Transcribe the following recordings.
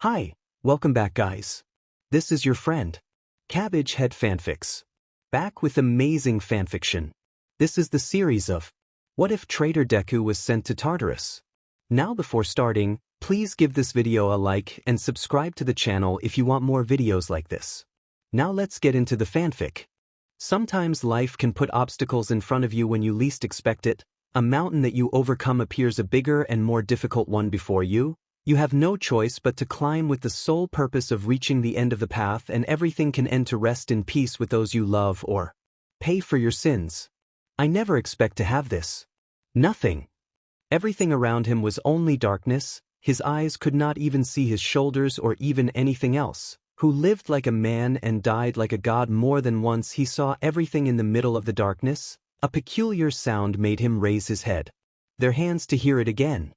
Hi, welcome back guys. This is your friend, Cabbage Head Fanfics. Back with amazing fanfiction. This is the series of What If Traitor Deku Was Sent to Tartarus? Now before starting, please give this video a like and subscribe to the channel if you want more videos like this. Now let's get into the fanfic. Sometimes life can put obstacles in front of you when you least expect it. A mountain that you overcome appears a bigger and more difficult one before you. You have no choice but to climb with the sole purpose of reaching the end of the path, and everything can end to rest in peace with those you love or pay for your sins. I never expect to have this. Nothing. Everything around him was only darkness. His eyes could not even see his shoulders or even anything else. Who lived like a man and died like a god more than once. He saw everything in the middle of the darkness. A peculiar sound made him raise his head. Their hands to hear it again.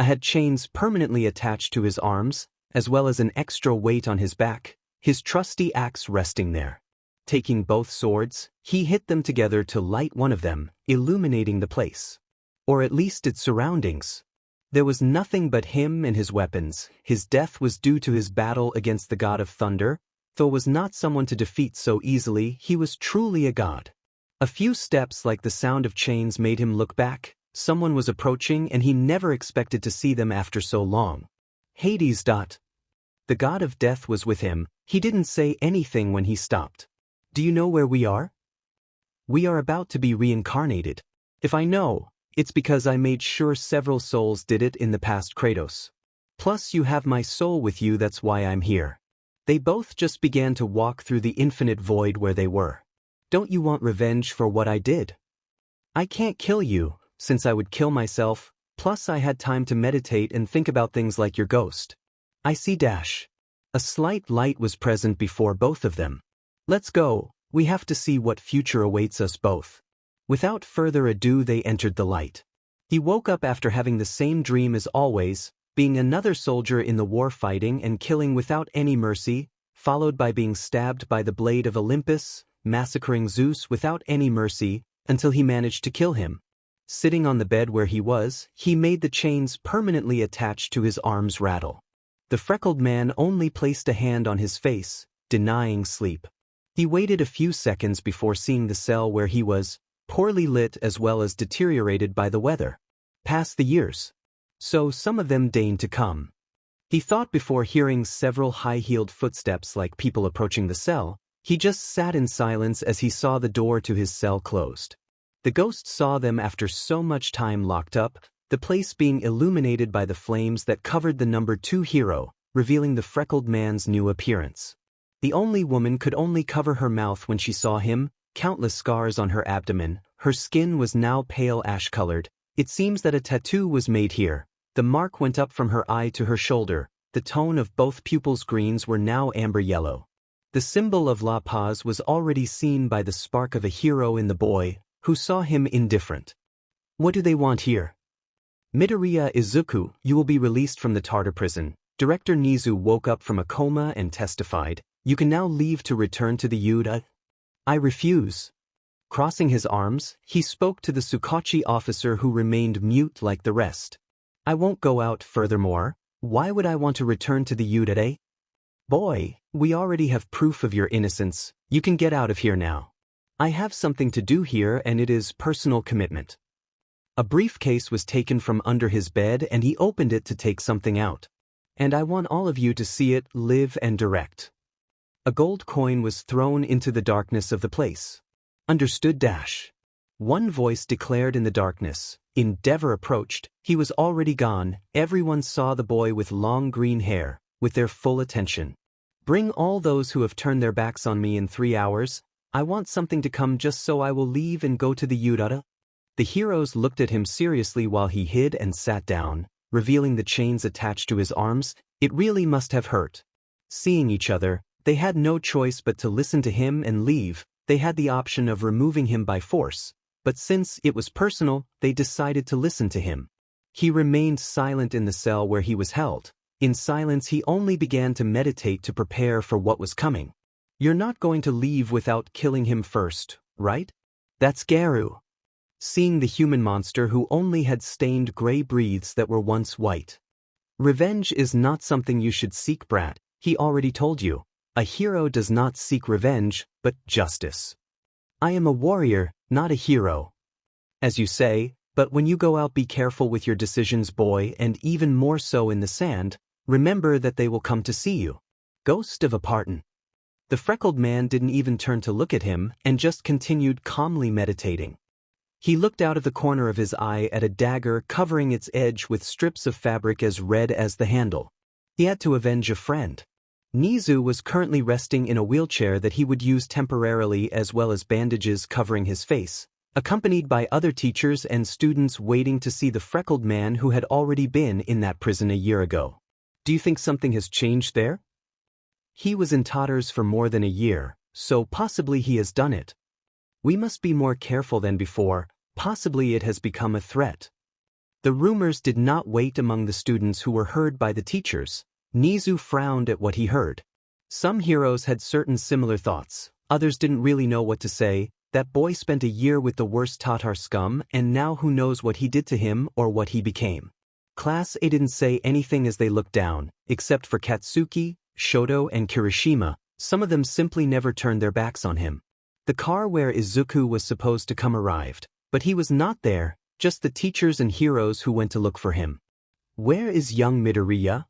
I had chains permanently attached to his arms, as well as an extra weight on his back, his trusty axe resting there. Taking both swords, he hit them together to light one of them, illuminating the place. Or at least its surroundings. There was nothing but him and his weapons. His death was due to his battle against the god of thunder. Though was not someone to defeat so easily, he was truly a god. A few steps like the sound of chains made him look back. Someone was approaching and he never expected to see them after so long. Hades. The god of death was with him. He didn't say anything when he stopped. Do you know where we are? We are about to be reincarnated. If I know, it's because I made sure several souls did it in the past, Kratos. Plus you have my soul with you, that's why I'm here. They both just began to walk through the infinite void where they were. Don't you want revenge for what I did? I can't kill you, since I would kill myself, plus I had time to meditate and think about things like your ghost. I see. A slight light was present before both of them. Let's go, we have to see what future awaits us both. Without further ado they entered the light. He woke up after having the same dream as always, being another soldier in the war, fighting and killing without any mercy, followed by being stabbed by the blade of Olympus, massacring Zeus without any mercy, until he managed to kill him. Sitting on the bed where he was, he made the chains permanently attached to his arms rattle. The freckled man only placed a hand on his face, denying sleep. He waited a few seconds before seeing the cell where he was, poorly lit as well as deteriorated by the weather. Past the years. So some of them deigned to come. He thought before hearing several high-heeled footsteps like people approaching the cell. He just sat in silence as he saw the door to his cell closed. The ghost saw them after so much time locked up, the place being illuminated by the flames that covered the number 2 hero, revealing the freckled man's new appearance. The only woman could only cover her mouth when she saw him, countless scars on her abdomen, her skin was now pale ash-colored. It seems that a tattoo was made here. The mark went up from her eye to her shoulder, the tone of both pupils' greens were now amber yellow. The symbol of La Paz was already seen by the spark of a hero in the boy, who saw him indifferent. What do they want here? Midoriya Izuku, you will be released from the Tartar prison. Director Nizu woke up from a coma and testified, you can now leave to return to the Yuda. I refuse. Crossing his arms, he spoke to the Tsukachi officer who remained mute like the rest. I won't go out. Furthermore, why would I want to return to the Yuda? Boy, we already have proof of your innocence. You can get out of here now. I have something to do here and it is personal commitment. A briefcase was taken from under his bed and he opened it to take something out. And I want all of you to see it, live and direct. A gold coin was thrown into the darkness of the place. Understood. One voice declared in the darkness. Endeavor approached, he was already gone. Everyone saw the boy with long green hair, with their full attention. Bring all those who have turned their backs on me in 3 hours. I want something to come just so I will leave and go to the Yudara. The heroes looked at him seriously while he hid and sat down, revealing the chains attached to his arms. It really must have hurt. Seeing each other, they had no choice but to listen to him and leave. They had the option of removing him by force, but since it was personal, they decided to listen to him. He remained silent in the cell where he was held. In silence he only began to meditate to prepare for what was coming. You're not going to leave without killing him first, right? That's Garu. Seeing the human monster who only had stained gray breathes that were once white. Revenge is not something you should seek, brat, he already told you. A hero does not seek revenge, but justice. I am a warrior, not a hero. As you say, but when you go out be careful with your decisions, boy, and even more so in the sand, remember that they will come to see you. Ghost of a Spartan. The freckled man didn't even turn to look at him and just continued calmly meditating. He looked out of the corner of his eye at a dagger covering its edge with strips of fabric as red as the handle. He had to avenge a friend. Nizu was currently resting in a wheelchair that he would use temporarily, as well as bandages covering his face, accompanied by other teachers and students waiting to see the freckled man who had already been in that prison a year ago. Do you think something has changed there? He was in Tartarus for more than a year, so possibly he has done it. We must be more careful than before, possibly it has become a threat. The rumors did not wait among the students who were heard by the teachers. Nizu frowned at what he heard. Some heroes had certain similar thoughts, others didn't really know what to say. That boy spent a year with the worst Tatar scum, and now who knows what he did to him or what he became. Class A didn't say anything as they looked down, except for Katsuki, Shoto and Kirishima. Some of them simply never turned their backs on him. The car where Izuku was supposed to come arrived, but he was not there, just the teachers and heroes who went to look for him. Where is young Midoriya?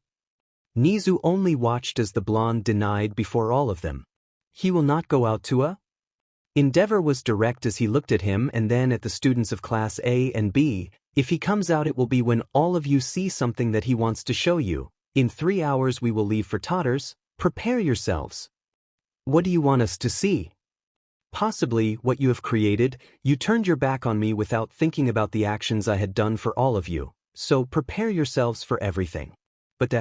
Nizu only watched as the blonde denied before all of them. He will not go out to a? Endeavor was direct as he looked at him and then at the students of Class A and B. If he comes out, it will be when all of you see something that he wants to show you. In 3 hours we will leave for Tartarus. Prepare yourselves. What do you want us to see? Possibly what you have created. You turned your back on me without thinking about the actions I had done for all of you, so prepare yourselves for everything. But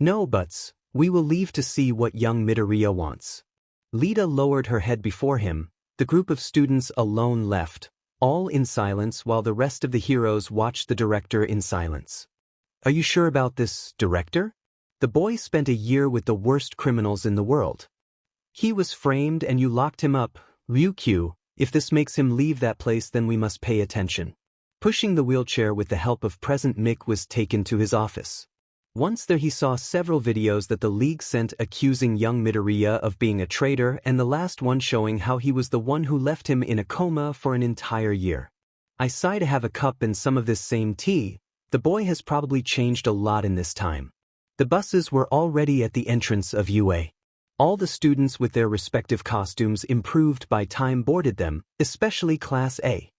no buts, we will leave to see what young Midoriya wants. Lita lowered her head before him. The group of students alone left, all in silence, while the rest of the heroes watched the director in silence. Are you sure about this, director? The boy spent a year with the worst criminals in the world. He was framed and you locked him up, Ryuku. If this makes him leave that place, then we must pay attention. Pushing the wheelchair with the help of President Mick was taken to his office. Once there he saw several videos that the League sent accusing young Midoriya of being a traitor, and the last one showing how he was the one who left him in a coma for an entire year. I sigh to have a cup and some of this same tea. The boy has probably changed a lot in this time. The buses were already at the entrance of UA. All the students with their respective costumes improved by time boarded them, especially Class A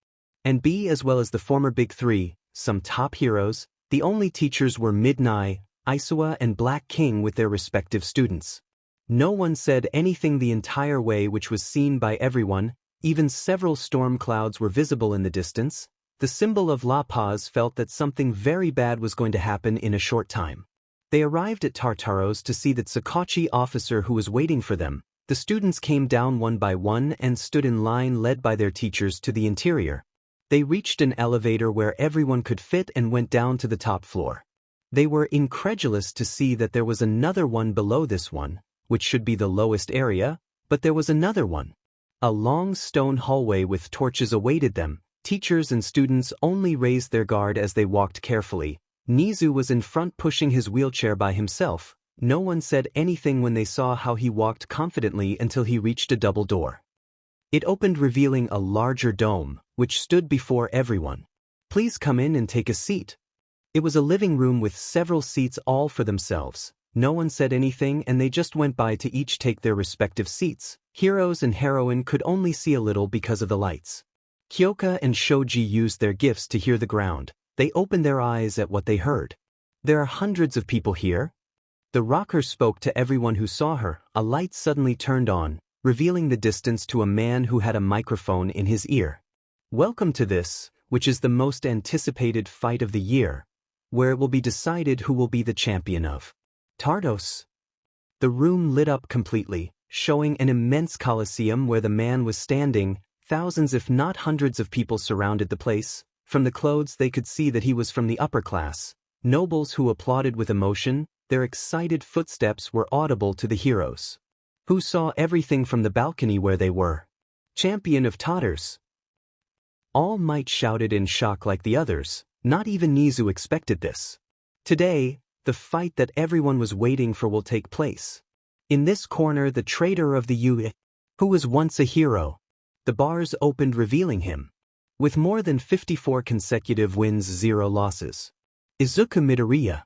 and B, as well as the former Big Three, some top heroes. The only teachers were Midnight, Isua and Black King with their respective students. No one said anything the entire way, which was seen by everyone. Even several storm clouds were visible in the distance. The symbol of La Paz felt that something very bad was going to happen in a short time. They arrived at Tartarus to see that Sakachi officer who was waiting for them. The students came down one by one and stood in line led by their teachers to the interior. They reached an elevator where everyone could fit and went down to the top floor. They were incredulous to see that there was another one below this one, which should be the lowest area, but there was another one. A long stone hallway with torches awaited them. Teachers and students only raised their guard as they walked carefully. Nizu was in front pushing his wheelchair by himself. No one said anything when they saw how he walked confidently until he reached a double door. It opened, revealing a larger dome, which stood before everyone. Please come in and take a seat. It was a living room with several seats all for themselves. No one said anything and they just went by to each take their respective seats. Heroes and heroine could only see a little because of the lights. Kyoka and Shoji used their gifts to hear the ground. They opened their eyes at what they heard. There are hundreds of people here. The rocker spoke to everyone who saw her. A light suddenly turned on, revealing the distance to a man who had a microphone in his ear. Welcome to this, which is the most anticipated fight of the year, where it will be decided who will be the champion of Tartarus. The room lit up completely, showing an immense coliseum where the man was standing. Thousands if not hundreds of people surrounded the place. From the clothes they could see that he was from the upper class. Nobles who applauded with emotion, their excited footsteps were audible to the heroes, who saw everything from the balcony where they were. Champion of Tartarus. All Might shouted in shock like the others. Not even Nizu expected this. Today, the fight that everyone was waiting for will take place. In this corner, the traitor of the Yu, who was once a hero. The bars opened, revealing him. With more than 54 consecutive wins, 0 losses. Izuku Midoriya.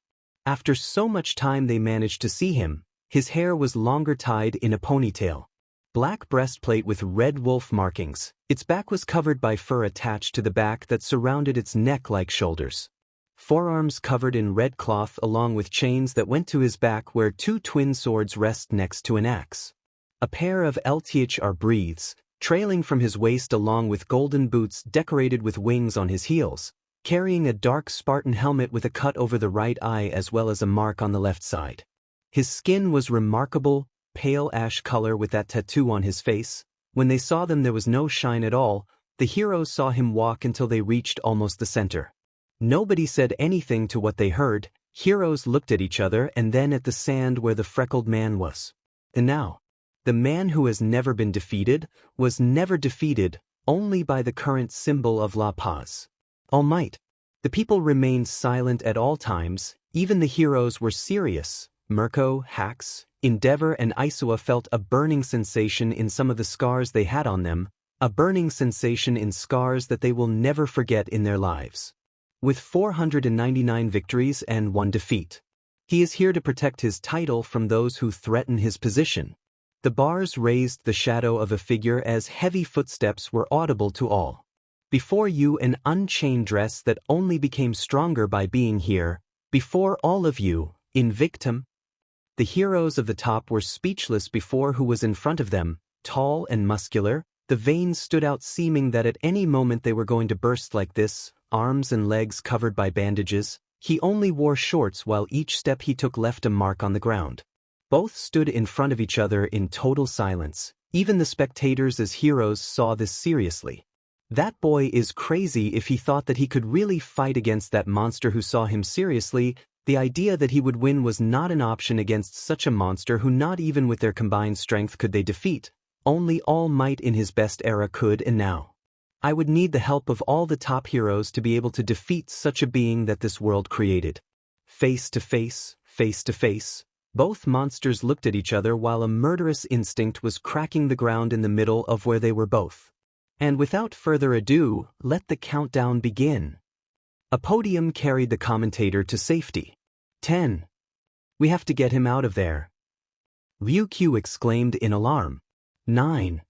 After so much time they managed to see him. His hair was longer, tied in a ponytail. Black breastplate with red wolf markings. Its back was covered by fur attached to the back that surrounded its neck like shoulders. Forearms covered in red cloth along with chains that went to his back where 2 twin swords rest next to an axe. A pair of LTHR breathes, trailing from his waist along with golden boots decorated with wings on his heels, carrying a dark Spartan helmet with a cut over the right eye as well as a mark on the left side. His skin was remarkable, pale ash color with that tattoo on his face. When they saw them there was no shine at all. The heroes saw him walk until they reached almost the center. Nobody said anything to what they heard. Heroes looked at each other and then at the sand where the freckled man was. And now, the man who has never been defeated, was never defeated, only by the current symbol of La Paz. All Might. The people remained silent at all times, even the heroes were serious. Mirko, Hax, Endeavor and Isua felt a burning sensation in some of the scars they had on them, a burning sensation in scars that they will never forget in their lives. With 499 victories and 1 defeat. He is here to protect his title from those who threaten his position. The bars raised the shadow of a figure as heavy footsteps were audible to all. Before you, an unchained dress that only became stronger by being here. Before all of you, Invictum. The heroes of the top were speechless before who was in front of them, tall and muscular. The veins stood out, seeming that at any moment they were going to burst like this, arms and legs covered by bandages. He only wore shorts while each step he took left a mark on the ground. Both stood in front of each other in total silence. Even the spectators as heroes saw this seriously. That boy is crazy if he thought that he could really fight against that monster who saw him seriously. The idea that he would win was not an option against such a monster who not even with their combined strength could they defeat. Only All Might in his best era could, and now. I would need the help of all the top heroes to be able to defeat such a being that this world created. Face to face, face to face. Both monsters looked at each other while a murderous instinct was cracking the ground in the middle of where they were both. And without further ado, let the countdown begin. A podium carried the commentator to safety. 10. We have to get him out of there. Ryuku exclaimed in alarm. 9.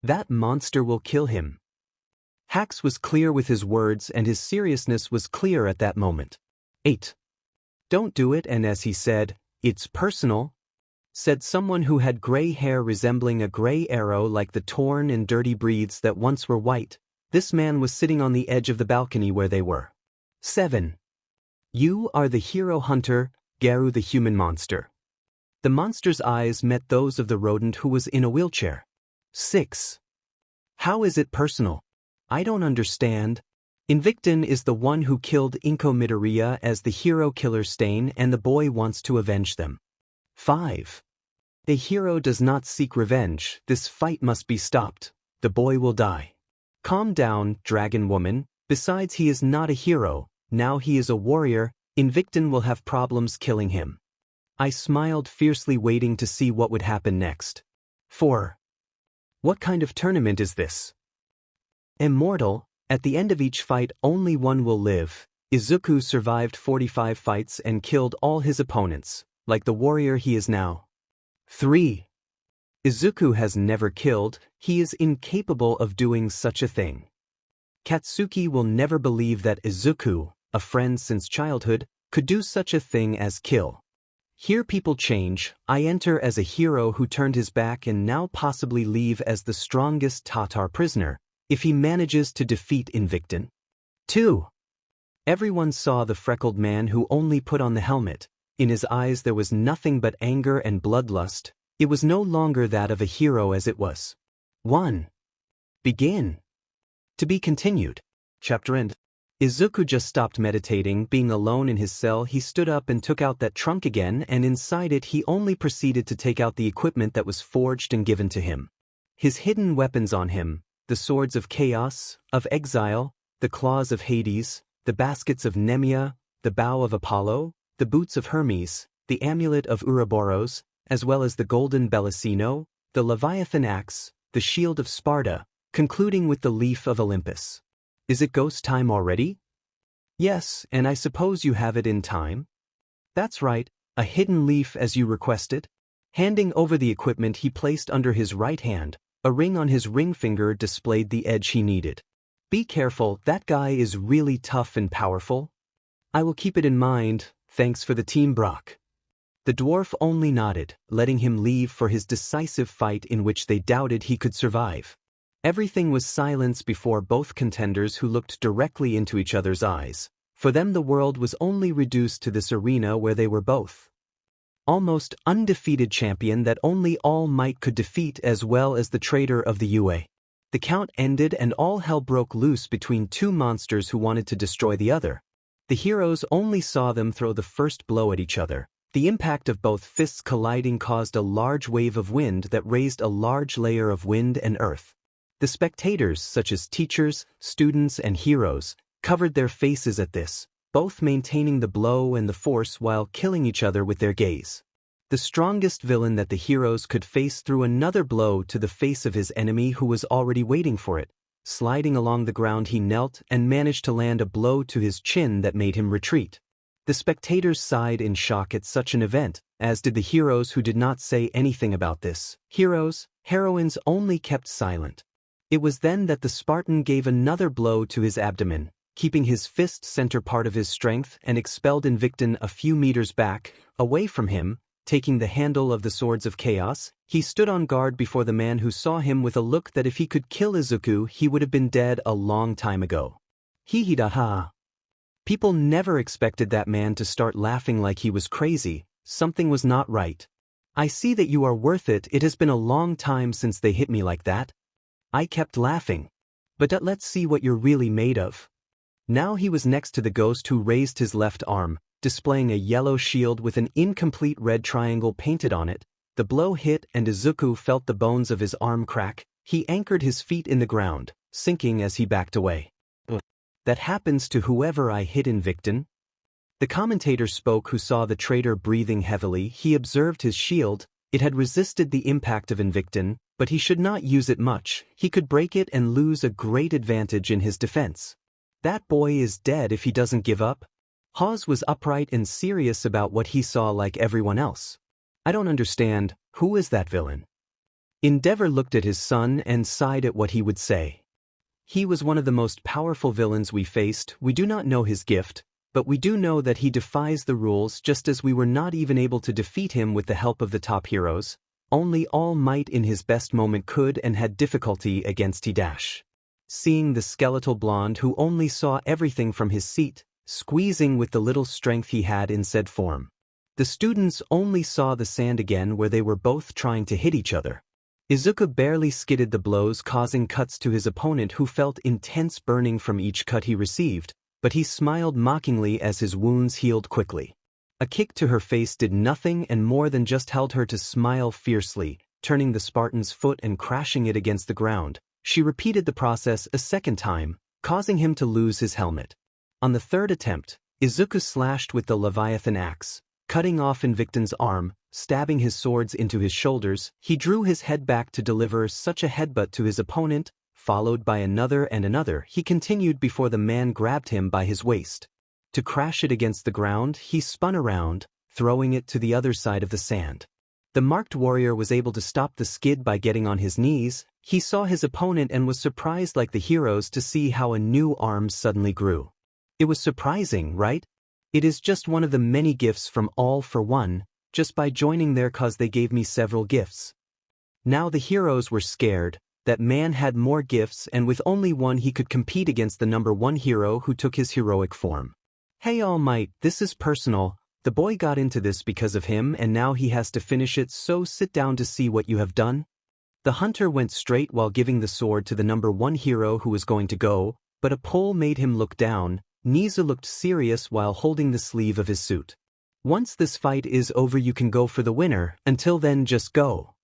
That monster will kill him. Hax was clear with his words and his seriousness was clear at that moment. 8. Don't do it, and as he said, it's personal, said someone who had gray hair resembling a gray arrow like the torn and dirty breeds that once were white. This man was sitting on the edge of the balcony where they were. 7. You are the hero hunter, Garu the human monster. The monster's eyes met those of the rodent who was in a wheelchair. 6. How is it personal? I don't understand. Invictin is the one who killed Inko Midoriya as the hero killer Stain, and the boy wants to avenge them. 5. A hero does not seek revenge. This fight must be stopped. The boy will die. Calm down, Dragon Woman. Besides, he is not a hero. Now he is a warrior. Invictin will have problems killing him. I smiled fiercely, waiting to see what would happen next. 4. What kind of tournament is this? Immortal. At the end of each fight only one will live. Izuku survived 45 fights and killed all his opponents, like the warrior he is now. 3. Izuku has never killed. He is incapable of doing such a thing. Katsuki will never believe that Izuku, a friend since childhood, could do such a thing as kill. Here people change. I enter as a hero who turned his back and now possibly leave as the strongest Tatar prisoner, if he manages to defeat Invictin. 2. Everyone saw the freckled man who only put on the helmet. In his eyes there was nothing but anger and bloodlust. It was no longer that of a hero as it was. 1. Begin. To be continued. Chapter end. Izuku just stopped meditating. Being alone in his cell, he stood up and took out that trunk again, and inside it he only proceeded to take out the equipment that was forged and given to him. His hidden weapons on him, the swords of chaos, of exile, the claws of Hades, the baskets of Nemea, the bow of Apollo, the boots of Hermes, the amulet of Ouroboros, as well as the golden Bellicino, the Leviathan axe, the shield of Sparta, concluding with the leaf of Olympus. Is it ghost time already? Yes, and I suppose you have it in time? That's right, a hidden leaf as you requested. Handing over the equipment he placed under his right hand, a ring on his ring finger displayed the edge he needed. Be careful, that guy is really tough and powerful. I will keep it in mind, thanks for the team Brock. The dwarf only nodded, letting him leave for his decisive fight in which they doubted he could survive. Everything was silence before both contenders who looked directly into each other's eyes. For them the world was only reduced to this arena where they were both almost undefeated champion that only All Might could defeat, as well as the traitor of the UA. The count ended and all hell broke loose between two monsters who wanted to destroy the other. The heroes only saw them throw the first blow at each other. The impact of both fists colliding caused a large wave of wind that raised a large layer of wind and earth. The spectators, such as teachers, students, and heroes, covered their faces at this, both maintaining the blow and the force while killing each other with their gaze. The strongest villain that the heroes could face threw another blow to the face of his enemy who was already waiting for it. Sliding along the ground he knelt and managed to land a blow to his chin that made him retreat. The spectators sighed in shock at such an event, as did the heroes who did not say anything about this. Heroines only kept silent. It was then that the Spartan gave another blow to his abdomen, keeping his fist center part of his strength, and expelled Invictus a few meters back, away from him. Taking the handle of the swords of chaos, he stood on guard before the man who saw him with a look that if he could kill Izuku he would have been dead a long time ago. Hee-hee-da-ha. People never expected that man to start laughing like he was crazy. Something was not right. I see that you are worth it. It has been a long time since they hit me like that. I kept laughing. But let's see what you're really made of. Now he was next to the ghost who raised his left arm, displaying a yellow shield with an incomplete red triangle painted on it. The blow hit and Izuku felt the bones of his arm crack. He anchored his feet in the ground, sinking as he backed away. That happens to whoever I hit, Invictus. The commentator spoke who saw the traitor breathing heavily. He observed his shield. It had resisted the impact of Invictus, but he should not use it much. He could break it and lose a great advantage in his defense. That boy is dead if he doesn't give up. Hawes was upright and serious about what he saw like everyone else. I don't understand, who is that villain? Endeavor looked at his son and sighed at what he would say. He was one of the most powerful villains we faced. We do not know his gift, but we do know that he defies the rules, just as we were not even able to defeat him with the help of the top heroes. Only All Might in his best moment could and had difficulty against Hidash. Seeing the skeletal blonde who only saw everything from his seat, squeezing with the little strength he had in said form. The students only saw the sand again where they were both trying to hit each other. Izuku barely skidded the blows, causing cuts to his opponent who felt intense burning from each cut he received, but he smiled mockingly as his wounds healed quickly. A kick to her face did nothing and more than just held her to smile fiercely, turning the Spartan's foot and crashing it against the ground. She repeated the process a second time, causing him to lose his helmet. On the third attempt, Izuku slashed with the Leviathan axe, cutting off Invictus's arm, stabbing his swords into his shoulders. He drew his head back to deliver such a headbutt to his opponent, followed by another and another. He continued before the man grabbed him by his waist. To crash it against the ground, he spun around, throwing it to the other side of the sand. The marked warrior was able to stop the skid by getting on his knees. He saw his opponent and was surprised like the heroes to see how a new arm suddenly grew. It was surprising, right? It is just one of the many gifts from All for One, just by joining there cause they gave me several gifts. Now the heroes were scared. That man had more gifts and with only one he could compete against the number one hero who took his heroic form. Hey All Might, this is personal. The boy got into this because of him and now he has to finish it, so sit down to see what you have done. The hunter went straight while giving the sword to the number one hero who was going to go, but a pull made him look down. Nizu looked serious while holding the sleeve of his suit. Once this fight is over you can go for the winner, until then just go.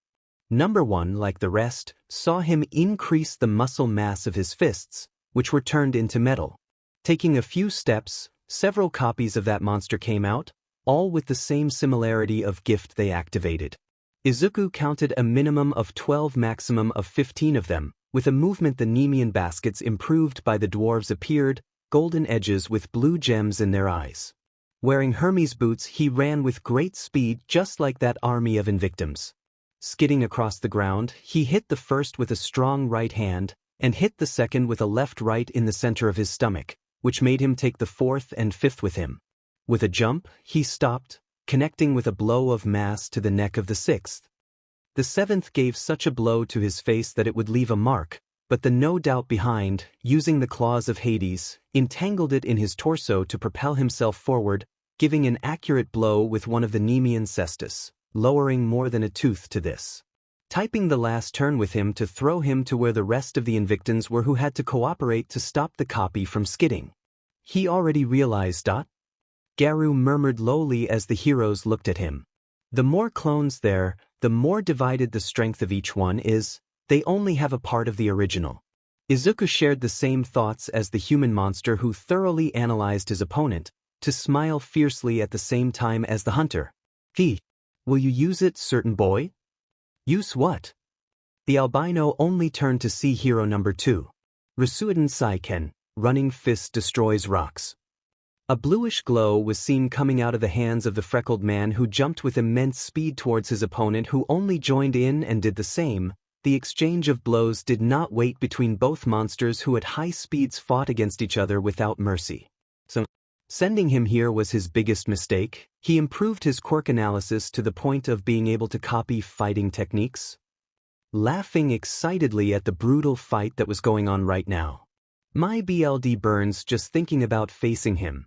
Number one, like the rest, saw him increase the muscle mass of his fists, which were turned into metal. Taking a few steps, several copies of that monster came out. all with the same similarity of gift they activated. Izuku counted a minimum of 12, maximum of 15 of them. With a movement, the Nemean baskets improved by the dwarves appeared, golden edges with blue gems in their eyes. Wearing Hermes boots, he ran with great speed just like that army of Invictums. Skidding across the ground, he hit the first with a strong right hand, and hit the second with a left right in the center of his stomach, which made him take the fourth and fifth with him. With a jump, he stopped, connecting with a blow of mass to the neck of the sixth. The seventh gave such a blow to his face that it would leave a mark, but the no doubt behind, using the claws of Hades, entangled it in his torso to propel himself forward, giving an accurate blow with one of the Nemean cestus, lowering more than a tooth to this. Typing the last turn with him to throw him to where the rest of the Invictans were who had to cooperate to stop the copy from skidding. He already realized. Garu murmured lowly as the heroes looked at him. The more clones there, the more divided the strength of each one is, they only have a part of the original. Izuku shared the same thoughts as the human monster who thoroughly analyzed his opponent, to smile fiercely at the same time as the hunter. Will you use it, certain boy? Use what? The albino only turned to see hero number 2. Rasuiden Saiken, running fist destroys rocks. A bluish glow was seen coming out of the hands of the freckled man who jumped with immense speed towards his opponent who only joined in and did the same. The exchange of blows did not wait between both monsters who at high speeds fought against each other without mercy. Sending him here was his biggest mistake. He improved his quirk analysis to the point of being able to copy fighting techniques. Laughing excitedly at the brutal fight that was going on right now. My BLD burns just thinking about facing him.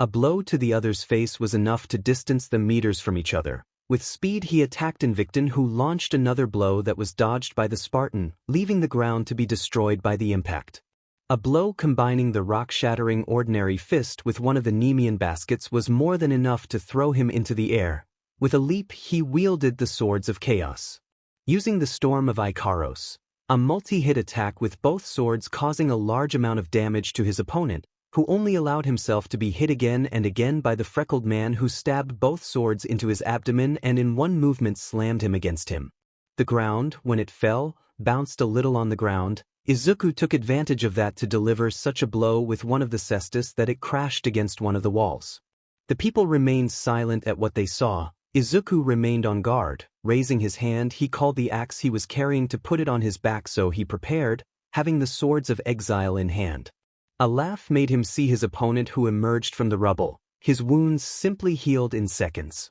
A blow to the other's face was enough to distance them meters from each other. With speed he attacked Invictan who launched another blow that was dodged by the Spartan, leaving the ground to be destroyed by the impact. A blow combining the rock-shattering ordinary fist with one of the Nemean baskets was more than enough to throw him into the air. With a leap he wielded the Swords of Chaos. Using the Storm of Ikaros, a multi-hit attack with both swords causing a large amount of damage to his opponent, who only allowed himself to be hit again and again by the freckled man who stabbed both swords into his abdomen and in one movement slammed him against him. The ground, when it fell, bounced a little on the ground. Izuku took advantage of that to deliver such a blow with one of the cestus that it crashed against one of the walls. The people remained silent at what they saw. Izuku remained on guard. Raising his hand, he called the axe he was carrying to put it on his back, so he prepared, having the Swords of Exile in hand. A laugh made him see his opponent who emerged from the rubble. His wounds simply healed in seconds.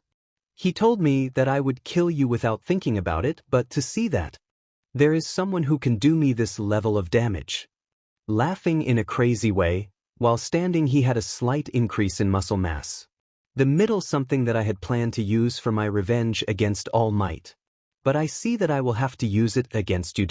He told me that I would kill you without thinking about it, but to see that there is someone who can do me this level of damage. Laughing in a crazy way, while standing he had a slight increase in muscle mass. The middle something that I had planned to use for my revenge against All Might. But I see that I will have to use it against you.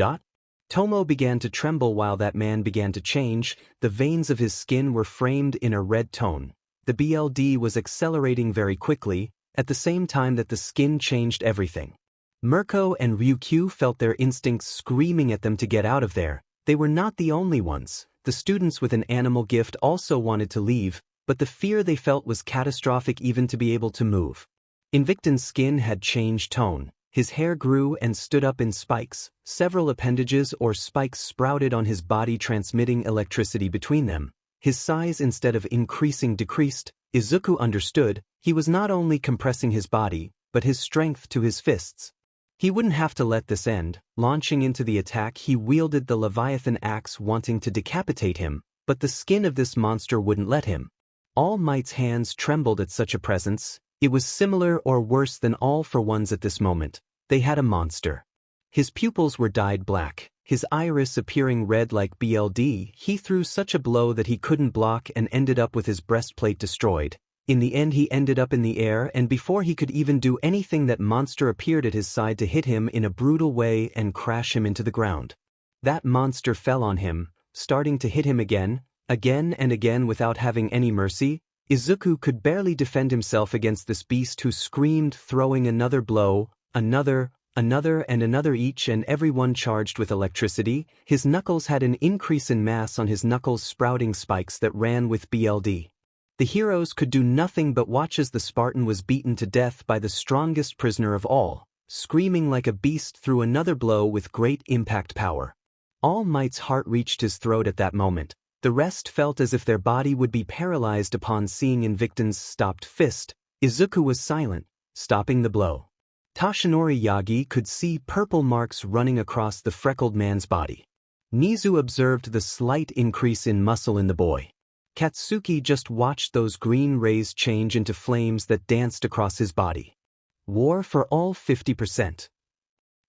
Tomo began to tremble while that man began to change. The veins of his skin were framed in a red tone. The BLD was accelerating very quickly, at the same time that the skin changed everything. Mirko and Ryuku felt their instincts screaming at them to get out of there. They were not the only ones. The students with an animal gift also wanted to leave, but the fear they felt was catastrophic even to be able to move. Invictan's skin had changed tone. His hair grew and stood up in spikes. Several appendages or spikes sprouted on his body, transmitting electricity between them. His size, instead of increasing, decreased. Izuku understood. He was not only compressing his body, but his strength to his fists. He wouldn't have to let this end. Launching into the attack, he wielded the Leviathan axe, wanting to decapitate him, but the skin of this monster wouldn't let him. All Might's hands trembled at such a presence. It was similar or worse than All for One's at this moment. They had a monster. His pupils were dyed black, his iris appearing red like BLD. He threw such a blow that he couldn't block and ended up with his breastplate destroyed. In the end he ended up in the air, and before he could even do anything that monster appeared at his side to hit him in a brutal way and crash him into the ground. That monster fell on him, starting to hit him again and again without having any mercy. Izuku could barely defend himself against this beast who screamed, throwing another blow, another, and another, each and every one charged with electricity. His knuckles had an increase in mass on his knuckles, sprouting spikes that ran with BLD. The heroes could do nothing but watch as the Spartan was beaten to death by the strongest prisoner of all, screaming like a beast through another blow with great impact power. All Might's heart reached his throat at that moment. The rest felt as if their body would be paralyzed upon seeing Invicton's stopped fist. Izuku was silent, stopping the blow. Toshinori Yagi could see purple marks running across the freckled man's body. Nizu observed the slight increase in muscle in the boy. Katsuki just watched those green rays change into flames that danced across his body. War for all 50%.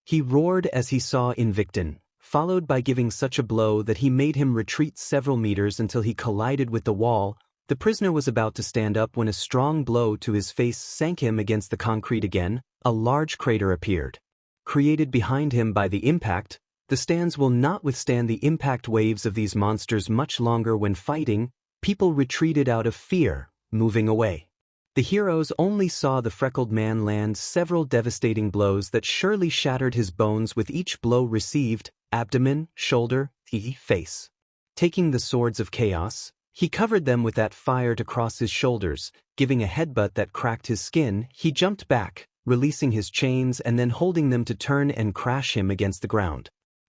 He roared as he saw Invicton, followed by giving such a blow that he made him retreat several meters until he collided with the wall. The prisoner was about to stand up when a strong blow to his face sank him against the concrete again. A large crater appeared. Created behind him by the impact, the stands will not withstand the impact waves of these monsters much longer when fighting. People retreated out of fear, moving away. The heroes only saw the freckled man land several devastating blows that surely shattered his bones with each blow received: abdomen, shoulder, face. Taking the swords of chaos, he covered them with that fire to cross his shoulders, giving a headbutt that cracked his skin. He jumped back, releasing his chains and then holding them to turn and crash him against the ground.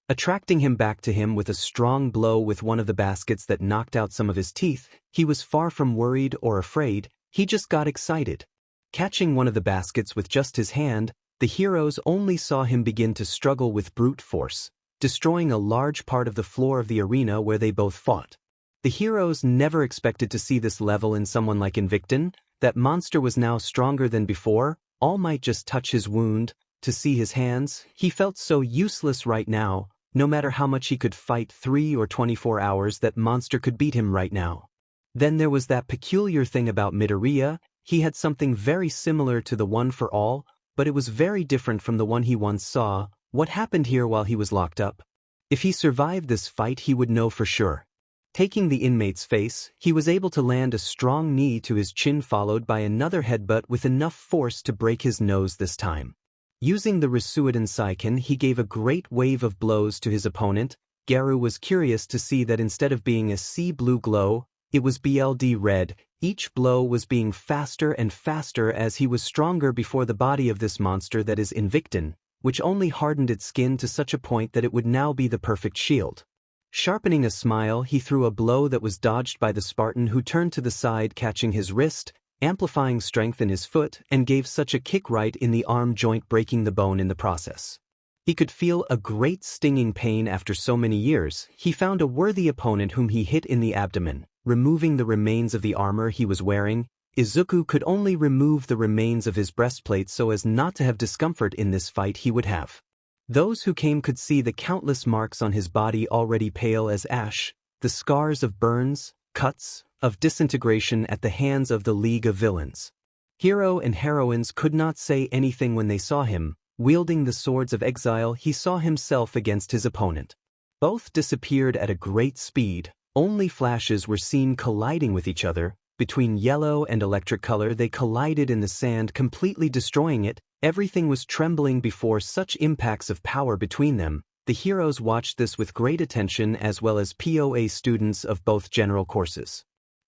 Attracting him back to him with a strong blow with one of the baskets that knocked out some of his teeth, he was far from worried or afraid, he just got excited. Catching one of the baskets with just his hand, the heroes only saw him begin to struggle with brute force, destroying a large part of the floor of the arena where they both fought. The heroes never expected to see this level in someone like Invicton. That monster was now stronger than before. All Might just touch his wound. To see his hands, he felt so useless right now. No matter how much he could fight 3 or 24 hours, that monster could beat him right now. Then there was that peculiar thing about Midoriya. He had something very similar to the one for all, but it was very different from the one he once saw. What happened here while he was locked up? If he survived this fight, he would know for sure. Taking the inmate's face, he was able to land a strong knee to his chin followed by another headbutt with enough force to break his nose this time. Using the Risuiden Saiken, he gave a great wave of blows to his opponent. Garu was curious to see that instead of being a sea blue glow, it was BLD red. Each blow was being faster and faster as he was stronger before the body of this monster that is Invicton, which only hardened its skin to such a point that it would now be the perfect shield. Sharpening a smile, he threw a blow that was dodged by the Spartan, who turned to the side, catching his wrist, amplifying strength in his foot, and gave such a kick right in the arm joint, breaking the bone in the process. He could feel a great stinging pain after so many years. He found a worthy opponent whom he hit in the abdomen, removing the remains of the armor he was wearing. Izuku could only remove the remains of his breastplate so as not to have discomfort in this fight he would have. Those who came could see the countless marks on his body, already pale as ash, the scars of burns, cuts, of disintegration at the hands of the League of Villains. Hero and heroines could not say anything when they saw him. Wielding the swords of exile, he saw himself against his opponent. Both disappeared at a great speed. Only flashes were seen colliding with each other. Between yellow and electric color, they collided in the sand, completely destroying it. Everything was trembling before such impacts of power between them. The heroes watched this with great attention, as well as POA students of both general courses.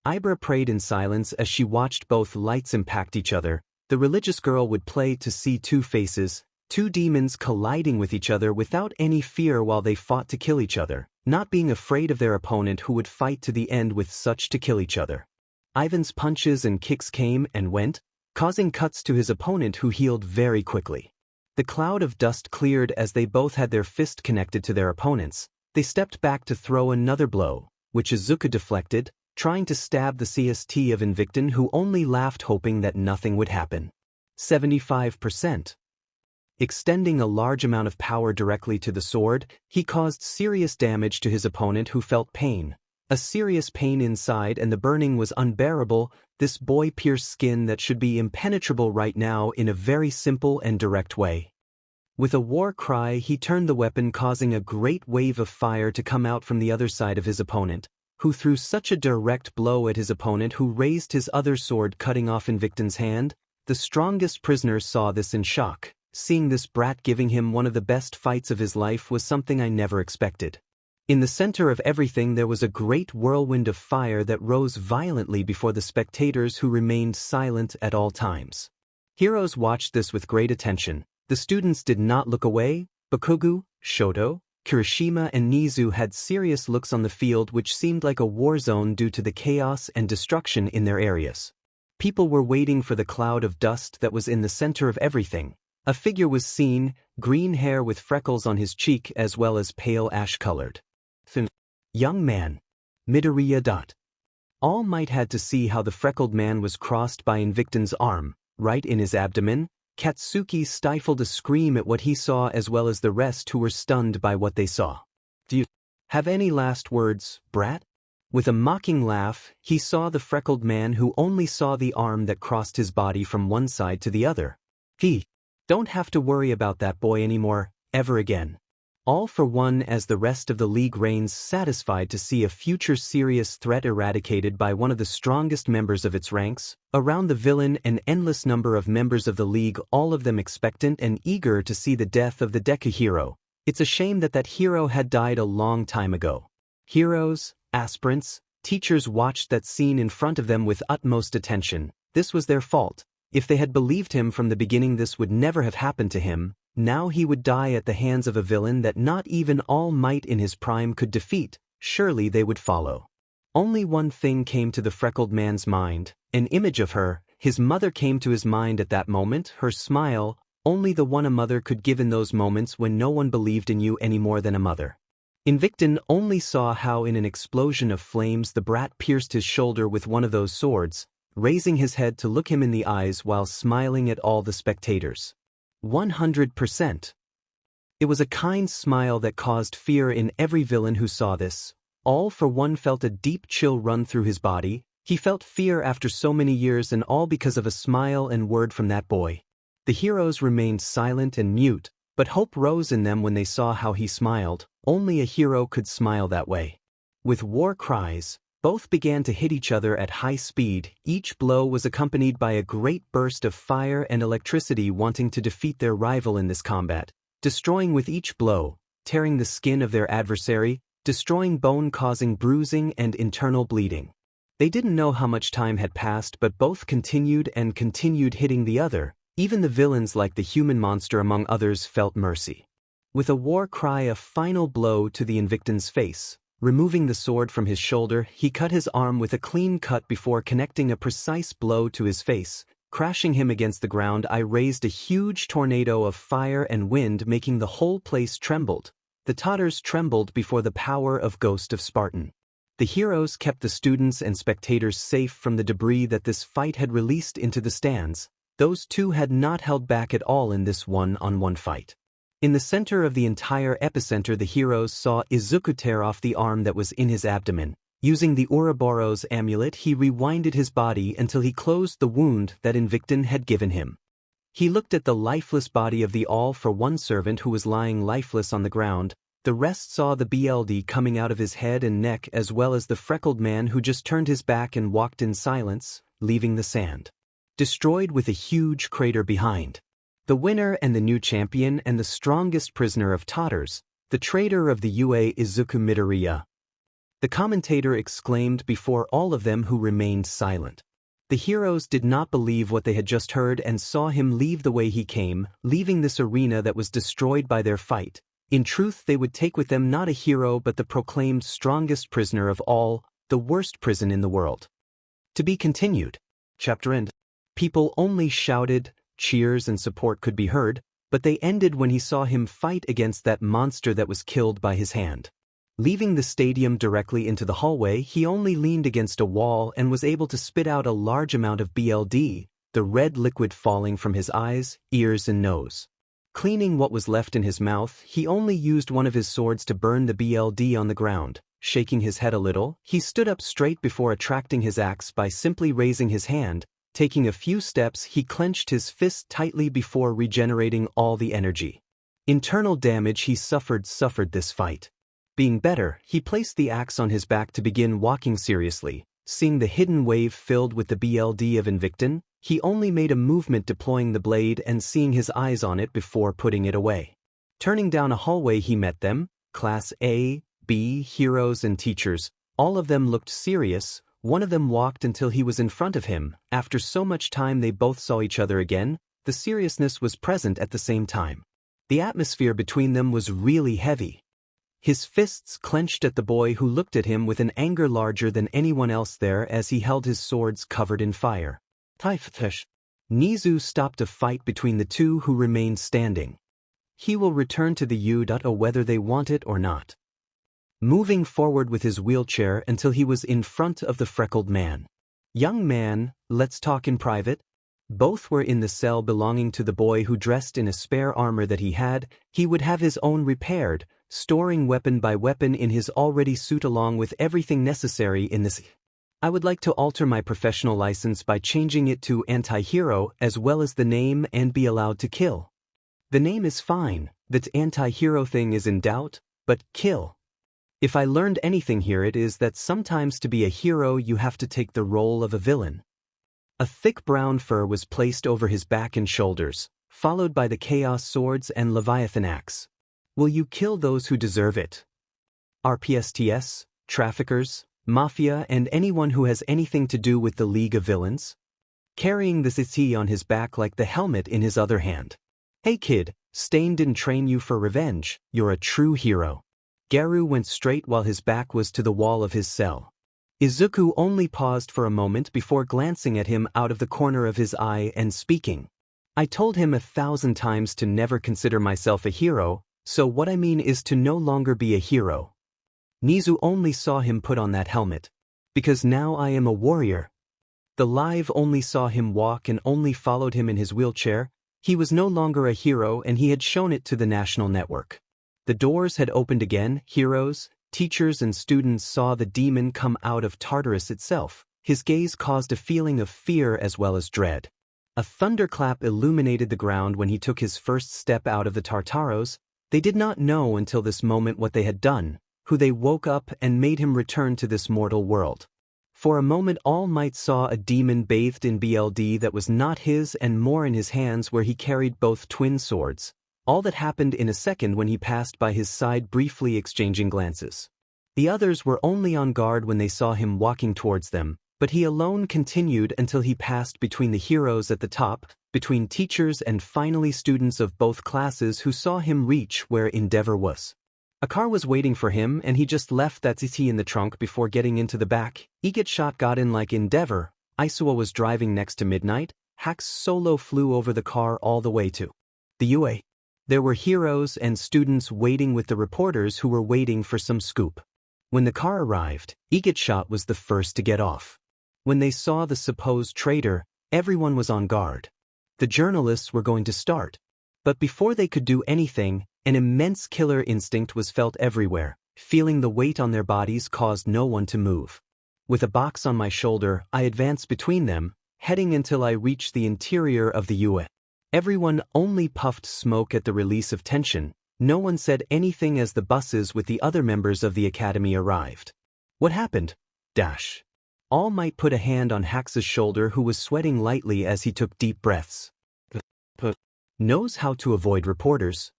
Ibra prayed in silence as she watched both lights impact each other. The religious girl would play to see two faces, two demons colliding with each other without any fear while they fought to kill each other, not being afraid of their opponent who would fight to the end with such to kill each other. Ivan's punches and kicks came and went, causing cuts to his opponent, who healed very quickly. The cloud of dust cleared as they both had their fist connected to their opponents. They stepped back to throw another blow, which Izuku deflected, trying to stab the CST of Invicton, who only laughed, hoping that nothing would happen. 75%. Extending a large amount of power directly to the sword, he caused serious damage to his opponent, who felt pain. A serious pain inside, and the burning was unbearable. This boy pierced skin that should be impenetrable right now in a very simple and direct way. With a war cry, he turned the weapon, causing a great wave of fire to come out from the other side of his opponent, who threw such a direct blow at his opponent, who raised his other sword, cutting off Invicton's hand. The strongest prisoner saw this in shock. Seeing this brat giving him one of the best fights of his life was something I never expected. In the center of everything there was a great whirlwind of fire that rose violently before the spectators who remained silent at all times. Heroes watched this with great attention. The students did not look away. Bakugo, Shoto, Kirishima and Nizu had serious looks on the field which seemed like a war zone due to the chaos and destruction in their areas. People were waiting for the cloud of dust that was in the center of everything. A figure was seen, green hair with freckles on his cheek as well as pale ash-colored. Young man. Midoriya. All Might had to see how the freckled man was crossed by Invicton's arm, right in his abdomen. Katsuki stifled a scream at what he saw as well as the rest who were stunned by what they saw. Do you have any last words, brat? With a mocking laugh, he saw the freckled man who only saw the arm that crossed his body from one side to the other. He don't have to worry about that boy anymore, ever again. All for one as the rest of the league reigns satisfied to see a future serious threat eradicated by one of the strongest members of its ranks. Around the villain an endless number of members of the league, all of them expectant and eager to see the death of the Deku hero. It's a shame that hero had died a long time ago. Heroes, aspirants, teachers watched that scene in front of them with utmost attention. This was their fault. If they had believed him from the beginning this would never have happened to him. Now he would die at the hands of a villain that not even All Might in his prime could defeat. Surely they would follow. Only one thing came to the freckled man's mind, an image of her. His mother came to his mind at that moment, her smile, only the one a mother could give in those moments when no one believed in you any more than a mother. Invicton only saw how in an explosion of flames the brat pierced his shoulder with one of those swords, raising his head to look him in the eyes while smiling at all the spectators. 100%. It was a kind smile that caused fear in every villain who saw this. All for one felt a deep chill run through his body. He felt fear after so many years and all because of a smile and word from that boy. The heroes remained silent and mute, but hope rose in them when they saw how he smiled. Only a hero could smile that way. With war cries, both began to hit each other at high speed. Each blow was accompanied by a great burst of fire and electricity wanting to defeat their rival in this combat, destroying with each blow, tearing the skin of their adversary, destroying bone causing bruising and internal bleeding. They didn't know how much time had passed but both continued hitting the other. Even the villains like the human monster among others felt mercy. With a war cry a final blow to the Invicton's face. Removing the sword from his shoulder, he cut his arm with a clean cut before connecting a precise blow to his face, crashing him against the ground. I raised a huge tornado of fire and wind making the whole place trembled. The Tartarus trembled before the power of Ghost of Spartan. The heroes kept the students and spectators safe from the debris that this fight had released into the stands. Those two had not held back at all in this one-on-one fight. In the center of the entire epicenter the heroes saw Izuku tear off the arm that was in his abdomen. Using the Ouroboros amulet he rewinded his body until he closed the wound that Invicton had given him. He looked at the lifeless body of the all-for-one servant who was lying lifeless on the ground. The rest saw the BLD coming out of his head and neck as well as the freckled man who just turned his back and walked in silence, leaving the sand. Destroyed with a huge crater behind. The winner and the new champion and the strongest prisoner of Tartarus, the traitor of the UA Izuku Midoriya. The commentator exclaimed before all of them who remained silent. The heroes did not believe what they had just heard and saw him leave the way he came, leaving this arena that was destroyed by their fight. In truth they would take with them not a hero but the proclaimed strongest prisoner of all, the worst prison in the world. To be continued. Chapter end. People only shouted. Cheers and support could be heard, but they ended when he saw him fight against that monster that was killed by his hand. Leaving the stadium directly into the hallway, he only leaned against a wall and was able to spit out a large amount of BLD, the red liquid falling from his eyes, ears and nose. Cleaning what was left in his mouth, he only used one of his swords to burn the BLD on the ground. Shaking his head a little, he stood up straight before attracting his axe by simply raising his hand. Taking a few steps, he clenched his fist tightly before regenerating all the energy. Internal damage he suffered this fight. Being better, he placed the axe on his back to begin walking seriously. Seeing the hidden wave filled with the BLD of Invicton, he only made a movement deploying the blade and seeing his eyes on it before putting it away. Turning down a hallway he met them, Class A, heroes and teachers, all of them looked serious. One of them walked until he was in front of him. After so much time they both saw each other again, the seriousness was present at the same time. The atmosphere between them was really heavy. His fists clenched at the boy who looked at him with an anger larger than anyone else there as he held his swords covered in fire. Nizu stopped a fight between the two who remained standing. He will return to the U.O. whether they want it or not. Moving forward with his wheelchair until he was in front of the freckled man. Young man, let's talk in private. Both were in the cell belonging to the boy who dressed in a spare armor that he had. He would have his own repaired, storing weapon by weapon in his already suit along with everything necessary in this. I would like to alter my professional license by changing it to anti-hero as well as the name and be allowed to kill. The name is fine, that anti-hero thing is in doubt, but kill. If I learned anything here it is that sometimes to be a hero you have to take the role of a villain. A thick brown fur was placed over his back and shoulders, followed by the chaos swords and leviathan axe. Will you kill those who deserve it? RPSTS, traffickers, mafia and anyone who has anything to do with the League of Villains? Carrying the city on his back like the helmet in his other hand. Hey kid, Stain didn't train you for revenge, you're a true hero. Garu went straight while his back was to the wall of his cell. Izuku only paused for a moment before glancing at him out of the corner of his eye and speaking. I told him 1,000 times to never consider myself a hero, so what I mean is to no longer be a hero. Nizu only saw him put on that helmet. Because now I am a warrior. The live only saw him walk and only followed him in his wheelchair. He was no longer a hero and he had shown it to the national network. The doors had opened again, heroes, teachers and students saw the demon come out of Tartarus itself. His gaze caused a feeling of fear as well as dread. A thunderclap illuminated the ground when he took his first step out of the Tartarus. They did not know until this moment what they had done, who they woke up and made him return to this mortal world. For a moment All Might saw a demon bathed in blood that was not his and more in his hands where he carried both twin swords. All that happened in a second when he passed by his side briefly exchanging glances. The others were only on guard when they saw him walking towards them, but he alone continued until he passed between the heroes at the top, between teachers and finally students of both classes who saw him reach where Endeavor was. A car was waiting for him and he just left that CT in the trunk before getting into the back. Eget shot got in like Endeavor. Isuwa was driving next to Midnight. Hax solo flew over the car all the way to the UA. There were heroes and students waiting with the reporters who were waiting for some scoop. When the car arrived, Egetshot was the first to get off. When they saw the supposed traitor, everyone was on guard. The journalists were going to start. But before they could do anything, an immense killer instinct was felt everywhere. Feeling the weight on their bodies caused no one to move. With a box on my shoulder, I advanced between them, heading until I reached the interior of the UA. Everyone only puffed smoke at the release of tension. No one said anything as the buses with the other members of the academy arrived. What happened? All Might put a hand on Hax's shoulder who was sweating lightly as he took deep breaths. Knows how to avoid reporters.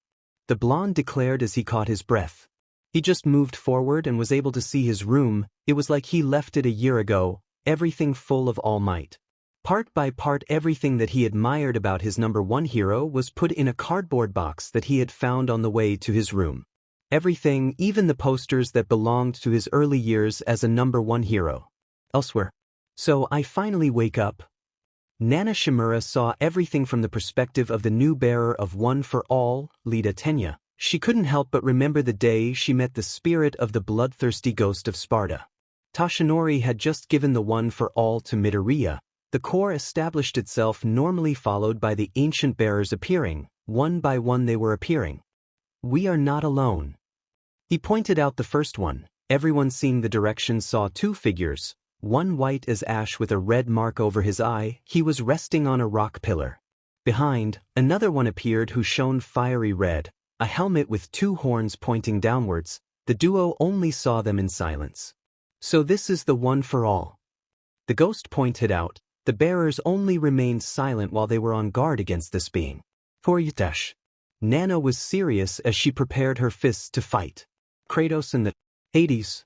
The blonde declared as he caught his breath. He just moved forward and was able to see his room. It was like he left it a year ago, everything full of All Might. Part by part everything that he admired about his number one hero was put in a cardboard box that he had found on the way to his room. Everything, even the posters that belonged to his early years as a number one hero. Elsewhere. So I finally wake up. Nana Shimura saw everything from the perspective of the new bearer of One for All, Lita Tenya. She couldn't help but remember the day she met the spirit of the bloodthirsty ghost of Sparta. Tashinori had just given the One for All to Midoriya. The core established itself normally followed by the ancient bearers appearing. One by one they were appearing. We are not alone. He pointed out the first one. Everyone seeing the direction saw two figures. One white as ash with a red mark over his eye. He was resting on a rock pillar. Behind, another one appeared who shone fiery red. A helmet with two horns pointing downwards. The duo only saw them in silence. So this is the One for All. The ghost pointed out. The bearers only remained silent while they were on guard against this being. For Yutash. Nana was serious as she prepared her fists to fight. Kratos and the Hades.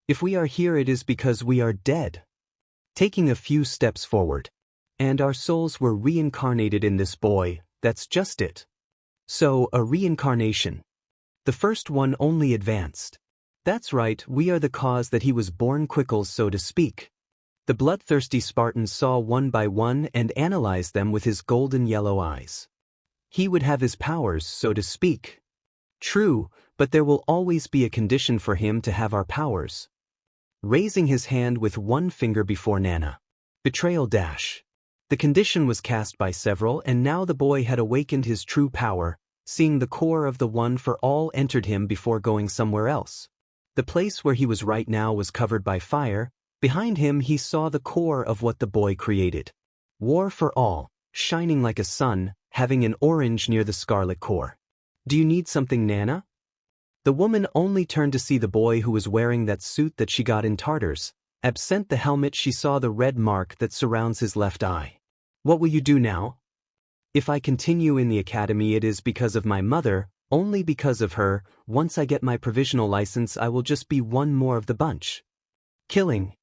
If we are here it is because we are dead. Taking a few steps forward. And our souls were reincarnated in this boy, that's just it. So, a reincarnation. The first one only advanced. That's right, we are the cause that he was born quickles, so to speak. The bloodthirsty Spartan saw one by one and analyzed them with his golden yellow eyes. He would have his powers, so to speak. True, but there will always be a condition for him to have our powers. Raising his hand with one finger before Nana. Betrayal dash. The condition was cast by several, and now the boy had awakened his true power, seeing the core of the one for all entered him before going somewhere else. The place where he was right now was covered by fire. Behind him he saw the core of what the boy created. War for all, shining like a sun, having an orange near the scarlet core. Do you need something, Nana? The woman only turned to see the boy who was wearing that suit that she got in Tartarus. Absent the helmet, she saw the red mark that surrounds his left eye. What will you do now? If I continue in the academy it is because of my mother, only because of her. Once I get my provisional license I will just be one more of the bunch. Killing.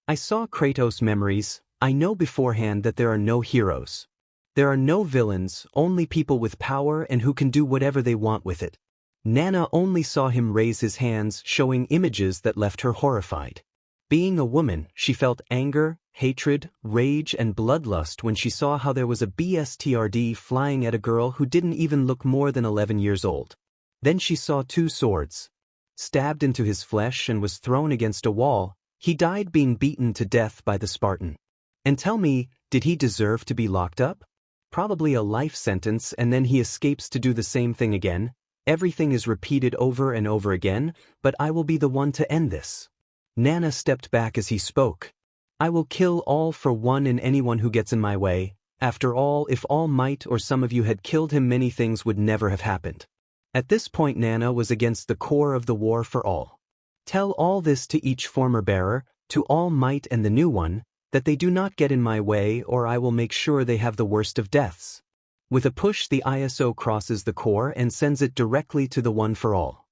I saw Kratos' memories. I know beforehand that there are no heroes. There are no villains, only people with power and who can do whatever they want with it. Nana only saw him raise his hands, showing images that left her horrified. Being a woman, she felt anger, hatred, rage and bloodlust when she saw how there was a BSTRD flying at a girl who didn't even look more than 11 years old. Then she saw two swords. Stabbed into his flesh and was thrown against a wall. He died being beaten to death by the Spartan. And tell me, did he deserve to be locked up? Probably a life sentence, and then he escapes to do the same thing again. Everything is repeated over and over again, but I will be the one to end this. Nana stepped back as he spoke. I will kill all for one and anyone who gets in my way. After all, if All Might or some of you had killed him, many things would never have happened. At this point Nana was against the core of the war for all. Tell all this to each former bearer, to All Might and the new one, that they do not get in my way or I will make sure they have the worst of deaths. With a push the ISO crosses the core and sends it directly to the one for all.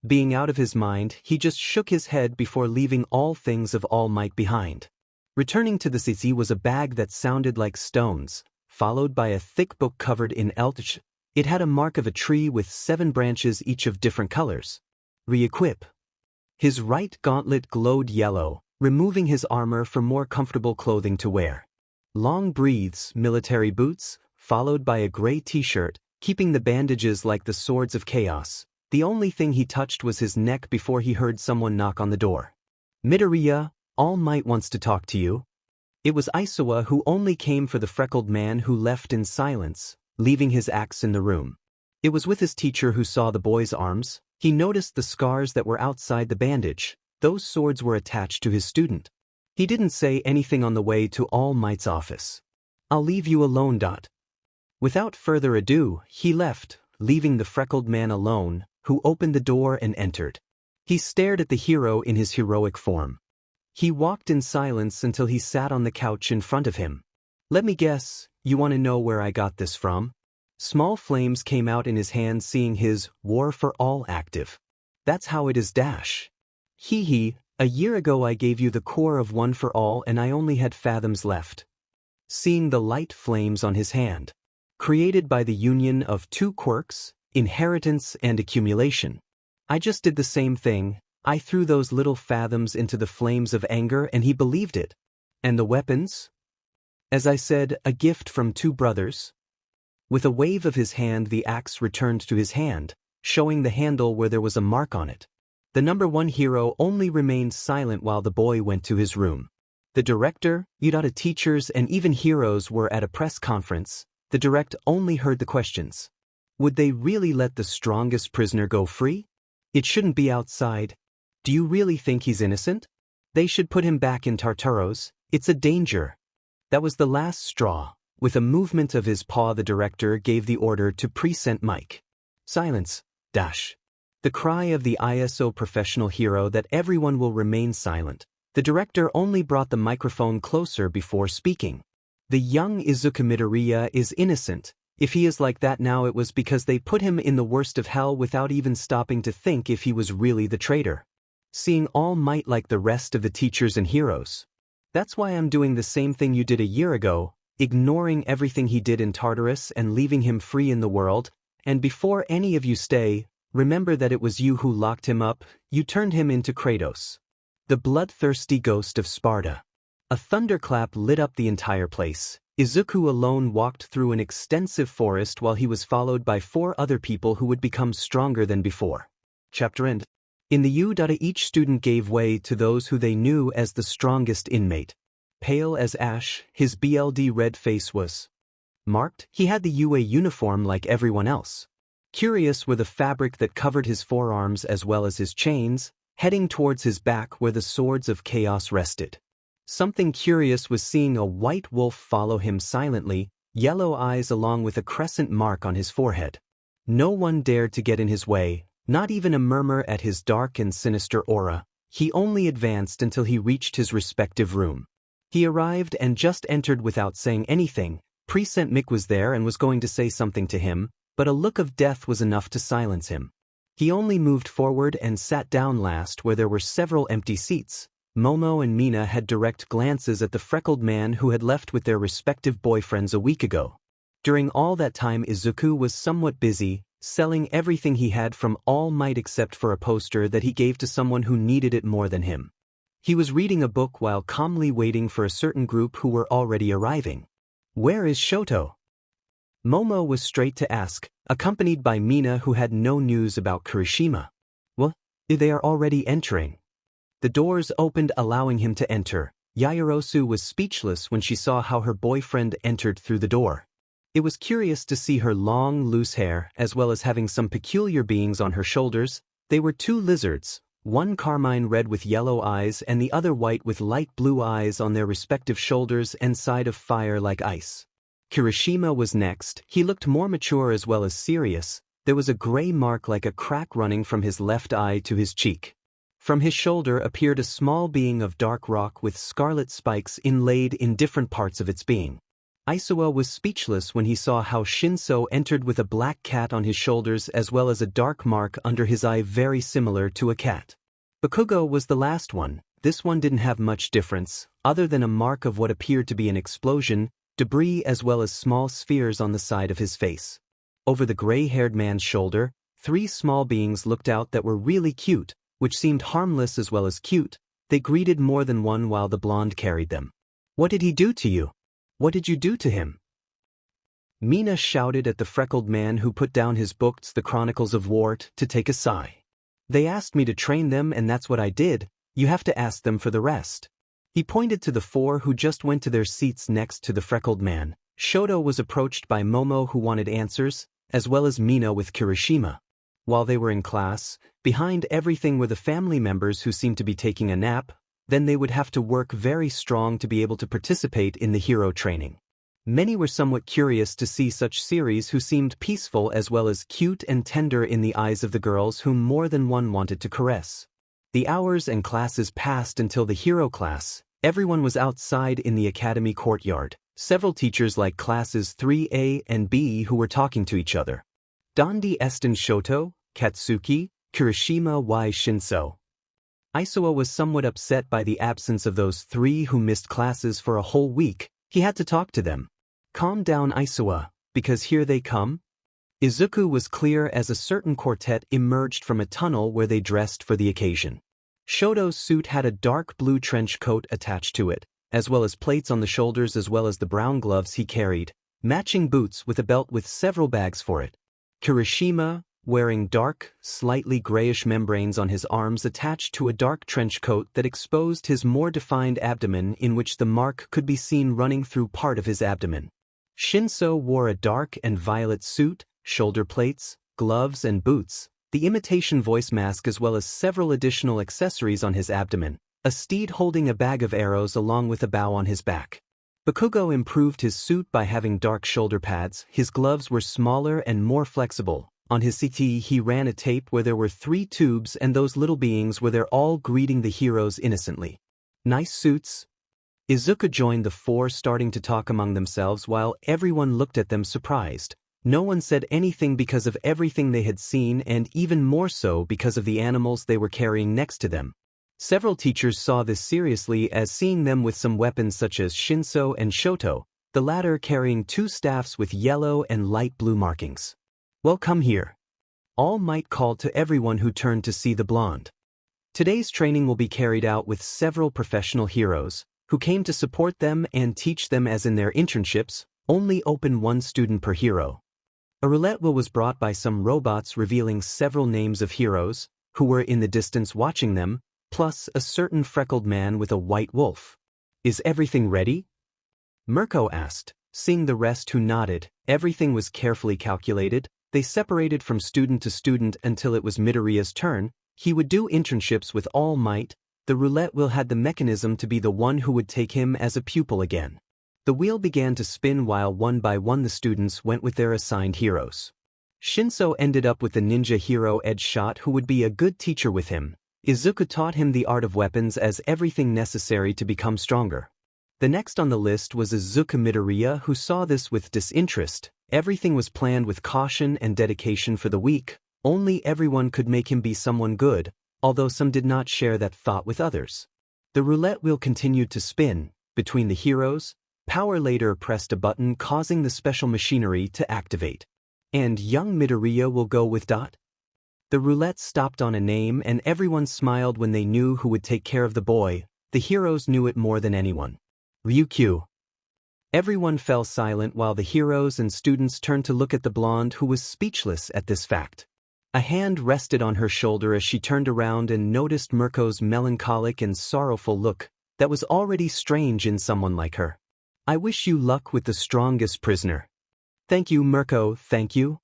Being out of his mind, he just shook his head before leaving all things of All Might behind. Returning to the city was a bag that sounded like stones, followed by a thick book covered in elch. It had a mark of a tree with 7 branches each of different colors. Re-equip. His right gauntlet glowed yellow, removing his armor for more comfortable clothing to wear. Long breathes, military boots, followed by a gray t-shirt, keeping the bandages like the swords of chaos. The only thing he touched was his neck before he heard someone knock on the door. Midoriya, All Might wants to talk to you. It was Isawa, who only came for the freckled man who left in silence, leaving his axe in the room. It was with his teacher who saw the boy's arms. He noticed the scars that were outside the bandage. Those swords were attached to his student. He didn't say anything on the way to All Might's office. I'll leave you alone. Without further ado, he left, leaving the freckled man alone, who opened the door and entered. He stared at the hero in his heroic form. He walked in silence until he sat on the couch in front of him. Let me guess, you want to know where I got this from? Small flames came out in his hand seeing his War for All active. That's how it is dash. Hee hee, a year ago I gave you the core of One for All and I only had fathoms left. Seeing the light flames on his hand. Created by the union of 2 quirks, inheritance and accumulation. I just did the same thing. I threw those little fathoms into the flames of anger and he believed it. And the weapons? As I said, a gift from 2 brothers. With a wave of his hand the axe returned to his hand, showing the handle where there was a mark on it. The number 1 hero only remained silent while the boy went to his room. The director, Udata teachers and even heroes were at a press conference. The direct only heard the questions. Would they really let the strongest prisoner go free? It shouldn't be outside. Do you really think he's innocent? They should put him back in Tartarus. It's a danger. That was the last straw. With a movement of his paw the director gave the order to present Mike. Silence, dash. The cry of the ISO professional hero that everyone will remain silent. The director only brought the microphone closer before speaking. The young Izuku Midoriya is innocent. If he is like that now it was because they put him in the worst of hell without even stopping to think if he was really the traitor. seeing All Might like the rest of the teachers and heroes. That's why I'm doing the same thing you did a year ago, ignoring everything he did in Tartarus and leaving him free in the world, and before any of you stay, remember that it was you who locked him up, you turned him into Kratos, the bloodthirsty ghost of Sparta. A thunderclap lit up the entire place. Izuku alone walked through an extensive forest while he was followed by 4 other people who would become stronger than before. Chapter end. In the U. Each student gave way to those who they knew as the strongest inmate. Pale as ash, his BLD red face was marked. He had the UA uniform like everyone else. Curious were the fabric that covered his forearms as well as his chains, heading towards his back where the swords of chaos rested. Something curious was seeing a white wolf follow him silently, yellow eyes along with a crescent mark on his forehead. No one dared to get in his way, not even a murmur at his dark and sinister aura. He only advanced until he reached his respective room. He arrived and just entered without saying anything. President Mick was there and was going to say something to him, but a look of death was enough to silence him. He only moved forward and sat down last where there were several empty seats. Momo and Mina had direct glances at the freckled man who had left with their respective boyfriends a week ago. During all that time Izuku was somewhat busy, selling everything he had from All Might except for a poster that he gave to someone who needed it more than him. He was reading a book while calmly waiting for a certain group who were already arriving. Where is Shoto? Momo was straight to ask, accompanied by Mina who had no news about Kirishima. Well, they are already entering. The doors opened allowing him to enter. Yaoyorosu was speechless when she saw how her boyfriend entered through the door. It was curious to see her long, loose hair as well as having some peculiar beings on her shoulders. They were 2 lizards, one carmine red with yellow eyes and the other white with light blue eyes on their respective shoulders and side of fire like ice. Kirishima was next. He looked more mature as well as serious. There was a gray mark like a crack running from his left eye to his cheek. From his shoulder appeared a small being of dark rock with scarlet spikes inlaid in different parts of its being. Isuwa was speechless when he saw how Shinso entered with a black cat on his shoulders as well as a dark mark under his eye very similar to a cat. Bakugo was the last one. This one didn't have much difference, other than a mark of what appeared to be an explosion, debris as well as small spheres on the side of his face. Over the gray-haired man's shoulder, 3 small beings looked out that were really cute, which seemed harmless as well as cute. They greeted more than one while the blonde carried them. What did he do to you? What did you do to him? Mina shouted at the freckled man who put down his books The Chronicles of War to take a sigh. They asked me to train them and that's what I did. You have to ask them for the rest. He pointed to the 4 who just went to their seats next to the freckled man. Shoto was approached by Momo who wanted answers, as well as Mina with Kirishima. While they were in class, behind everything were the family members who seemed to be taking a nap. Then they would have to work very strong to be able to participate in the hero training. Many were somewhat curious to see such series who seemed peaceful as well as cute and tender in the eyes of the girls whom more than one wanted to caress. The hours and classes passed until the hero class. Everyone was outside in the academy courtyard. Several teachers like classes 3A and B who were talking to each other. Dondi Esten Shoto, Katsuki, Kirishima y Shinso. Isuwa was somewhat upset by the absence of those 3 who missed classes for a whole week. He had to talk to them. Calm down Isuwa, because here they come. Izuku was clear as a certain quartet emerged from a tunnel where they dressed for the occasion. Shoto's suit had a dark blue trench coat attached to it, as well as plates on the shoulders as well as the brown gloves he carried, matching boots with a belt with several bags for it. Kirishima, wearing dark, slightly grayish membranes on his arms attached to a dark trench coat that exposed his more defined abdomen in which the mark could be seen running through part of his abdomen. Shinso wore a dark and violet suit, shoulder plates, gloves and boots, the imitation voice mask as well as several additional accessories on his abdomen, a steed holding a bag of arrows along with a bow on his back. Bakugo improved his suit by having dark shoulder pads. His gloves were smaller and more flexible. On his CT he ran a tape where there were 3 tubes and those little beings were there all greeting the heroes innocently. Nice suits. Izuku joined the 4 starting to talk among themselves while everyone looked at them surprised. No one said anything because of everything they had seen and even more so because of the animals they were carrying next to them. Several teachers saw this seriously as seeing them with some weapons such as Shinso and Shoto, the latter carrying 2 staffs with yellow and light blue markings. "Well, come here." All Might called to everyone who turned to see the blonde. Today's training will be carried out with several professional heroes, who came to support them and teach them as in their internships, only open 1 student per hero. A roulette wheel was brought by some robots revealing several names of heroes, who were in the distance watching them, plus a certain freckled man with a white wolf. "Is everything ready?" Mirko asked, seeing the rest who nodded. Everything was carefully calculated. They separated from student to student until it was Midoriya's turn. He would do internships with All Might. The roulette wheel had the mechanism to be the one who would take him as a pupil again. The wheel began to spin while one by one the students went with their assigned heroes. Shinso ended up with the ninja hero Edge Shot, who would be a good teacher with him. Izuku taught him the art of weapons as everything necessary to become stronger. The next on the list was Izuku Midoriya, who saw this with disinterest. Everything was planned with caution and dedication for the week. Only everyone could make him be someone good, although some did not share that thought with others. The roulette wheel continued to spin. Between the heroes, Power later pressed a button causing the special machinery to activate. "And young Midoriya will go with Dot?" The roulette stopped on a name and everyone smiled when they knew who would take care of the boy. The heroes knew it more than anyone. Ryuku. Everyone fell silent while the heroes and students turned to look at the blonde, who was speechless at this fact. A hand rested on her shoulder as she turned around and noticed Mirko's melancholic and sorrowful look. That was already strange in someone like her. "I wish you luck with the strongest prisoner." "Thank you, Mirko, thank you."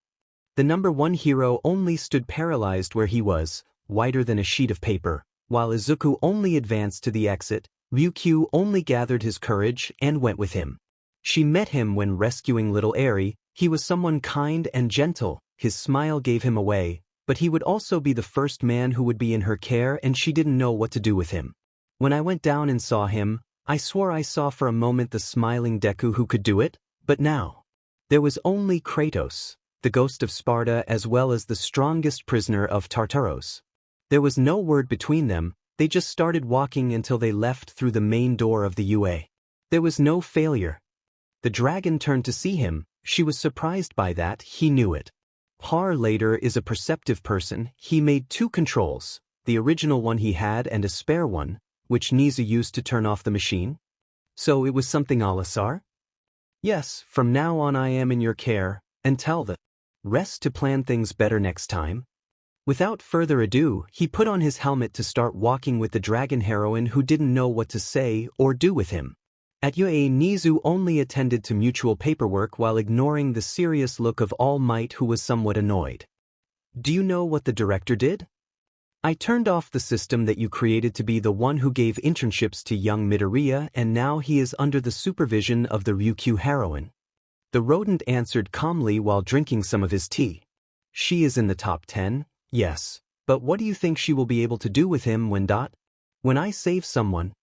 The number 1 hero only stood paralyzed where he was, whiter than a sheet of paper, while Izuku only advanced to the exit. Ryuku only gathered his courage and went with him. She met him when rescuing little Eri. He was someone kind and gentle. His smile gave him away, but he would also be the first man who would be in her care, and she didn't know what to do with him. "When I went down and saw him, I swore I saw for a moment the smiling Deku who could do it, but now there was only Kratos, the ghost of Sparta, as well as the strongest prisoner of Tartarus. There was no word between them. They just started walking until they left through the main door of the UA. There was no failure. The dragon turned to see him. She was surprised by that. He knew it. Har later is a perceptive person. He made 2 controls, the original one he had and a spare one, which Nizu used to turn off the machine. "So it was something al-Asar?" "Yes, from now on I am in your care, and tell the rest to plan things better next time." Without further ado, he put on his helmet to start walking with the dragon heroine, who didn't know what to say or do with him. At UA, Nizu only attended to mutual paperwork while ignoring the serious look of All Might, who was somewhat annoyed. "Do you know what the director did?" "I turned off the system that you created to be the one who gave internships to young Midoriya, and now he is under the supervision of the Ryuku heroine." The rodent answered calmly while drinking some of his tea. "She is in the top 10. Yes, but what do you think she will be able to do with him when I save someone?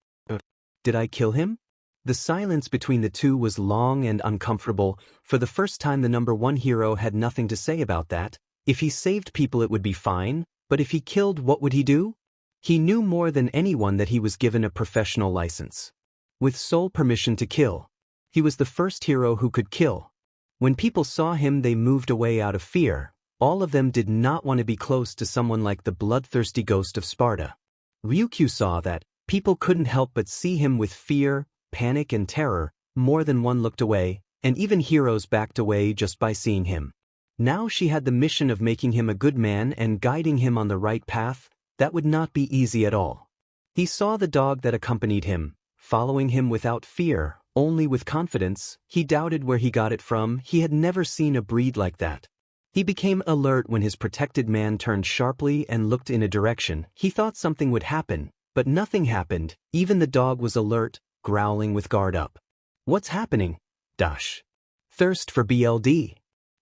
Did I kill him?" The silence between the two was long and uncomfortable. For the first time, the number 1 hero had nothing to say about that. If he saved people, it would be fine, but if he killed, what would he do? He knew more than anyone that he was given a professional license, with sole permission to kill. He was the first hero who could kill. When people saw him, they moved away out of fear. All of them did not want to be close to someone like the bloodthirsty ghost of Sparta. Ryuku saw that. People couldn't help but see him with fear, panic and terror. More than one looked away, and even heroes backed away just by seeing him. Now she had the mission of making him a good man and guiding him on the right path. That would not be easy at all. He saw the dog that accompanied him, following him without fear, only with confidence. He doubted where he got it from. He had never seen a breed like that. He became alert when his protected man turned sharply and looked in a direction. He thought something would happen, but nothing happened. Even the dog was alert, growling with guard up. "What's happening?" "Thirst for BLD."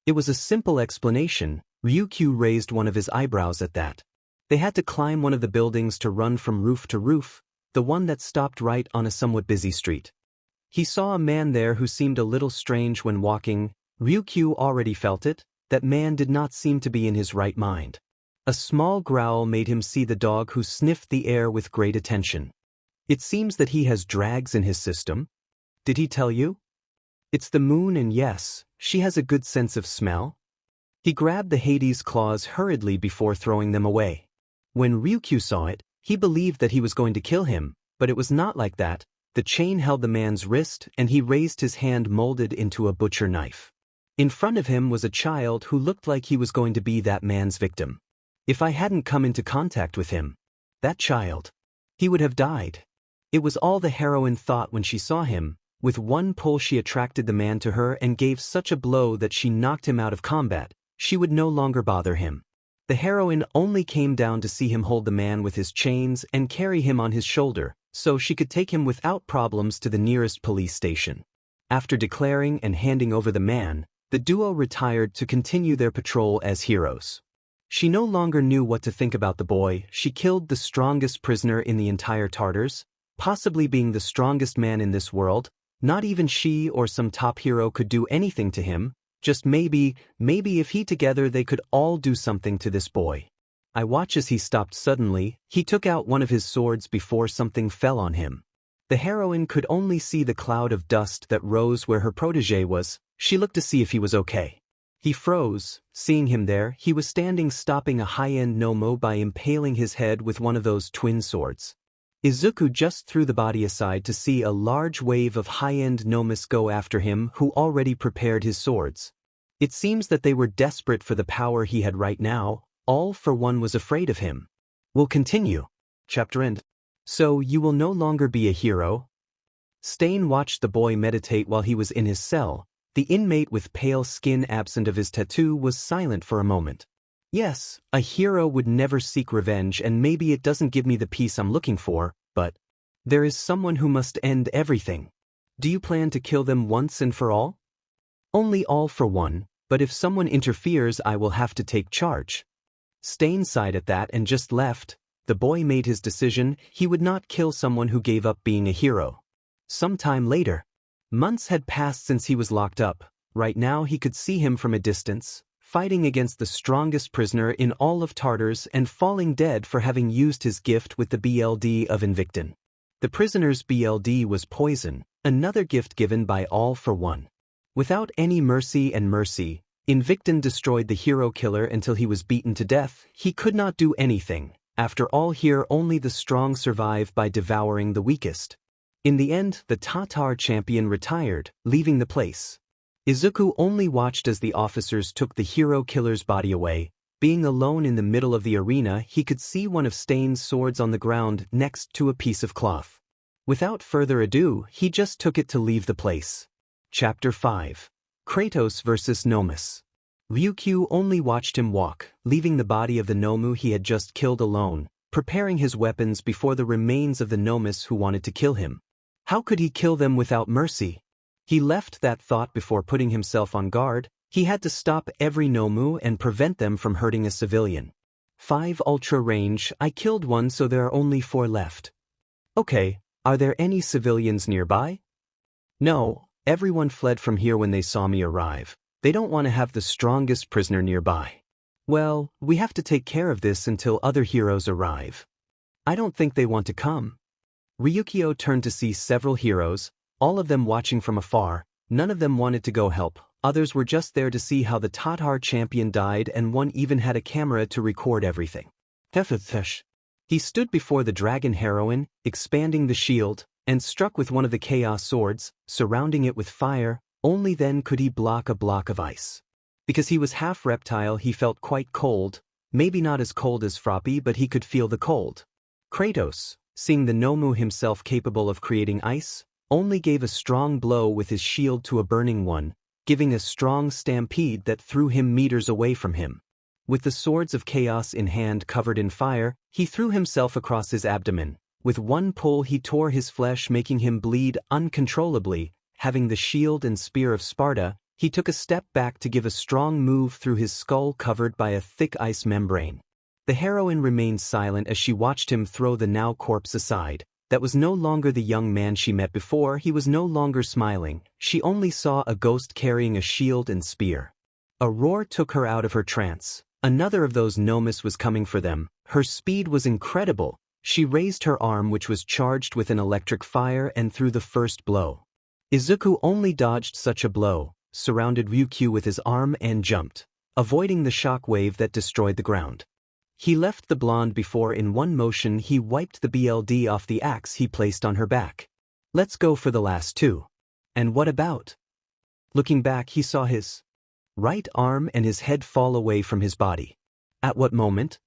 It was a simple explanation. Ryuku raised one of his eyebrows at that. They had to climb one of the buildings to run from roof to roof, the one that stopped right on a somewhat busy street. He saw a man there who seemed a little strange when walking. Ryuku already felt it. That man did not seem to be in his right mind. A small growl made him see the dog who sniffed the air with great attention. It seems that he has drags in his system. Did he tell you? It's the moon, and yes, she has a good sense of smell. He grabbed the Hades claws hurriedly before throwing them away. When Ryuku saw it, he believed that he was going to kill him, but it was not like that. The chain held the man's wrist and he raised his hand molded into a butcher knife. In front of him was a child who looked like he was going to be that man's victim. If I hadn't come into contact with him, that child, he would have died. It was all the heroine thought when she saw him. With one pull she attracted the man to her and gave such a blow that she knocked him out of combat. She would no longer bother him. The heroine only came down to see him hold the man with his chains and carry him on his shoulder, so she could take him without problems to the nearest police station. After declaring and handing over the man, the duo retired to continue their patrol as heroes. She no longer knew what to think about the boy. She killed the strongest prisoner in the entire Tartarus, possibly being the strongest man in this world. Not even she or some top hero could do anything to him. Just maybe if he together they could all do something to this boy. I watch as he stopped suddenly. He took out one of his swords before something fell on him. The heroine could only see the cloud of dust that rose where her protege was. She looked to see if he was okay. He froze. Seeing him there, he was stopping a high-end Nomu by impaling his head with one of those twin swords. Izuku just threw the body aside to see a large wave of high-end Nomus go after him who already prepared his swords. It seems that they were desperate for the power he had right now. All for one was afraid of him. We'll continue. Chapter end. So you will no longer be a hero? Stain watched the boy meditate while he was in his cell. The inmate with pale skin absent of his tattoo was silent for a moment. Yes, a hero would never seek revenge, and maybe it doesn't give me the peace I'm looking for, but there is someone who must end everything. Do you plan to kill them once and for all? Only all for one, but if someone interferes I will have to take charge. Stain sighed at that and just left. The boy made his decision. He would not kill someone who gave up being a hero. Sometime later. Months had passed since he was locked up. Right now he could see him from a distance, fighting against the strongest prisoner in all of Tartarus and falling dead for having used his gift with the BLD of Invictin. The prisoner's BLD was poison, another gift given by All for One. Without any mercy, Invictin destroyed the hero killer until he was beaten to death. He could not do anything. After all, here only the strong survive by devouring the weakest. In the end, the Tatar champion retired, leaving the place. Izuku only watched as the officers took the hero killer's body away. Being alone in the middle of the arena, he could see one of Stain's swords on the ground next to a piece of cloth. Without further ado, he just took it to leave the place. Chapter 5. Kratos vs. Nomus. Ryuku only watched him walk, leaving the body of the Nomu he had just killed alone, preparing his weapons before the remains of the Nomus who wanted to kill him. How could he kill them without mercy? He left that thought before putting himself on guard. He had to stop every Nomu and prevent them from hurting a civilian. 5 ultra range. I killed one, so there are only 4 left. Okay, are there any civilians nearby? No, everyone fled from here when they saw me arrive. They don't want to have the strongest prisoner nearby. Well, we have to take care of this until other heroes arrive. I don't think they want to come. Ryuku turned to see several heroes, all of them watching from afar. None of them wanted to go help. Others were just there to see how the Tatar champion died, and one even had a camera to record everything. He stood before the dragon heroine, expanding the shield, and struck with one of the chaos swords, surrounding it with fire. Only then could he block a block of ice. Because he was half reptile, he felt quite cold, maybe not as cold as Froppy, but he could feel the cold. Kratos, seeing the Nomu himself capable of creating ice, only gave a strong blow with his shield to a burning one, giving a strong stampede that threw him meters away from him. With the swords of chaos in hand covered in fire, he threw himself across his abdomen. With one pull he tore his flesh, making him bleed uncontrollably. Having the shield and spear of Sparta, he took a step back to give a strong move through his skull covered by a thick ice membrane. The heroine remained silent as she watched him throw the now corpse aside. That was no longer the young man she met before. He was no longer smiling. She only saw a ghost carrying a shield and spear. A roar took her out of her trance. Another of those Nomus was coming for them. Her speed was incredible. She raised her arm, which was charged with an electric fire, and threw the first blow. Izuku only dodged such a blow, surrounded Ryuku with his arm and jumped, avoiding the shock wave that destroyed the ground. He left the blonde before in one motion he wiped the BLD off the axe he placed on her back. Let's go for the last two. And what about? Looking back, he saw his right arm and his head fall away from his body. At what moment?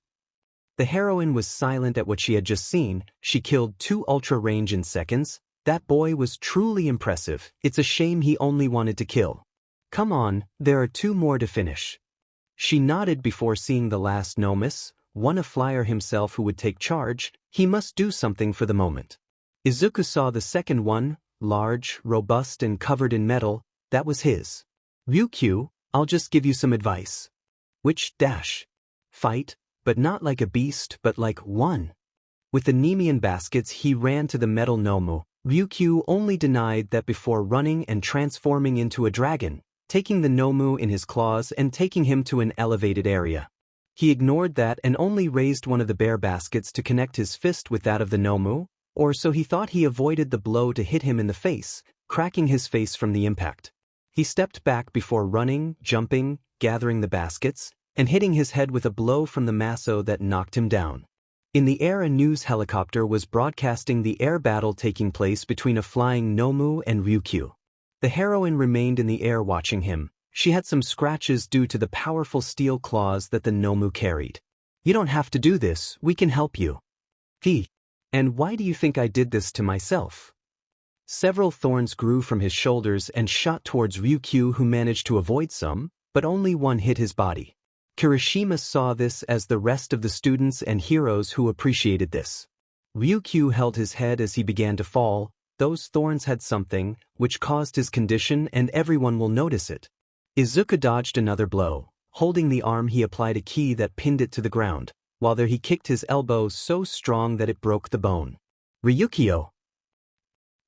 The heroine was silent at what she had just seen. She killed 2 ultra range in seconds. That boy was truly impressive. It's a shame he only wanted to kill. Come on, there are 2 more to finish. She nodded before seeing the last Nomus, one a flyer himself who would take charge. He must do something for the moment. Izuku saw the second one, large, robust and covered in metal. That was his. Ryuku, I'll just give you some advice. Which dash? Fight, but not like a beast but like one. With the Nemean baskets he ran to the metal Nomu. Ryuku only denied that before running and transforming into a dragon, taking the Nomu in his claws and taking him to an elevated area. He ignored that and only raised one of the bear baskets to connect his fist with that of the Nomu, or so he thought. He avoided the blow to hit him in the face, cracking his face from the impact. He stepped back before running, jumping, gathering the baskets, and hitting his head with a blow from the maso that knocked him down. In the air, a news helicopter was broadcasting the air battle taking place between a flying Nomu and Ryuku. The heroine remained in the air watching him. She had some scratches due to the powerful steel claws that the Nomu carried. You don't have to do this, we can help you. And why do you think I did this to myself? Several thorns grew from his shoulders and shot towards Ryuku, who managed to avoid some, but only one hit his body. Kirishima saw this, as the rest of the students and heroes who appreciated this. Ryuku held his head as he began to fall. Those thorns had something which caused his condition, and everyone will notice it. Izuku dodged another blow. Holding the arm, he applied a key that pinned it to the ground. While there, he kicked his elbow so strong that it broke the bone. Ryukio!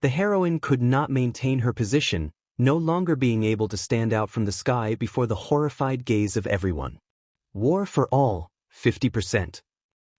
The heroine could not maintain her position, no longer being able to stand out from the sky before the horrified gaze of everyone. War for all, 50%.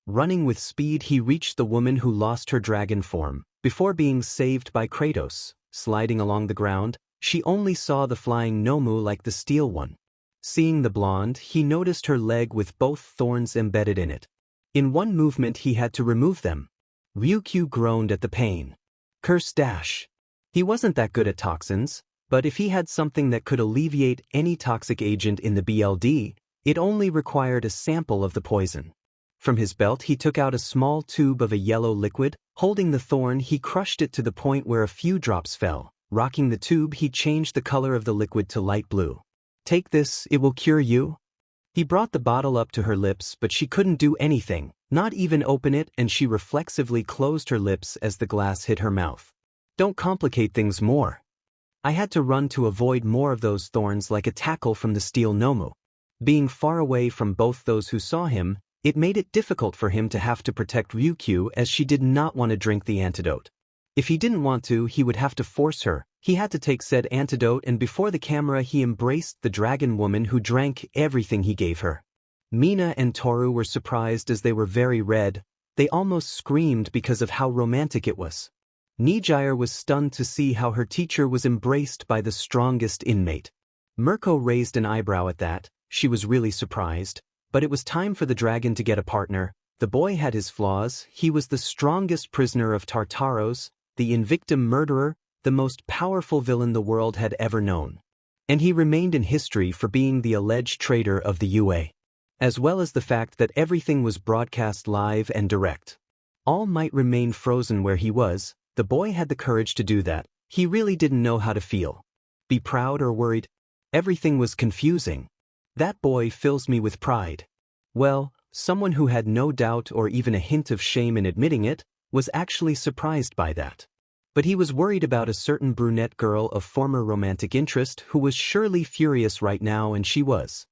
Running with speed, he reached the woman who lost her dragon form. Before being saved by Kratos, sliding along the ground, she only saw the flying Nomu like the steel one. Seeing the blonde, he noticed her leg with both thorns embedded in it. In one movement he had to remove them. Ryuku groaned at the pain. Curse dash. He wasn't that good at toxins, but if he had something that could alleviate any toxic agent in the BLD, it only required a sample of the poison. From his belt he took out a small tube of a yellow liquid. Holding the thorn, he crushed it to the point where a few drops fell. Rocking the tube, he changed the color of the liquid to light blue. Take this, it will cure you. He brought the bottle up to her lips, but she couldn't do anything, not even open it, and she reflexively closed her lips as the glass hit her mouth. Don't complicate things more. I had to run to avoid more of those thorns like a tackle from the steel Nomu. Being far away from both those who saw him, it made it difficult for him to have to protect Ryuku, as she did not want to drink the antidote. If he didn't want to, he would have to force her. He had to take said antidote, and before the camera he embraced the dragon woman, who drank everything he gave her. Mina and Toru were surprised, as they were very red. They almost screamed because of how romantic it was. Nijire was stunned to see how her teacher was embraced by the strongest inmate. Mirko raised an eyebrow at that. She was really surprised. But it was time for the dragon to get a partner. The boy had his flaws. He was the strongest prisoner of Tartarus, the Invictum murderer, the most powerful villain the world had ever known. And he remained in history for being the alleged traitor of the UA. As well as the fact that everything was broadcast live and direct. All might remain frozen where he was. The boy had the courage to do that. He really didn't know how to feel. Be proud or worried? Everything was confusing. That boy fills me with pride. Well, someone who had no doubt or even a hint of shame in admitting it, was actually surprised by that. But he was worried about a certain brunette girl of former romantic interest who was surely furious right now, and she was.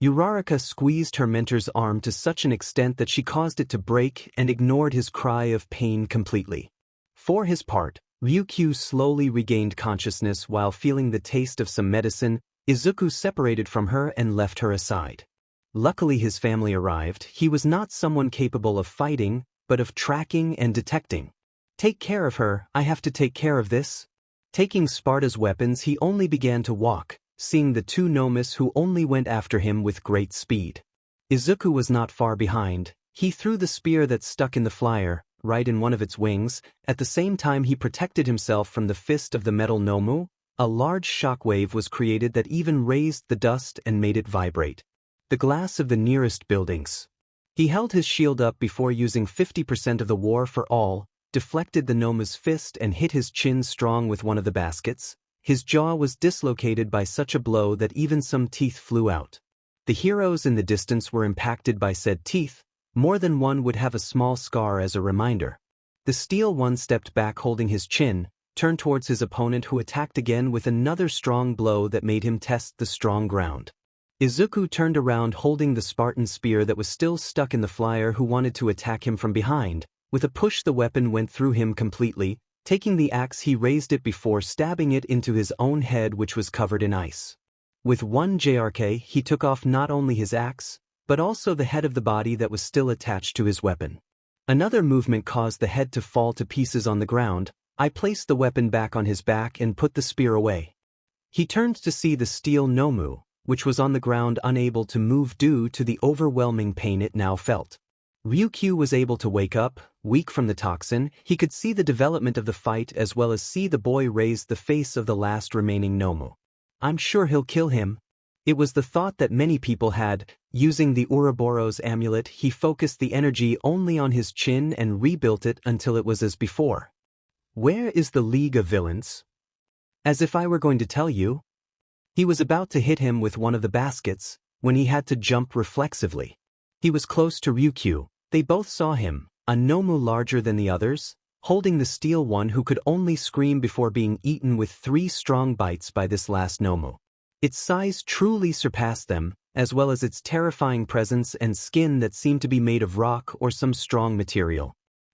Uraraka squeezed her mentor's arm to such an extent that she caused it to break and ignored his cry of pain completely. For his part, Ryuku slowly regained consciousness while feeling the taste of some medicine. Izuku separated from her and left her aside. Luckily his family arrived. He was not someone capable of fighting, but of tracking and detecting. Take care of her, I have to take care of this. Taking Sparta's weapons he only began to walk, seeing the two Nomus who only went after him with great speed. Izuku was not far behind. He threw the spear that stuck in the flyer, right in one of its wings. At the same time he protected himself from the fist of the metal Nomu. A large shockwave was created that even raised the dust and made it vibrate. The glass of the nearest buildings. He held his shield up before using 50% of the war for all, deflected the Nomu's fist and hit his chin strong with one of the baskets. His jaw was dislocated by such a blow that even some teeth flew out. The heroes in the distance were impacted by said teeth. More than one would have a small scar as a reminder. The steel one stepped back holding his chin, turned towards his opponent who attacked again with another strong blow that made him test the strong ground. Izuku turned around holding the Spartan spear that was still stuck in the flyer who wanted to attack him from behind. With a push the weapon went through him completely. Taking the axe he raised it before stabbing it into his own head which was covered in ice. With one JRK he took off not only his axe, but also the head of the body that was still attached to his weapon. Another movement caused the head to fall to pieces on the ground. I placed the weapon back on his back and put the spear away. He turned to see the steel Nomu, which was on the ground unable to move due to the overwhelming pain it now felt. Ryuku was able to wake up, weak from the toxin. He could see the development of the fight as well as see the boy raise the face of the last remaining Nomu. I'm sure he'll kill him. It was the thought that many people had. Using the Ouroboros amulet he focused the energy only on his chin and rebuilt it until it was as before. Where is the League of Villains? As if I were going to tell you. He was about to hit him with one of the baskets, when he had to jump reflexively. He was close to Ryuku. They both saw him, a Nomu larger than the others, holding the steel one who could only scream before being eaten with 3 strong bites by this last Nomu. Its size truly surpassed them, as well as its terrifying presence and skin that seemed to be made of rock or some strong material.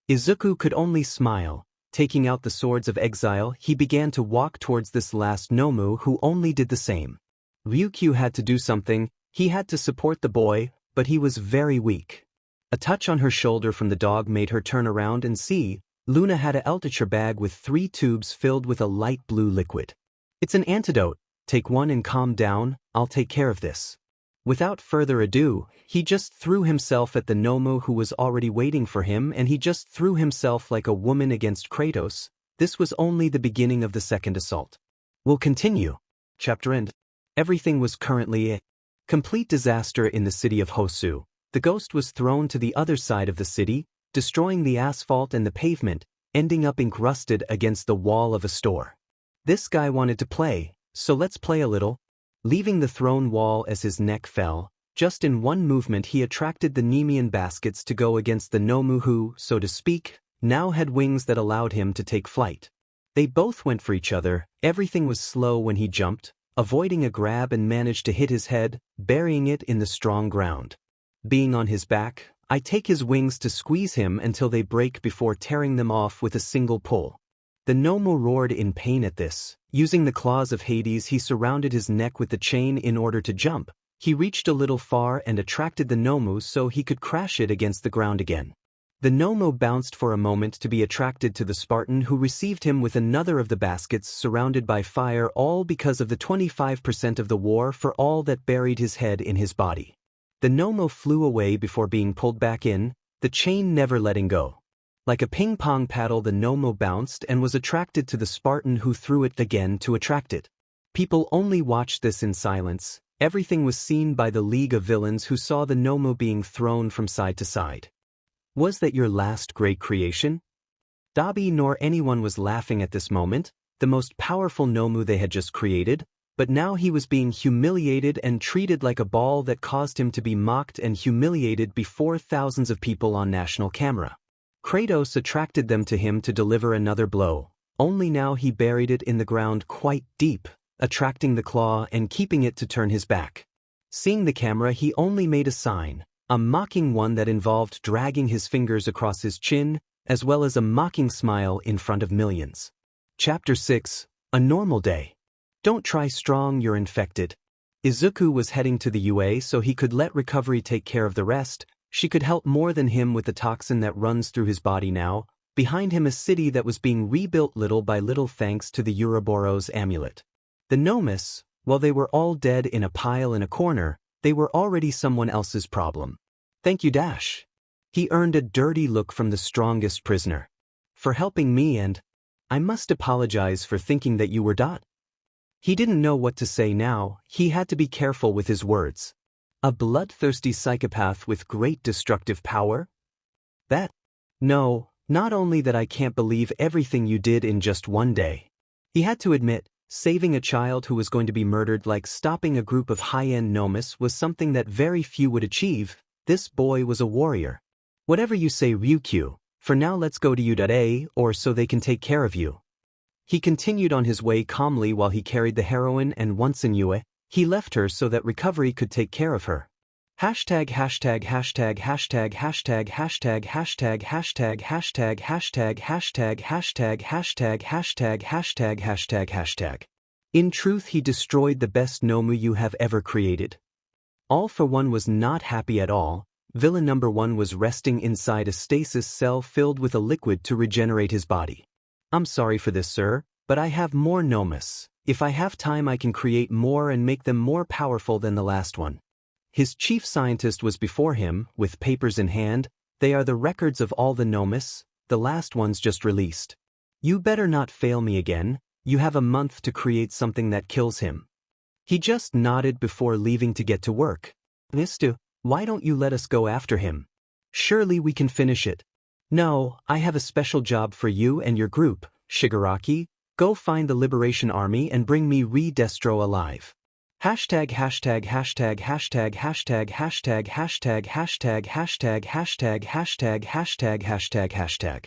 Izuku could only smile. Taking out the swords of exile, he began to walk towards this last Nomu who only did the same. Ryuku had to do something. He had to support the boy, but he was very weak. A touch on her shoulder from the dog made her turn around and see. Luna had a Elticher bag with 3 tubes filled with a light blue liquid. It's an antidote. Take one and calm down, I'll take care of this. Without further ado, he just threw himself at the Nomu who was already waiting for him and he just threw himself like a woman against Kratos. This was only the beginning of the second assault. We'll continue. Chapter end. Everything was currently a complete disaster in the city of Hosu. The ghost was thrown to the other side of the city, destroying the asphalt and the pavement, ending up encrusted against the wall of a store. This guy wanted to play, so let's play a little. Leaving the throne wall as his neck fell, just in one movement he attracted the Nemean baskets to go against the Nomu who, so to speak, now had wings that allowed him to take flight. They both went for each other. Everything was slow when he jumped, avoiding a grab and managed to hit his head, burying it in the strong ground. Being on his back, I take his wings to squeeze him until they break before tearing them off with a single pull. The Nomu roared in pain at this. Using the claws of Hades he surrounded his neck with the chain in order to jump. He reached a little far and attracted the Nomu so he could crash it against the ground again. The Nomu bounced for a moment to be attracted to the Spartan who received him with another of the baskets surrounded by fire, all because of the 25% of the war for all that buried his head in his body. The Nomu flew away before being pulled back in, the chain never letting go. Like a ping-pong paddle the Nomu bounced and was attracted to the Spartan who threw it again to attract it. People only watched this in silence. Everything was seen by the League of Villains who saw the Nomu being thrown from side to side. Was that your last great creation? Dabi nor anyone was laughing at this moment, the most powerful Nomu they had just created, but now he was being humiliated and treated like a ball that caused him to be mocked and humiliated before thousands of people on national camera. Kratos attracted them to him to deliver another blow, only now he buried it in the ground quite deep, attracting the claw and keeping it to turn his back. Seeing the camera he only made a sign, a mocking one that involved dragging his fingers across his chin, as well as a mocking smile in front of millions. Chapter 6, A Normal Day. Don't try strong, you're infected. Izuku was heading to the UA so he could let recovery take care of the rest. She could help more than him with the toxin that runs through his body now. Behind him a city that was being rebuilt little by little thanks to the Ouroboros amulet. The Nomus, while they were all dead in a pile in a corner, they were already someone else's problem. Thank you, Dash. He earned a dirty look from the strongest prisoner. For helping me, and I must apologize for thinking that you were Dot. He didn't know what to say now. He had to be careful with his words. A bloodthirsty psychopath with great destructive power? That? No, not only that, I can't believe everything you did in just one day. He had to admit, saving a child who was going to be murdered, like stopping a group of high-end Nomus, was something that very few would achieve. This boy was a warrior. Whatever you say, Ryuku, for now let's go to U.A, or so they can take care of you. He continued on his way calmly while he carried the heroine, and once in UA, he left her so that recovery could take care of her. Hashtag hashtag hashtag hashtag hashtag hashtag hashtag hashtag hashtag hashtag hashtag hashtag hashtag hashtag hashtag hashtag hashtag. In truth, he destroyed the best Nomu you have ever created. All for One was not happy at all. Villain number 1 was resting inside a stasis cell filled with a liquid to regenerate his body. I'm sorry for this, sir, but I have more Nomus. If I have time, I can create more and make them more powerful than the last one. His chief scientist was before him, with papers in hand. They are the records of all the Nomus, the last ones just released. You better not fail me again. You have a month to create something that kills him. He just nodded before leaving to get to work. Mister, why don't you let us go after him? Surely we can finish it. No, I have a special job for you and your group, Shigaraki. Go find the Liberation Army and bring me Destro alive. Hashtag hashtag hashtag hashtag hashtag hashtag hashtag hashtag hashtag hashtag hashtag hashtag hashtag hashtag.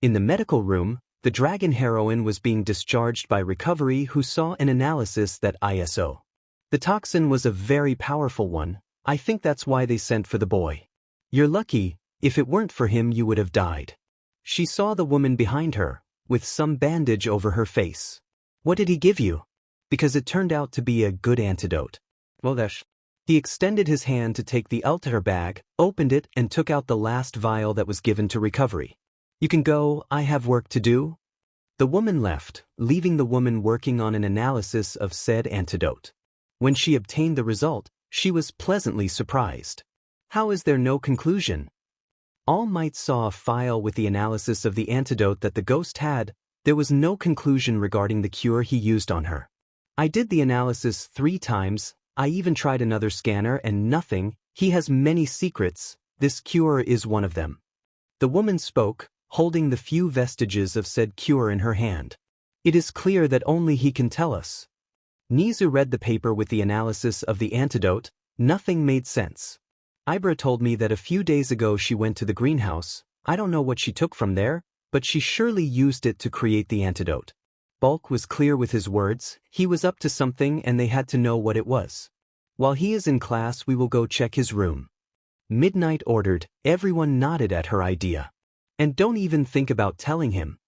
In the medical room, the dragon heroine was being discharged by recovery, who saw an analysis that ISO. The toxin was a very powerful one. I think that's why they sent for the boy. You're lucky. If it weren't for him, you would have died. She saw the woman behind her, with some bandage over her face. What did he give you? Because it turned out to be a good antidote. Well, he extended his hand to take the altar bag, opened it, and took out the last vial that was given to recovery. You can go, I have work to do. The woman left, leaving the woman working on an analysis of said antidote. When she obtained the result, she was pleasantly surprised. How is there no conclusion? All Might saw a file with the analysis of the antidote that the ghost had. There was no conclusion regarding the cure he used on her. I did the analysis 3 times. I even tried another scanner and nothing. He has many secrets. This cure is one of them. The woman spoke, holding the few vestiges of said cure in her hand. It is clear that only he can tell us. Nizu read the paper with the analysis of the antidote. Nothing made sense. Ibra told me that a few days ago she went to the greenhouse. I don't know what she took from there, but she surely used it to create the antidote. Bulk was clear with his words. He was up to something and they had to know what it was. While he is in class, we will go check his room. Midnight ordered. Everyone nodded at her idea. And don't even think about telling him.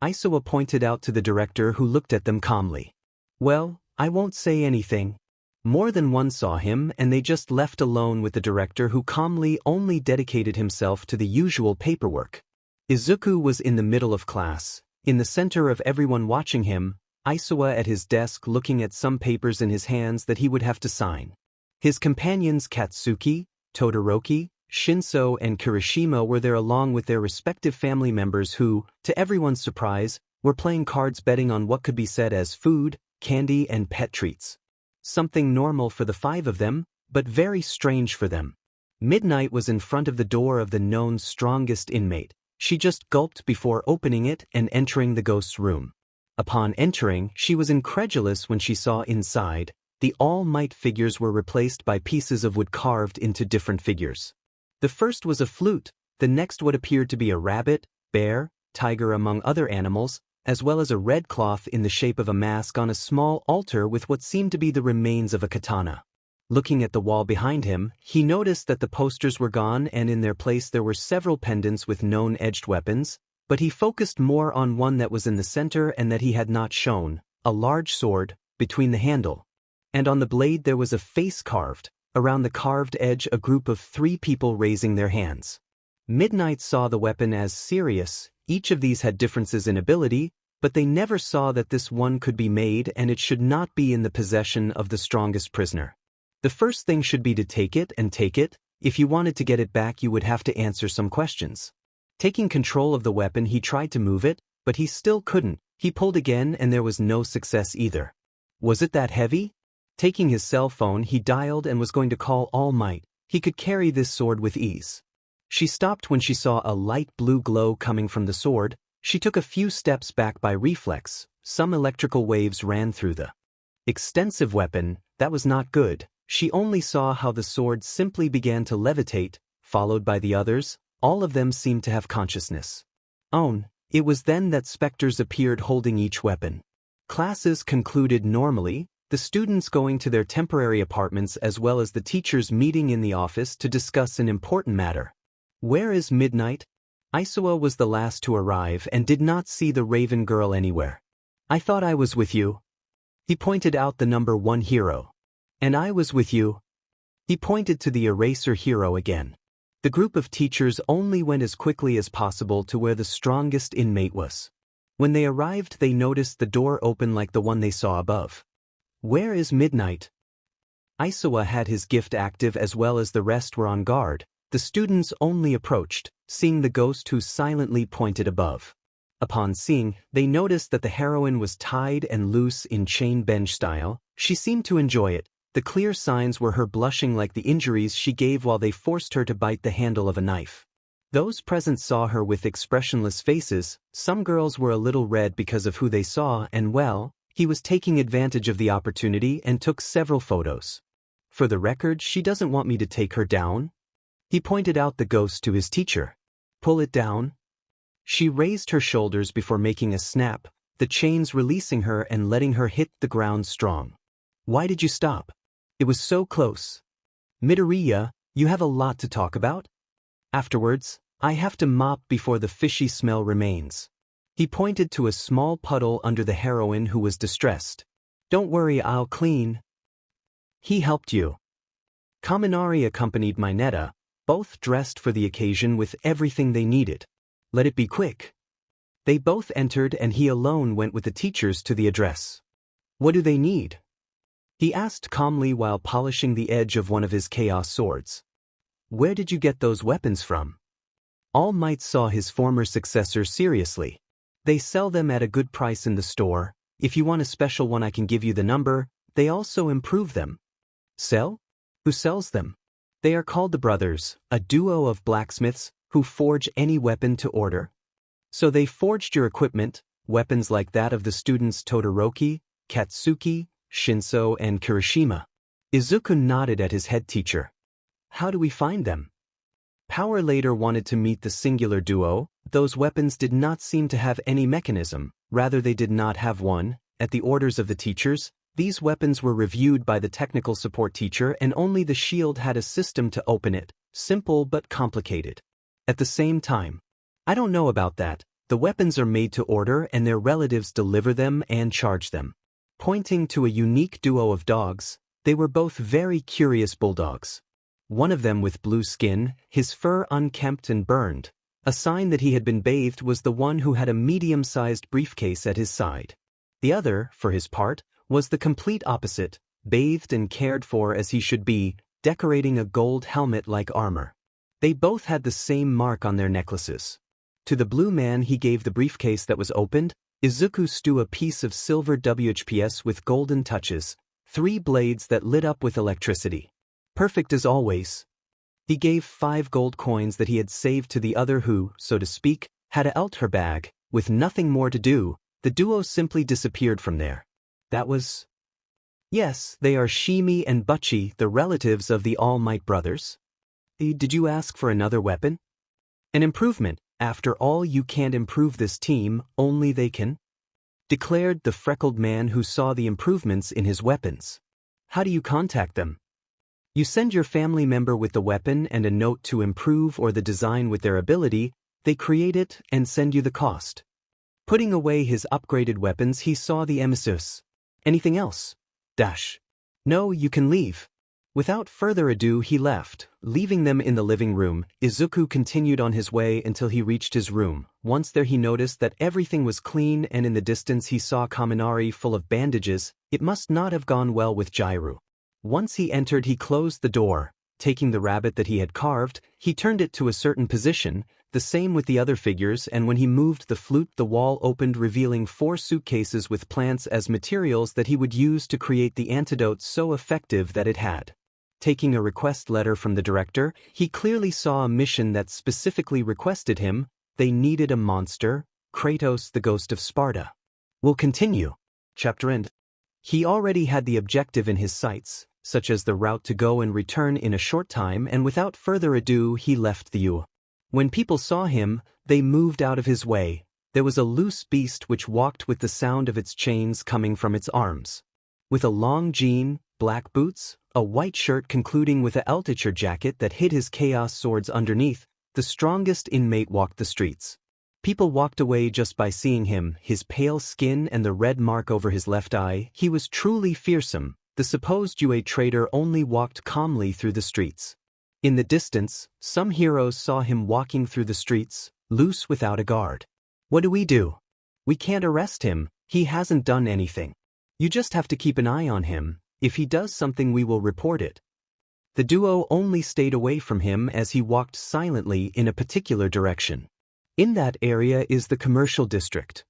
Isoa pointed out to the director, who looked at them calmly. Well, I won't say anything. More than one saw him and they just left alone with the director, who calmly only dedicated himself to the usual paperwork. Izuku was in the middle of class, in the center of everyone watching him, Isoa at his desk looking at some papers in his hands that he would have to sign. His companions Katsuki, Todoroki, Shinso and Kirishima were there along with their respective family members who, to everyone's surprise, were playing cards, betting on what could be said as food, candy and pet treats. Something normal for the 5 of them, but very strange for them. Midnight was in front of the door of the known strongest inmate. She just gulped before opening it and entering the ghost's room. Upon entering, she was incredulous when she saw inside. The All Might figures were replaced by pieces of wood carved into different figures. The first was a flute, the next what appeared to be a rabbit, bear, tiger among other animals, as well as a red cloth in the shape of a mask on a small altar with what seemed to be the remains of a katana. Looking at the wall behind him, he noticed that the posters were gone and in their place there were several pendants with known edged weapons, but he focused more on one that was in the center and that he had not shown, a large sword, between the handle. And on the blade there was a face carved, around the carved edge a group of 3 people raising their hands. Midnight saw the weapon as serious. Each of these had differences in ability, but they never saw that this one could be made and it should not be in the possession of the strongest prisoner. The first thing should be to take it. If you wanted to get it back you would have to answer some questions. Taking control of the weapon he tried to move it, but he still couldn't. He pulled again and there was no success either. Was it that heavy? Taking his cell phone he dialed and was going to call All Might. He could carry this sword with ease. She stopped when she saw a light blue glow coming from the sword. She took a few steps back by reflex. Some electrical waves ran through the extensive weapon. That was not good. She only saw how the sword simply began to levitate, followed by the others. All of them seemed to have consciousness. It was then that specters appeared holding each weapon. Classes concluded normally, the students going to their temporary apartments as well as the teachers meeting in the office to discuss an important matter. Where is Midnight? Izuku was the last to arrive and did not see the Raven girl anywhere. I thought I was with you. He pointed out the number 1 hero. And I was with you. He pointed to the eraser hero again. The group of teachers only went as quickly as possible to where the strongest inmate was. When they arrived they noticed the door open like the one they saw above. Where is Midnight? Izuku had his gift active as well as the rest were on guard. The students only approached, seeing the ghost who silently pointed above. Upon seeing, they noticed that the heroine was tied and loose in chain bench style. She seemed to enjoy it. The clear signs were her blushing like the injuries she gave while they forced her to bite the handle of a knife. Those present saw her with expressionless faces. Some girls were a little red because of who they saw and well, he was taking advantage of the opportunity and took several photos. For the record, she doesn't want me to take her down. He pointed out the ghost to his teacher. Pull it down. She raised her shoulders before making a snap, the chains releasing her and letting her hit the ground strong. Why did you stop? It was so close. Midoriya, you have a lot to talk about? Afterwards, I have to mop before the fishy smell remains. He pointed to a small puddle under the heroine who was distressed. Don't worry, I'll clean. He helped you. Kaminari accompanied Mineta, both dressed for the occasion with everything they needed. Let it be quick. They both entered and he alone went with the teachers to the address. What do they need? He asked calmly while polishing the edge of one of his chaos swords. Where did you get those weapons from? All Might saw his former successor seriously. They sell them at a good price in the store. If you want a special one I can give you the number. They also improve them. Sell? Who sells them? They are called the Brothers, a duo of blacksmiths who forge any weapon to order. So they forged your equipment, weapons like that of the students Todoroki, Katsuki, Shinso and Kirishima. Izuku nodded at his head teacher. How do we find them? Power later wanted to meet the singular duo. Those weapons did not seem to have any mechanism, rather they did not have one. At the orders of the teachers, these weapons were reviewed by the technical support teacher and only the shield had a system to open it, simple but complicated. At the same time, I don't know about that. The weapons are made to order and their relatives deliver them and charge them. Pointing to a unique duo of dogs, they were both very curious bulldogs. One of them with blue skin, his fur unkempt and burned. A sign that he had been bathed was the one who had a medium-sized briefcase at his side. The other, for his part, was the complete opposite, bathed and cared for as he should be, decorating a gold helmet like armor. They both had the same mark on their necklaces. To the blue man he gave the briefcase that was opened. Izuku stew a piece of silver WHPS with golden touches, 3 blades that lit up with electricity. Perfect as always. He gave 5 gold coins that he had saved to the other who, so to speak, had a her bag. With nothing more to do, the duo simply disappeared from there. That was... Yes, they are Shimi and Butchie, the relatives of the All Might brothers. Did you ask for another weapon? An improvement. After all, you can't improve this team, only they can. Declared the freckled man who saw the improvements in his weapons. How do you contact them? You send your family member with the weapon and a note to improve or the design with their ability, they create it and send you the cost. Putting away his upgraded weapons he saw the emissus. Anything else? No, you can leave. Without further ado he left, leaving them in the living room. Izuku continued on his way until he reached his room. Once there he noticed that everything was clean and in the distance he saw Kaminari full of bandages. It must not have gone well with Jairu. Once he entered he closed the door. Taking the rabbit that he had carved, he turned it to a certain position, the same with the other figures, and when he moved the flute the wall opened revealing 4 suitcases with plants as materials that he would use to create the antidote so effective that it had. Taking a request letter from the director, he clearly saw a mission that specifically requested him. They needed a monster, Kratos the ghost of Sparta. Will continue. Chapter end. He already had the objective in his sights, such as the route to go and return in a short time, and without further ado he left the U. When people saw him, they moved out of his way. There was a loose beast which walked with the sound of its chains coming from its arms. With a long jean, black boots, a white shirt concluding with a Elticher jacket that hid his chaos swords underneath, the strongest inmate walked the streets. People walked away just by seeing him, his pale skin and the red mark over his left eye. He was truly fearsome. The supposed UA traitor only walked calmly through the streets. In the distance, some heroes saw him walking through the streets, loose without a guard. What do? We can't arrest him, he hasn't done anything. You just have to keep an eye on him. If he does something we will report it. The duo only stayed away from him as he walked silently in a particular direction. In that area is the commercial district.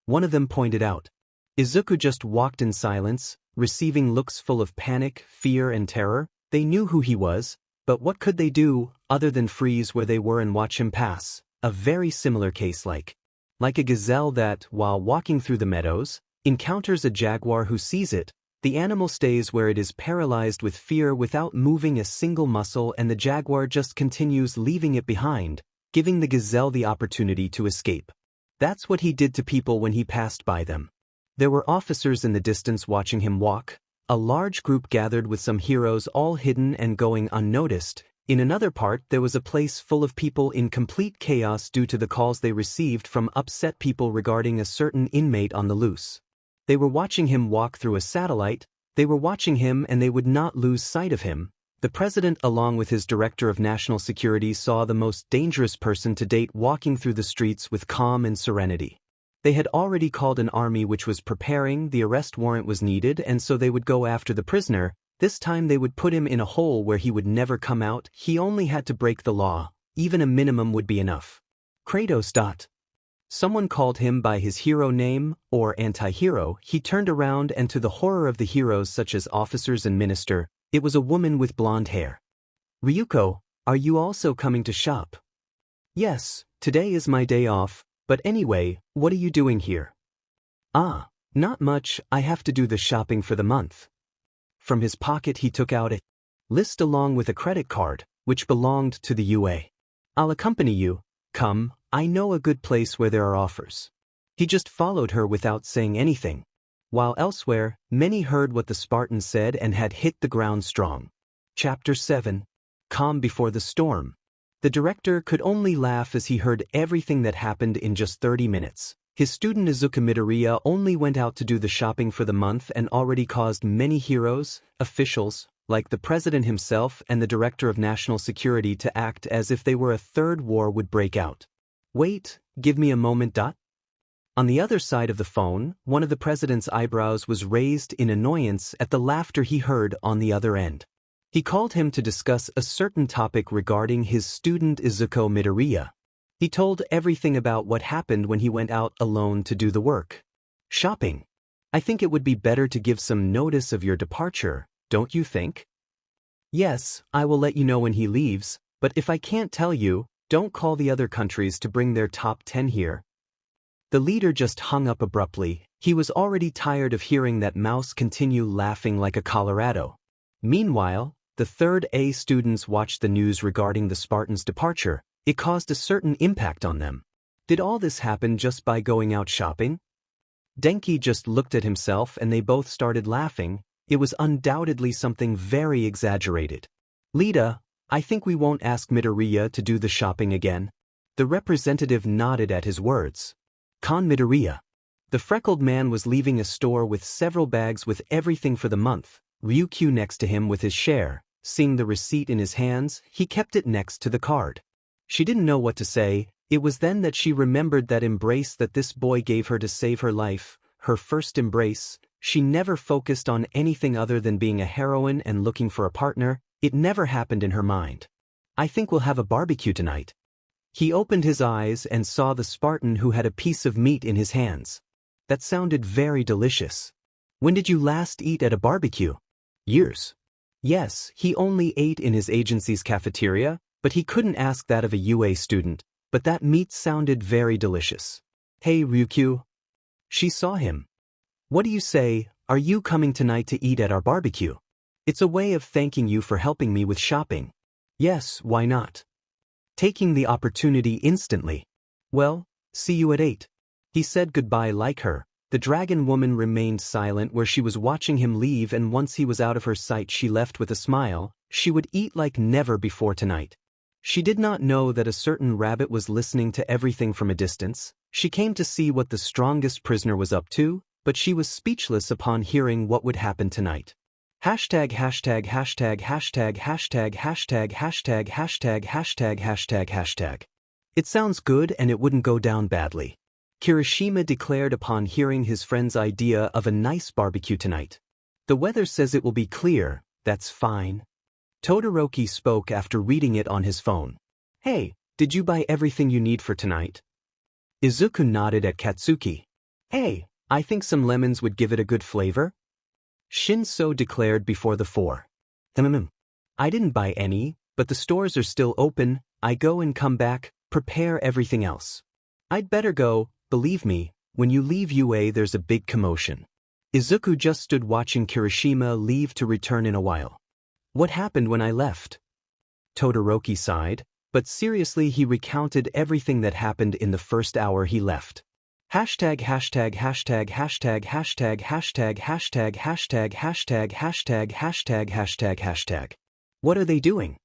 One of them pointed out. Izuku just walked in silence, receiving looks full of panic, fear and terror. They knew who he was, but what could they do other than freeze where they were and watch him pass? A very similar case like a gazelle that, while walking through the meadows, encounters a jaguar who sees it. The animal stays where it is paralyzed with fear without moving a single muscle, and the jaguar just continues leaving it behind, giving the gazelle the opportunity to escape. That's what he did to people when he passed by them. There were officers in the distance watching him walk. A large group gathered with some heroes all hidden and going unnoticed. In another part there was a place full of people in complete chaos due to the calls they received from upset people regarding a certain inmate on the loose. They were watching him walk through a satellite. They were watching him and they would not lose sight of him. The president along with his director of national security saw the most dangerous person to date walking through the streets with calm and serenity. They had already called an army which was preparing. The arrest warrant was needed, and so they would go after the prisoner. This time they would put him in a hole where he would never come out. He only had to break the law. Even a minimum would be enough. Kratos. Someone called him by his hero name, or anti-hero. He turned around and to the horror of the heroes such as officers and minister, it was a woman with blonde hair. Ryuku, are you also coming to shop? Yes, today is my day off, but anyway, what are you doing here? Ah, not much, I have to do the shopping for the month. From his pocket he took out a list along with a credit card, which belonged to the UA. I'll accompany you. Come, I know a good place where there are offers. He just followed her without saying anything. While elsewhere, many heard what the Spartan said and had hit the ground strong. Chapter 7. Calm before the storm. The director could only laugh as he heard everything that happened in just 30 minutes. His student Izuku Midoriya only went out to do the shopping for the month and already caused many heroes, officials, like the president himself and the director of national security to act as if they were a third war would break out. Wait, give me a moment. On the other side of the phone, one of the president's eyebrows was raised in annoyance at the laughter he heard on the other end. He called him to discuss a certain topic regarding his student Izuku Midoriya. He told everything about what happened when he went out alone to do the work. Shopping. I think it would be better to give some notice of your departure, don't you think? Yes, I will let you know when he leaves, but if I can't tell you, don't call the other countries to bring their top 10 here. The leader just hung up abruptly. He was already tired of hearing that mouse continue laughing like a Colorado. Meanwhile, the third A students watched the news regarding the Spartans' departure. It caused a certain impact on them. Did all this happen just by going out shopping? Denki just looked at himself and they both started laughing. It was undoubtedly something very exaggerated. Lita, I think we won't ask Midoriya to do the shopping again. The representative nodded at his words. Con Midoriya. The freckled man was leaving a store with several bags with everything for the month. Ryuku next to him with his share. Seeing the receipt in his hands, he kept it next to the card. She didn't know what to say. It was then that she remembered that embrace that this boy gave her to save her life, her first embrace. She never focused on anything other than being a heroine and looking for a partner. It never happened in her mind. I think we'll have a barbecue tonight. He opened his eyes and saw the Spartan who had a piece of meat in his hands. That sounded very delicious. When did you last eat at a barbecue? Years. Yes, he only ate in his agency's cafeteria, but he couldn't ask that of a UA student. But that meat sounded very delicious. Hey Ryuku. She saw him. What do you say, are you coming tonight to eat at our barbecue? It's a way of thanking you for helping me with shopping. Yes, why not? Taking the opportunity instantly. Well, see you at 8. He said goodbye like her. The dragon woman remained silent where she was watching him leave, and once he was out of her sight she left with a smile. She would eat like never before tonight. She did not know that a certain rabbit was listening to everything from a distance. She came to see what the strongest prisoner was up to, but she was speechless upon hearing what would happen tonight. Hashtag hashtag hashtag hashtag hashtag hashtag hashtag hashtag hashtag hashtag hashtag. It sounds good and it wouldn't go down badly. Kirishima declared upon hearing his friend's idea of a nice barbecue tonight. The weather says it will be clear, that's fine. Todoroki spoke after reading it on his phone. Hey, did you buy everything you need for tonight? Izuku nodded at Katsuki. Hey, I think some lemons would give it a good flavor. Shinso declared before the 4. I didn't buy any, but the stores are still open. I go and come back, prepare everything else. I'd better go, believe me, when you leave UA there's a big commotion. Izuku just stood watching Kirishima leave to return in a while. What happened when I left? Todoroki sighed, but seriously he recounted everything that happened in the first hour he left. Hashtag hashtag hashtag hashtag hashtag hashtag hashtag hashtag hashtag hashtag hashtag hashtag hashtag. What are they doing?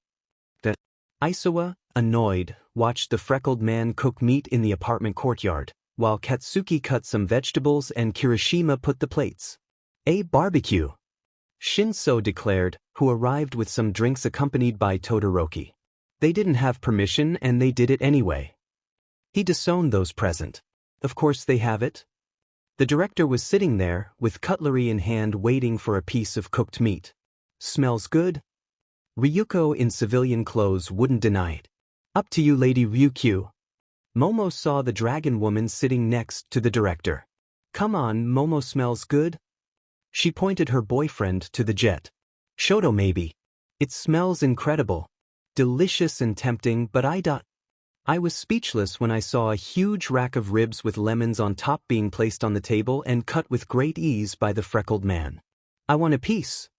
Isawa, annoyed, watched the freckled man cook meat in the apartment courtyard, while Katsuki cut some vegetables and Kirishima put the plates. A barbecue, Shinso declared, who arrived with some drinks accompanied by Todoroki. They didn't have permission and they did it anyway. He disowned those present. Of course they have it. The director was sitting there, with cutlery in hand waiting for a piece of cooked meat. Smells good? Ryuko in civilian clothes wouldn't deny it. Up to you, Lady Ryuku. Momo saw the dragon woman sitting next to the director. Come on, Momo smells good? She pointed her boyfriend to the jet. Shoto maybe. It smells incredible. Delicious and tempting, but I was speechless when I saw a huge rack of ribs with lemons on top being placed on the table and cut with great ease by the freckled man. I want a piece.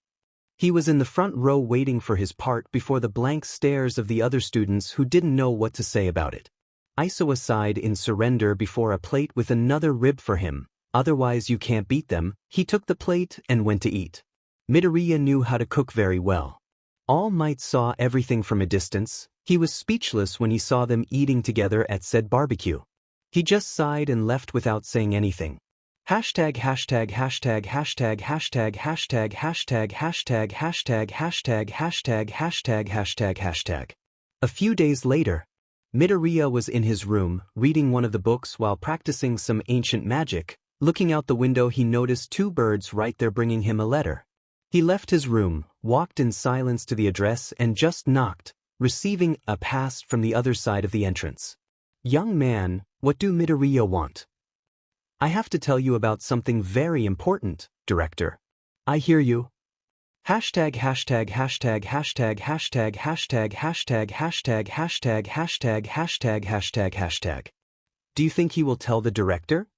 He was in the front row waiting for his part before the blank stares of the other students who didn't know what to say about it. Isawa sighed in surrender before a plate with another rib for him. Otherwise you can't beat them. He took the plate and went to eat. Midoriya knew how to cook very well. All Might saw everything from a distance. He was speechless when he saw them eating together at said barbecue. He just sighed and left without saying anything. Hashtag hashtag hashtag hashtag hashtag hashtag hashtag hashtag hashtag hashtag hashtag hashtag hashtag hashtag. A few days later, Midoriya was in his room, reading one of the books while practicing some ancient magic. Looking out the window he noticed 2 birds right there bringing him a letter. He left his room, walked in silence to the address and just knocked, receiving a pass from the other side of the entrance. Young man, what do Midoriya want? I have to tell you about something very important, director. I hear you. Hashtag hashtag hashtag hashtag hashtag hashtag hashtag hashtag hashtag hashtag hashtag hashtag hashtag. Do you think he will tell the director?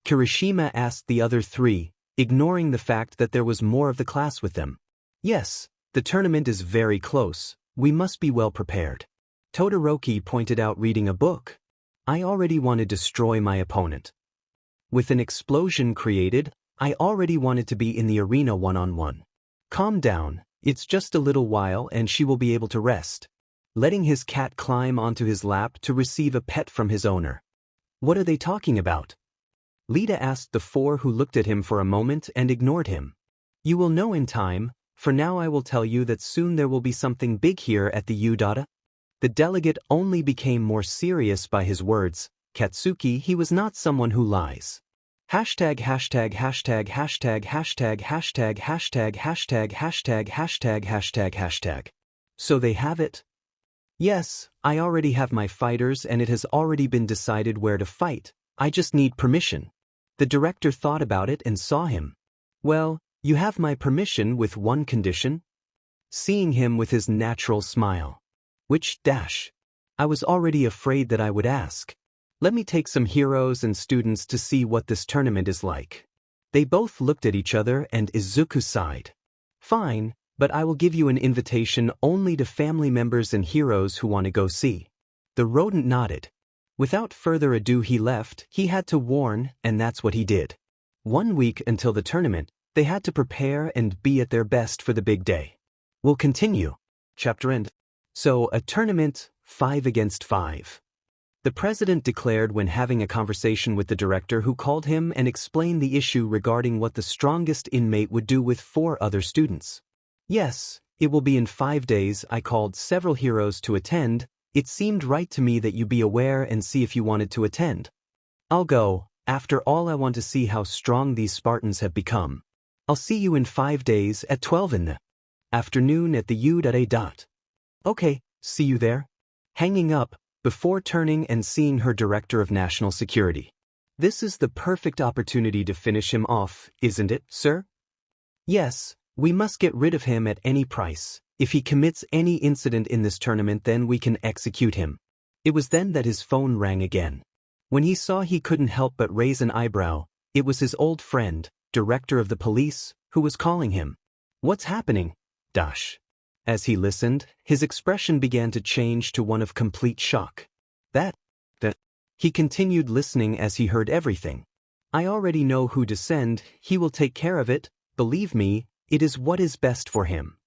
Kirishima asked the other 3, ignoring the fact that there was more of the class with them. Yes, the tournament is very close. We must be well prepared. Todoroki pointed out reading a book. I already want to destroy my opponent. With an explosion created, I already wanted to be in the arena one-on-one. Calm down, it's just a little while and she will be able to rest. Letting his cat climb onto his lap to receive a pet from his owner. What are they talking about? Lita asked the 4 who looked at him for a moment and ignored him. You will know in time. For now I will tell you that soon there will be something big here at the Udata. The delegate only became more serious by his words. Katsuki, he was not someone who lies. Hashtag hashtag hashtag hashtag hashtag hashtag hashtag hashtag hashtag hashtag hashtag hashtag. So they have it? Yes, I already have my fighters and it has already been decided where to fight. I just need permission. The director thought about it and saw him. Well, you have my permission with one condition. Seeing him with his natural smile. Which dash? I was already afraid that I would ask. Let me take some heroes and students to see what this tournament is like. They both looked at each other and Izuku sighed. Fine, but I will give you an invitation only to family members and heroes who want to go see. The rodent nodded. Without further ado he left. He had to warn, and that's what he did. 1 week until the tournament, they had to prepare and be at their best for the big day. We'll continue. Chapter end. So, a tournament, 5 against 5. The president declared when having a conversation with the director, who called him and explained the issue regarding what the strongest inmate would do with 4 other students. Yes, it will be in 5 days. I called several heroes to attend. It seemed right to me that you be aware and see if you wanted to attend. I'll go. After all, I want to see how strong these Spartans have become. I'll see you in 5 days at 12 in the afternoon at the U.A. Okay, see you there. Hanging up, before turning and seeing her director of national security. This is the perfect opportunity to finish him off, isn't it, sir? Yes, we must get rid of him at any price. If he commits any incident in this tournament, then we can execute him. It was then that his phone rang again. When he saw, he couldn't help but raise an eyebrow. It was his old friend, director of the police, who was calling him. What's happening? Dash. As he listened, his expression began to change to one of complete shock. That. He continued listening as he heard everything. I already know who to send. He will take care of it. Believe me, it is what is best for him.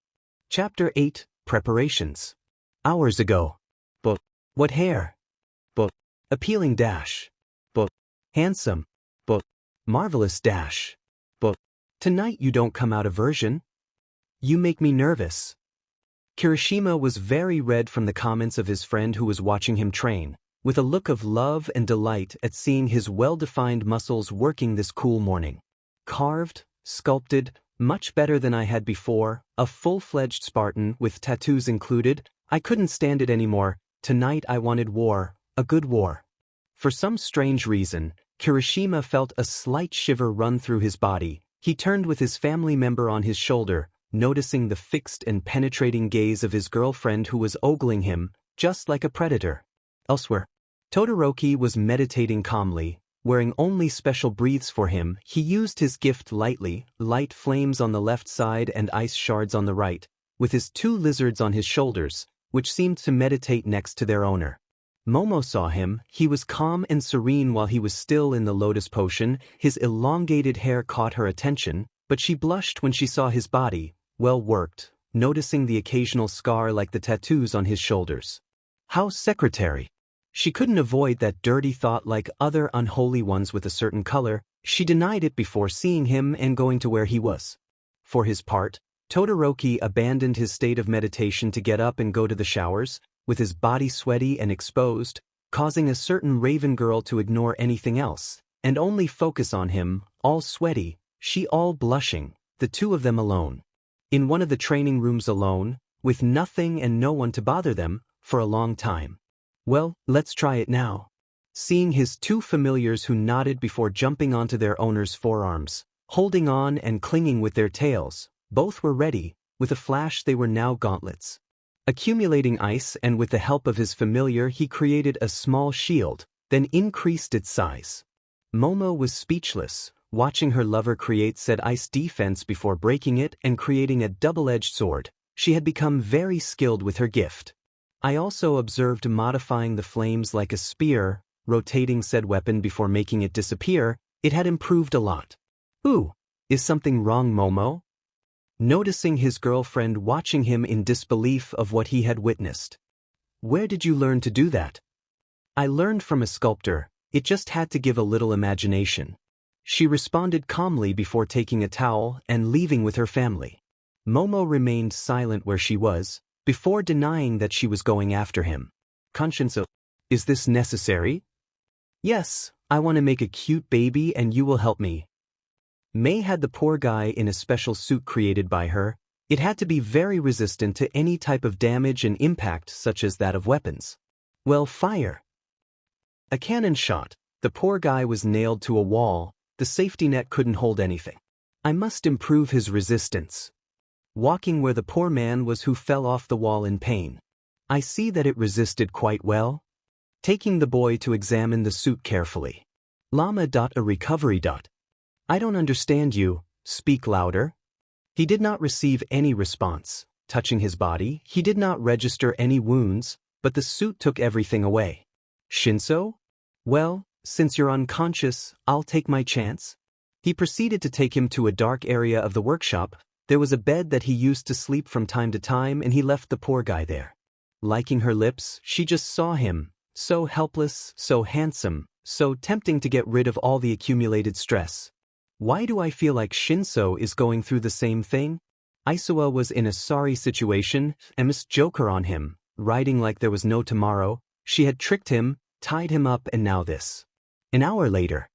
Chapter 8, Preparations. Hours ago. But what hair? But appealing dash. But handsome. But marvelous dash. But tonight you don't come out a virgin. You make me nervous. Kirishima was very red from the comments of his friend who was watching him train, with a look of love and delight at seeing his well-defined muscles working this cool morning. Carved, sculpted, much better than I had before, a full-fledged Spartan with tattoos included. I couldn't stand it anymore. Tonight I wanted war, a good war. For some strange reason, Kirishima felt a slight shiver run through his body. He turned with his family member on his shoulder, noticing the fixed and penetrating gaze of his girlfriend who was ogling him, just like a predator. Elsewhere, Todoroki was meditating calmly, wearing only special breaths for him. He used his gift lightly, light flames on the left side and ice shards on the right, with his 2 lizards on his shoulders, which seemed to meditate next to their owner. Momo saw him. He was calm and serene while he was still in the lotus potion. His elongated hair caught her attention, but she blushed when she saw his body, well worked, noticing the occasional scar like the tattoos on his shoulders. House secretary. She couldn't avoid that dirty thought like other unholy ones with a certain color. She denied it before seeing him and going to where he was. For his part, Todoroki abandoned his state of meditation to get up and go to the showers, with his body sweaty and exposed, causing a certain raven girl to ignore anything else, and only focus on him, all sweaty, she all blushing, the 2 of them alone. In one of the training rooms alone, with nothing and no one to bother them, for a long time. Well, let's try it now. Seeing his 2 familiars who nodded before jumping onto their owner's forearms, holding on and clinging with their tails, both were ready. With a flash they were now gauntlets. Accumulating ice, and with the help of his familiar he created a small shield, then increased its size. Momo was speechless, watching her lover create said ice defense before breaking it and creating a double-edged sword. She had become very skilled with her gift. I also observed modifying the flames like a spear, rotating said weapon before making it disappear. It had improved a lot. Ooh, is something wrong, Momo? Noticing his girlfriend watching him in disbelief of what he had witnessed. Where did you learn to do that? I learned from a sculptor. It just had to give a little imagination. She responded calmly before taking a towel and leaving with her family. Momo remained silent where she was, before denying that she was going after him. Conscience, is this necessary? Yes, I want to make a cute baby and you will help me. May had the poor guy in a special suit created by her. It had to be very resistant to any type of damage and impact such as that of weapons. Well, fire. A cannon shot. The poor guy was nailed to a wall. The safety net couldn't hold anything. I must improve his resistance. Walking where the poor man was who fell off the wall in pain. I see that it resisted quite well. Taking the boy to examine the suit carefully. Llama. A recovery. I don't understand you, speak louder. He did not receive any response. Touching his body, he did not register any wounds, but the suit took everything away. Shinso? Well, since you're unconscious, I'll take my chance. He proceeded to take him to a dark area of the workshop. There was a bed that he used to sleep from time to time and he left the poor guy there. Liking her lips, she just saw him, so helpless, so handsome, so tempting to get rid of all the accumulated stress. Why do I feel like Shinso is going through the same thing? Isua was in a sorry situation, Emis Joker on him, riding like there was no tomorrow. She had tricked him, tied him up and now this. An hour later.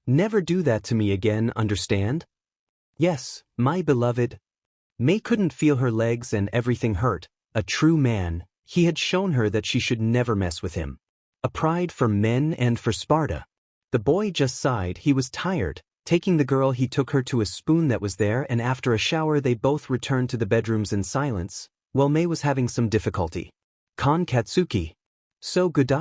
Never do that to me again, understand? Yes, my beloved. May couldn't feel her legs and everything hurt. A true man, he had shown her that she should never mess with him. A pride for men and for Sparta. The boy just sighed, he was tired. Taking the girl, he took her to a spoon that was there and after a shower they both returned to the bedrooms in silence, while May was having some difficulty. Kon Katsuki. So good.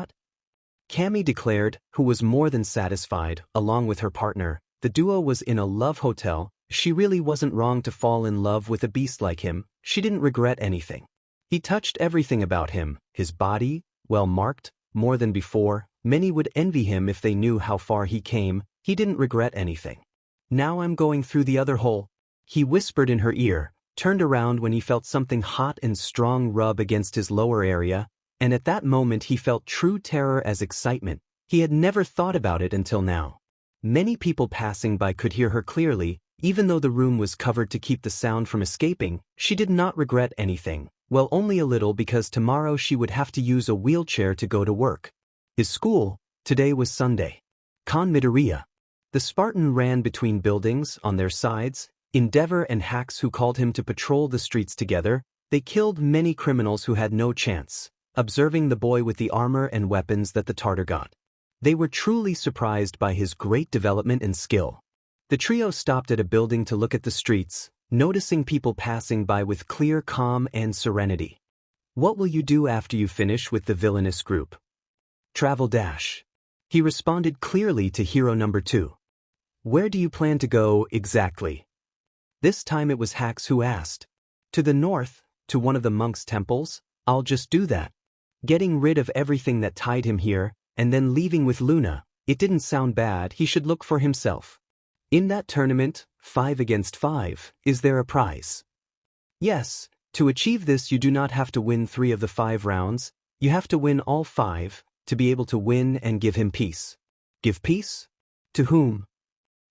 Kami declared, who was more than satisfied, along with her partner. The duo was in a love hotel. She really wasn't wrong to fall in love with a beast like him. She didn't regret anything. He touched everything about him, his body, well marked, more than before. Many would envy him if they knew how far he came. He didn't regret anything. Now I'm going through the other hole. He whispered in her ear, turned around when he felt something hot and strong rub against his lower area, and at that moment he felt true terror as excitement. He had never thought about it until now. Many people passing by could hear her clearly, even though the room was covered to keep the sound from escaping. She did not regret anything, well only a little because tomorrow she would have to use a wheelchair to go to work. His school, today was Sunday. Kon Midoriya. The Spartan ran between buildings, on their sides, Endeavor and hacks who called him to patrol the streets together. They killed many criminals who had no chance, observing the boy with the armor and weapons that the Tartar got. They were truly surprised by his great development and skill. The trio stopped at a building to look at the streets, noticing people passing by with clear calm and serenity. What will you do after you finish with the villainous group? Travel dash. He responded clearly to hero number 2. Where do you plan to go exactly? This time it was Hacks who asked. To the north, to one of the monks' temples. I'll just do that. Getting rid of everything that tied him here, and then leaving with Luna. It didn't sound bad, he should look for himself. In that tournament, 5 against 5, is there a prize? Yes, to achieve this you do not have to win 3 of the 5 rounds, you have to win all 5, to be able to win and give him peace. Give peace? To whom?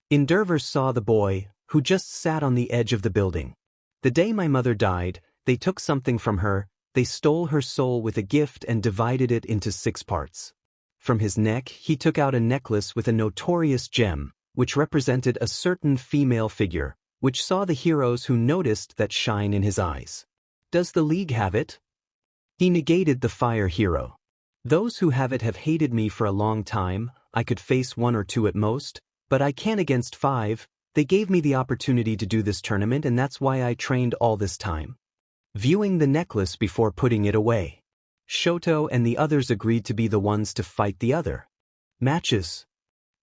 Endeavor saw the boy, who just sat on the edge of the building. The day my mother died, they took something from her, they stole her soul with a gift and divided it into 6 parts. From his neck he took out a necklace with a notorious gem, which represented a certain female figure, which saw the heroes who noticed that shine in his eyes. Does the League have it? He negated the fire hero. Those who have it have hated me for a long time. I could face 1 or 2 at most, but I can't against 5. They gave me the opportunity to do this tournament and that's why I trained all this time. Viewing the necklace before putting it away. Shoto and the others agreed to be the ones to fight the other matches.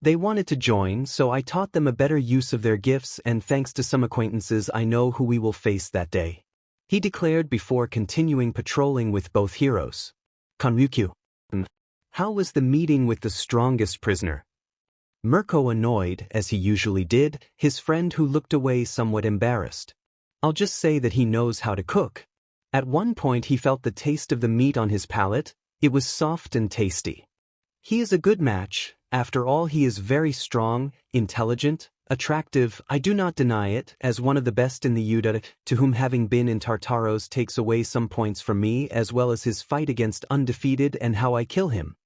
They wanted to join, so I taught them a better use of their gifts and thanks to some acquaintances I know who we will face that day. He declared before continuing patrolling with both heroes. Ryuku. How was the meeting with the strongest prisoner? Mirko annoyed, as he usually did, his friend who looked away somewhat embarrassed. I'll just say that he knows how to cook. At one point he felt the taste of the meat on his palate. It was soft and tasty. He is a good match, After all, he is very strong, intelligent, attractive. I do not deny it, as one of the best in the Yuda, to whom having been in Tartarus takes away some points from me, as well as his fight against undefeated and how I kill him.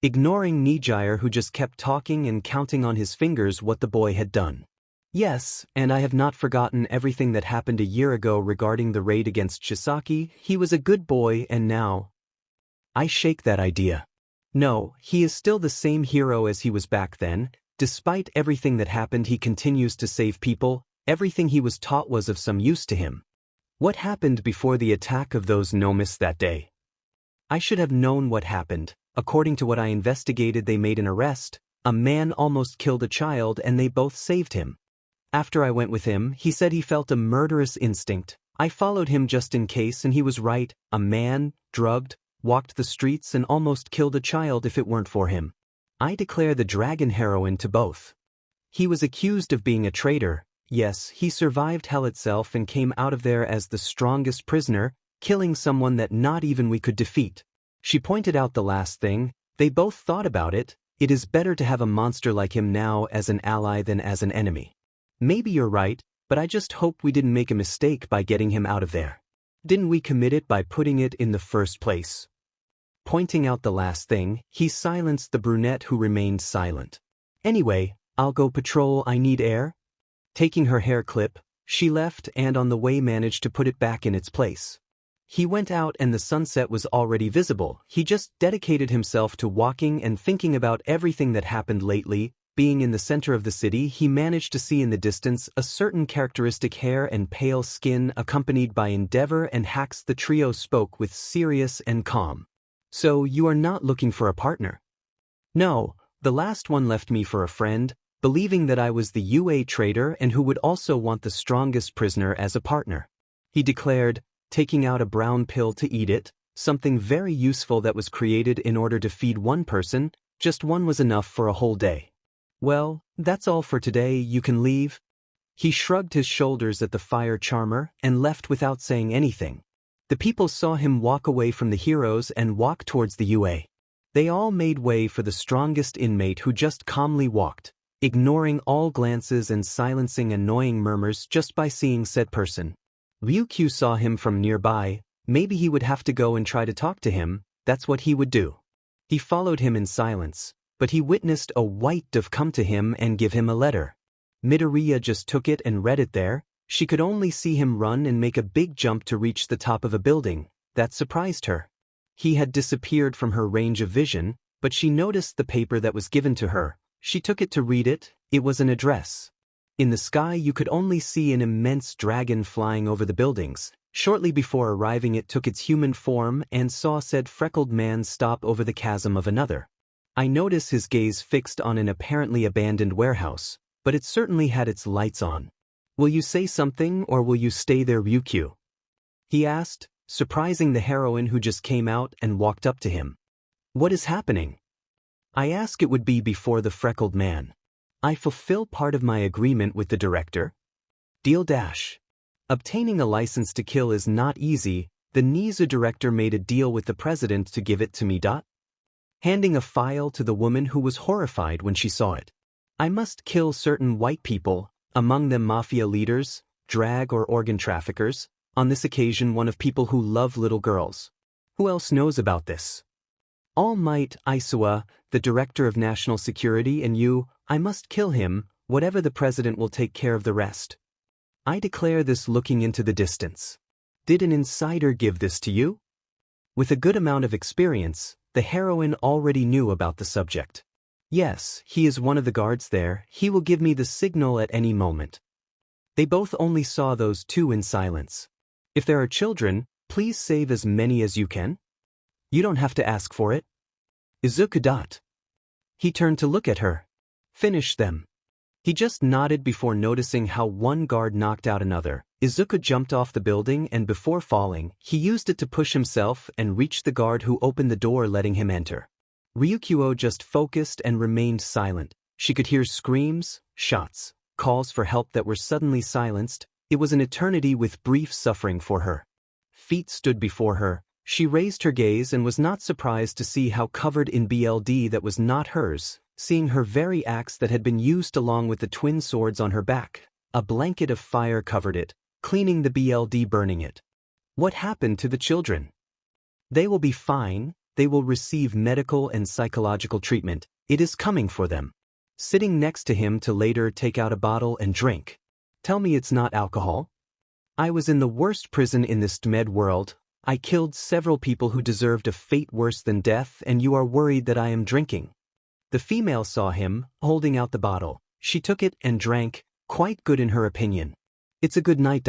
Ignoring Nijire, who just kept talking and counting on his fingers what the boy had done. Yes, and I have not forgotten everything that happened a year ago regarding the raid against Chisaki. He was a good boy, and now I shake that idea. No, he is still the same hero as he was back then. Despite everything that happened, he continues to save people. Everything he was taught was of some use to him. What happened before the attack of those Nomus that day? I should have known what happened. According to what I investigated, they made an arrest. A man almost killed a child and they both saved him. After I went with him, he said he felt a murderous instinct. I followed him just in case, and he was right. A man, drugged, walked the streets and almost killed a child if it weren't for him. I declare the dragon heroine to both. He was accused of being a traitor. Yes, he survived hell itself and came out of there as the strongest prisoner, killing someone that not even we could defeat. She pointed out the last thing. They both thought about it. It is better to have a monster like him now as an ally than as an enemy. Maybe you're right, but I just hope we didn't make a mistake by getting him out of there. Didn't we commit it by putting it in the first place? Pointing out the last thing, he silenced the brunette who remained silent. Anyway, I'll go patrol. I need air. Taking her hair clip, she left and on the way managed to put it back in its place. He went out and the sunset was already visible. He just dedicated himself to walking and thinking about everything that happened lately. Being in the center of the city, he managed to see in the distance a certain characteristic hair and pale skin accompanied by Endeavor and Hax. The trio spoke with serious and calm. So you are not looking for a partner? No, the last one left me for a friend, believing that I was the UA traitor and who would also want the strongest prisoner as a partner. He declared, taking out a brown pill to eat it, something very useful that was created in order to feed one person. Just one was enough for a whole day. Well, that's all for today. You can leave. He shrugged his shoulders at the fire charmer and left without saying anything. The people saw him walk away from the heroes and walk towards the UA. They all made way for the strongest inmate who just calmly walked, ignoring all glances and silencing annoying murmurs just by seeing said person. Ryuku saw him from nearby. Maybe he would have to go and try to talk to him. That's what he would do. He followed him in silence, but he witnessed a white dove come to him and give him a letter. Midoriya just took it and read it there. She could only see him run and make a big jump to reach the top of a building. That surprised her. He had disappeared from her range of vision, but she noticed the paper that was given to her. She took it to read it. It was an address. In the sky you could only see an immense dragon flying over the buildings. Shortly before arriving it took its human form and saw said freckled man stop over the chasm of another. I notice his gaze fixed on an apparently abandoned warehouse, but it certainly had its lights on. Will you say something or will you stay there, Ryuku? He asked, surprising the heroine who just came out and walked up to him. What is happening? I ask. It would be before the freckled man. I fulfill part of my agreement with the director. Deal dash. Obtaining a license to kill is not easy. The Nizu director made a deal with the president to give it to me. Handing a file to the woman who was horrified when she saw it. I must kill certain white people, among them mafia leaders, drag or organ traffickers, on this occasion one of people who love little girls. Who else knows about this? All Might Isua, the director of national security, and you. I must kill him. Whatever the president will take care of the rest. I declare this looking into the distance. Did an insider give this to you? With a good amount of experience, the heroine already knew about the subject. Yes, he is one of the guards there. He will give me the signal at any moment. They both only saw those two in silence. If there are children, please save as many as you can. You don't have to ask for it. Izuku. He turned to look at her. Finish them. He just nodded before noticing how one guard knocked out another. Izuku jumped off the building and before falling, he used it to push himself and reached the guard who opened the door, letting him enter. Ryukuo just focused and remained silent. She could hear screams, shots, calls for help that were suddenly silenced. It was an eternity with brief suffering for her. Feet stood before her. She raised her gaze and was not surprised to see how covered in blood that was not hers, seeing her very axe that had been used along with the twin swords on her back. A blanket of fire covered it, cleaning the blood, burning it. What happened to the children? They will be fine, they will receive medical and psychological treatment, it is coming for them. Sitting next to him to later take out a bottle and drink. Tell me it's not alcohol? I was in the worst prison in this med world. I killed several people who deserved a fate worse than death, and you are worried that I am drinking. The female saw him, holding out the bottle. She took it and drank, quite good in her opinion. It's a good night.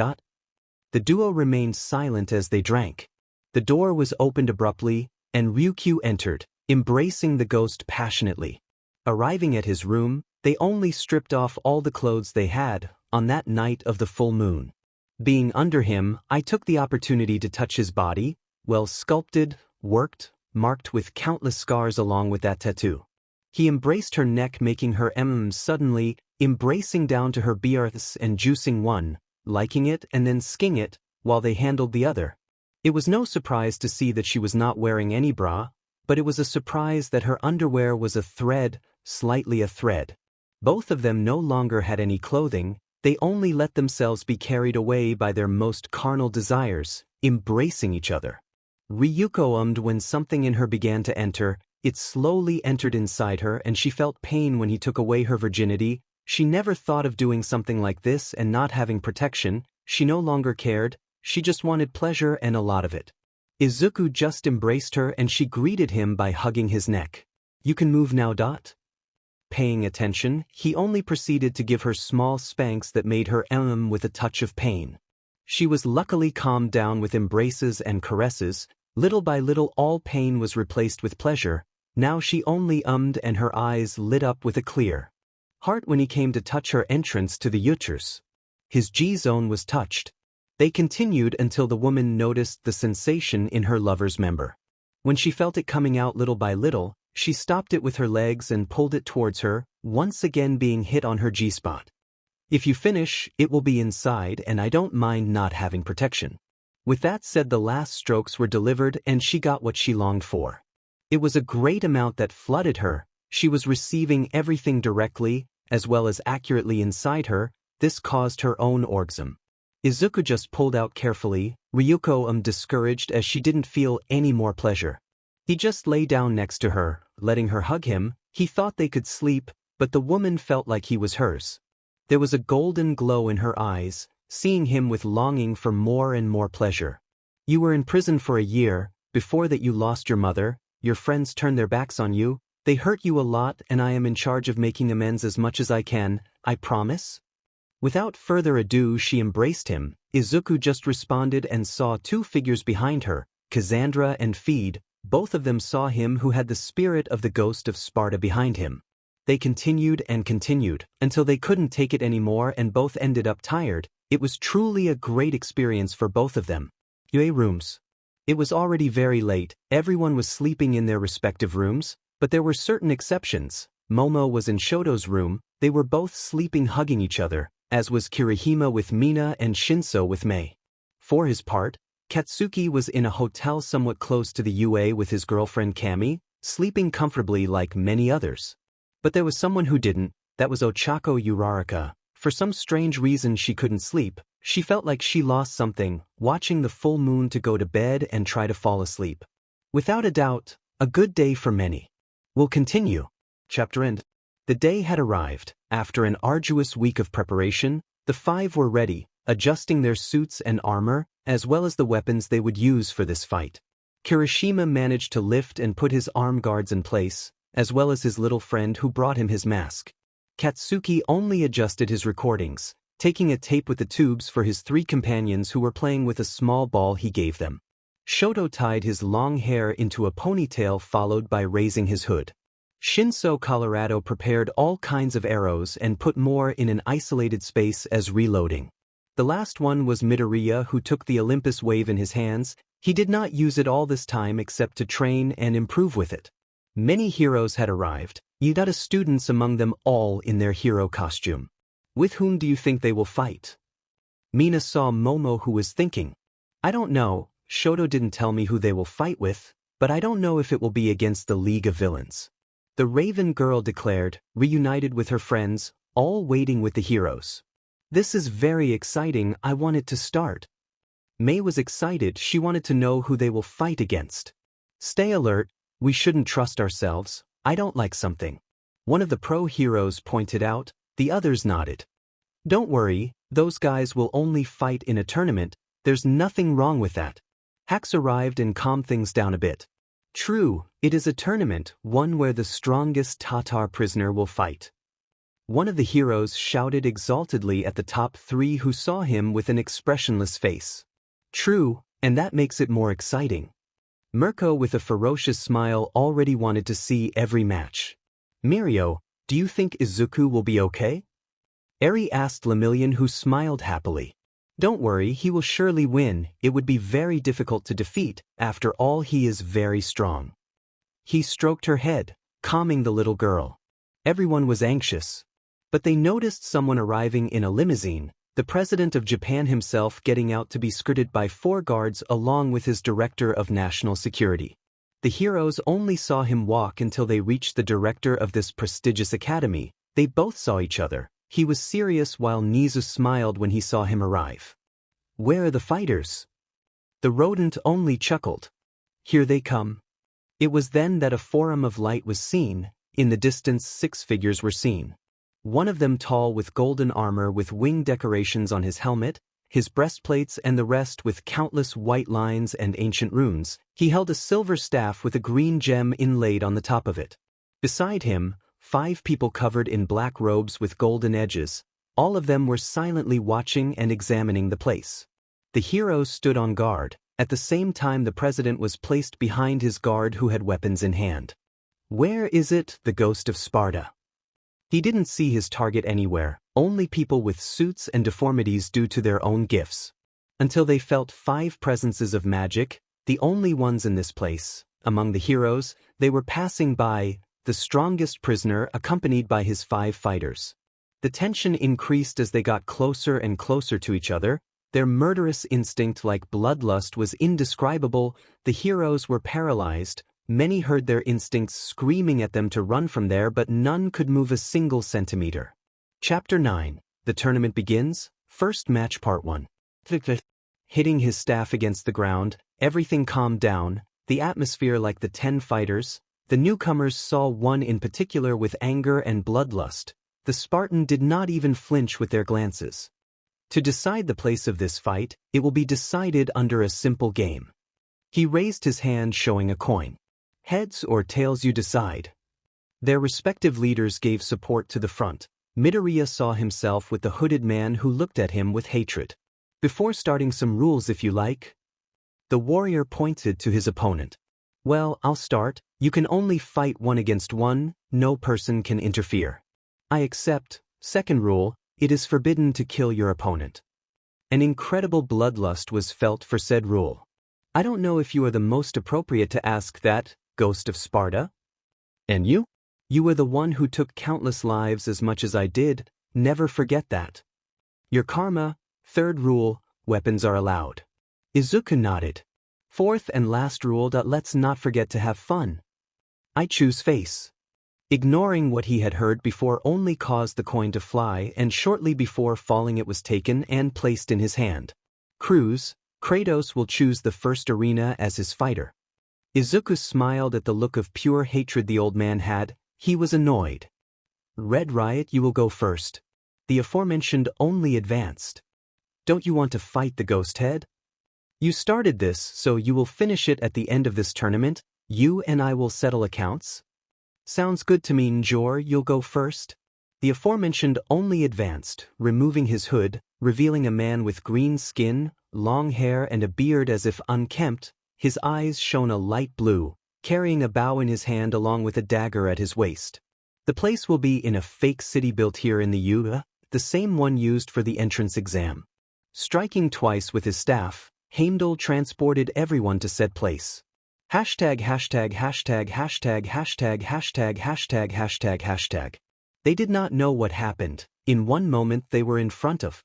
The duo remained silent as they drank. The door was opened abruptly, and Ryuku entered, embracing the ghost passionately. Arriving at his room, they only stripped off all the clothes they had, on that night of the full moon. Being under him, I took the opportunity to touch his body, well sculpted, worked, marked with countless scars along with that tattoo. He embraced her neck, making her suddenly, embracing down to her bearths and juicing one, liking it and then sking it, while they handled the other. It was no surprise to see that she was not wearing any bra, but it was a surprise that her underwear was a thread, slightly a thread. Both of them no longer had any clothing, they only let themselves be carried away by their most carnal desires, embracing each other. Ryuku ummed when something in her began to enter, it slowly entered inside her and she felt pain when he took away her virginity. She never thought of doing something like this and not having protection, she no longer cared, she just wanted pleasure and a lot of it. Izuku just embraced her and she greeted him by hugging his neck. You can move now. Paying attention, he only proceeded to give her small spanks that made her with a touch of pain. She was luckily calmed down with embraces and caresses. Little by little all pain was replaced with pleasure. Now she only and her eyes lit up with a clear heart when he came to touch her entrance to the uterus. His G-zone was touched. They continued until the woman noticed the sensation in her lover's member. When she felt it coming out little by little, she stopped it with her legs and pulled it towards her, once again being hit on her G-spot. If you finish, it will be inside and I don't mind not having protection. With that said, the last strokes were delivered and she got what she longed for. It was a great amount that flooded her. She was receiving everything directly, as well as accurately inside her. This caused her own orgasm. Izuku just pulled out carefully, Ryuku discouraged as she didn't feel any more pleasure. He just lay down next to her, letting her hug him. He thought they could sleep, but the woman felt like he was hers. There was a golden glow in her eyes, seeing him with longing for more and more pleasure. You were in prison for a year, before that you lost your mother, your friends turned their backs on you, they hurt you a lot and I am in charge of making amends as much as I can, I promise? Without further ado she embraced him. Izuku just responded and saw two figures behind her, Cassandra and Feed. Both of them saw him who had the spirit of the ghost of Sparta behind him. They continued and continued, until they couldn't take it anymore and both ended up tired. It was truly a great experience for both of them. Yue rooms. It was already very late, everyone was sleeping in their respective rooms, but there were certain exceptions. Momo was in Shoto's room, they were both sleeping hugging each other, as was Kirihime with Mina and Shinso with Mei. For his part, Katsuki was in a hotel somewhat close to the UA with his girlfriend Kami, sleeping comfortably like many others. But there was someone who didn't, that was Ochako Uraraka. For some strange reason she couldn't sleep, she felt like she lost something, watching the full moon to go to bed and try to fall asleep. Without a doubt, a good day for many. We'll continue. Chapter end. The day had arrived. After an arduous week of preparation, the five were ready, adjusting their suits and armor, as well as the weapons they would use for this fight. Kirishima managed to lift and put his arm guards in place, as well as his little friend who brought him his mask. Katsuki only adjusted his recordings, taking a tape with the tubes for his three companions who were playing with a small ball he gave them. Shoto tied his long hair into a ponytail followed by raising his hood. Shinso Colorado prepared all kinds of arrows and put more in an isolated space as reloading. The last one was Midoriya who took the Olympus wave in his hands. He did not use it all this time except to train and improve with it. Many heroes had arrived, Yudata students among them all in their hero costume. With whom do you think they will fight? Mina saw Momo who was thinking. I don't know, Shoto didn't tell me who they will fight with, but I don't know if it will be against the League of Villains. The Raven girl declared, reunited with her friends, all waiting with the heroes. This is very exciting, I want it to start. Mei was excited, she wanted to know who they will fight against. Stay alert, we shouldn't trust ourselves, I don't like something. One of the pro heroes pointed out, the others nodded. Don't worry, those guys will only fight in a tournament, there's nothing wrong with that. Hacks arrived and calmed things down a bit. True, it is a tournament, one where the strongest Tatar prisoner will fight. One of the heroes shouted exaltedly at the top three who saw him with an expressionless face. True, and that makes it more exciting. Mirko with a ferocious smile already wanted to see every match. Mirio, do you think Izuku will be okay? Eri asked Lemillion, who smiled happily. Don't worry, he will surely win, it would be very difficult to defeat, after all he is very strong. He stroked her head, calming the little girl. Everyone was anxious. But they noticed someone arriving in a limousine, the president of Japan himself getting out to be skirted by 4 guards along with his director of national security. The heroes only saw him walk until they reached the director of this prestigious academy. They both saw each other. He was serious while Nizu smiled when he saw him arrive. Where are the fighters? The rodent only chuckled. Here they come. It was then that a forum of light was seen. In the distance 6 figures were seen. One of them tall with golden armor with wing decorations on his helmet, his breastplates, and the rest with countless white lines and ancient runes. He held a silver staff with a green gem inlaid on the top of it. Beside him, 5 people covered in black robes with golden edges. All of them were silently watching and examining the place. The heroes stood on guard. At the same time, the president was placed behind his guard who had weapons in hand. Where is it, the ghost of Sparta? He didn't see his target anywhere, only people with suits and deformities due to their own gifts. Until they felt 5 presences of magic, the only ones in this place. Among the heroes, they were passing by, the strongest prisoner accompanied by his 5 fighters. The tension increased as they got closer and closer to each other. Their murderous instinct like bloodlust was indescribable. The heroes were paralyzed. Many heard their instincts screaming at them to run from there, but none could move a single centimeter. Chapter 9. The tournament begins. First match part 1. Hitting his staff against the ground, everything calmed down, the atmosphere like the 10 fighters. The newcomers saw one in particular with anger and bloodlust. The Spartan did not even flinch with their glances. To decide the place of this fight, it will be decided under a simple game. He raised his hand showing a coin. Heads or tails, you decide. Their respective leaders gave support to the front. Midoriya saw himself with the hooded man who looked at him with hatred. Before starting, some rules if you like. The warrior pointed to his opponent. Well, I'll start. You can only fight 1 against 1, no person can interfere. I accept. Second rule, it is forbidden to kill your opponent. An incredible bloodlust was felt for said rule. I don't know if you are the most appropriate to ask that, Ghost of Sparta. And you? You were the one who took countless lives as much as I did, never forget that. Your karma. Third rule, weapons are allowed. Izuku nodded. Fourth and last rule, let's not forget to have fun. I choose face. Ignoring what he had heard before only caused the coin to fly, and shortly before falling it was taken and placed in his hand. Cruz, Kratos will choose the first arena as his fighter. Izuku smiled at the look of pure hatred the old man had. He was annoyed. Red Riot, you will go first. The aforementioned only advanced. Don't you want to fight the ghost head? You started this, so you will finish it at the end of this tournament. You and I will settle accounts. Sounds good to me. Njor, you'll go first. The aforementioned only advanced, removing his hood, revealing a man with green skin, long hair and a beard as if unkempt. His eyes shone a light blue, carrying a bow in his hand along with a dagger at his waist. The place will be in a fake city built here in the U, the same one used for the entrance exam. Striking twice with his staff, Heimdall transported everyone to said place. Hashtag, hashtag, hashtag, hashtag, hashtag, hashtag, hashtag, hashtag, hashtag. They did not know what happened. In one moment they were in front of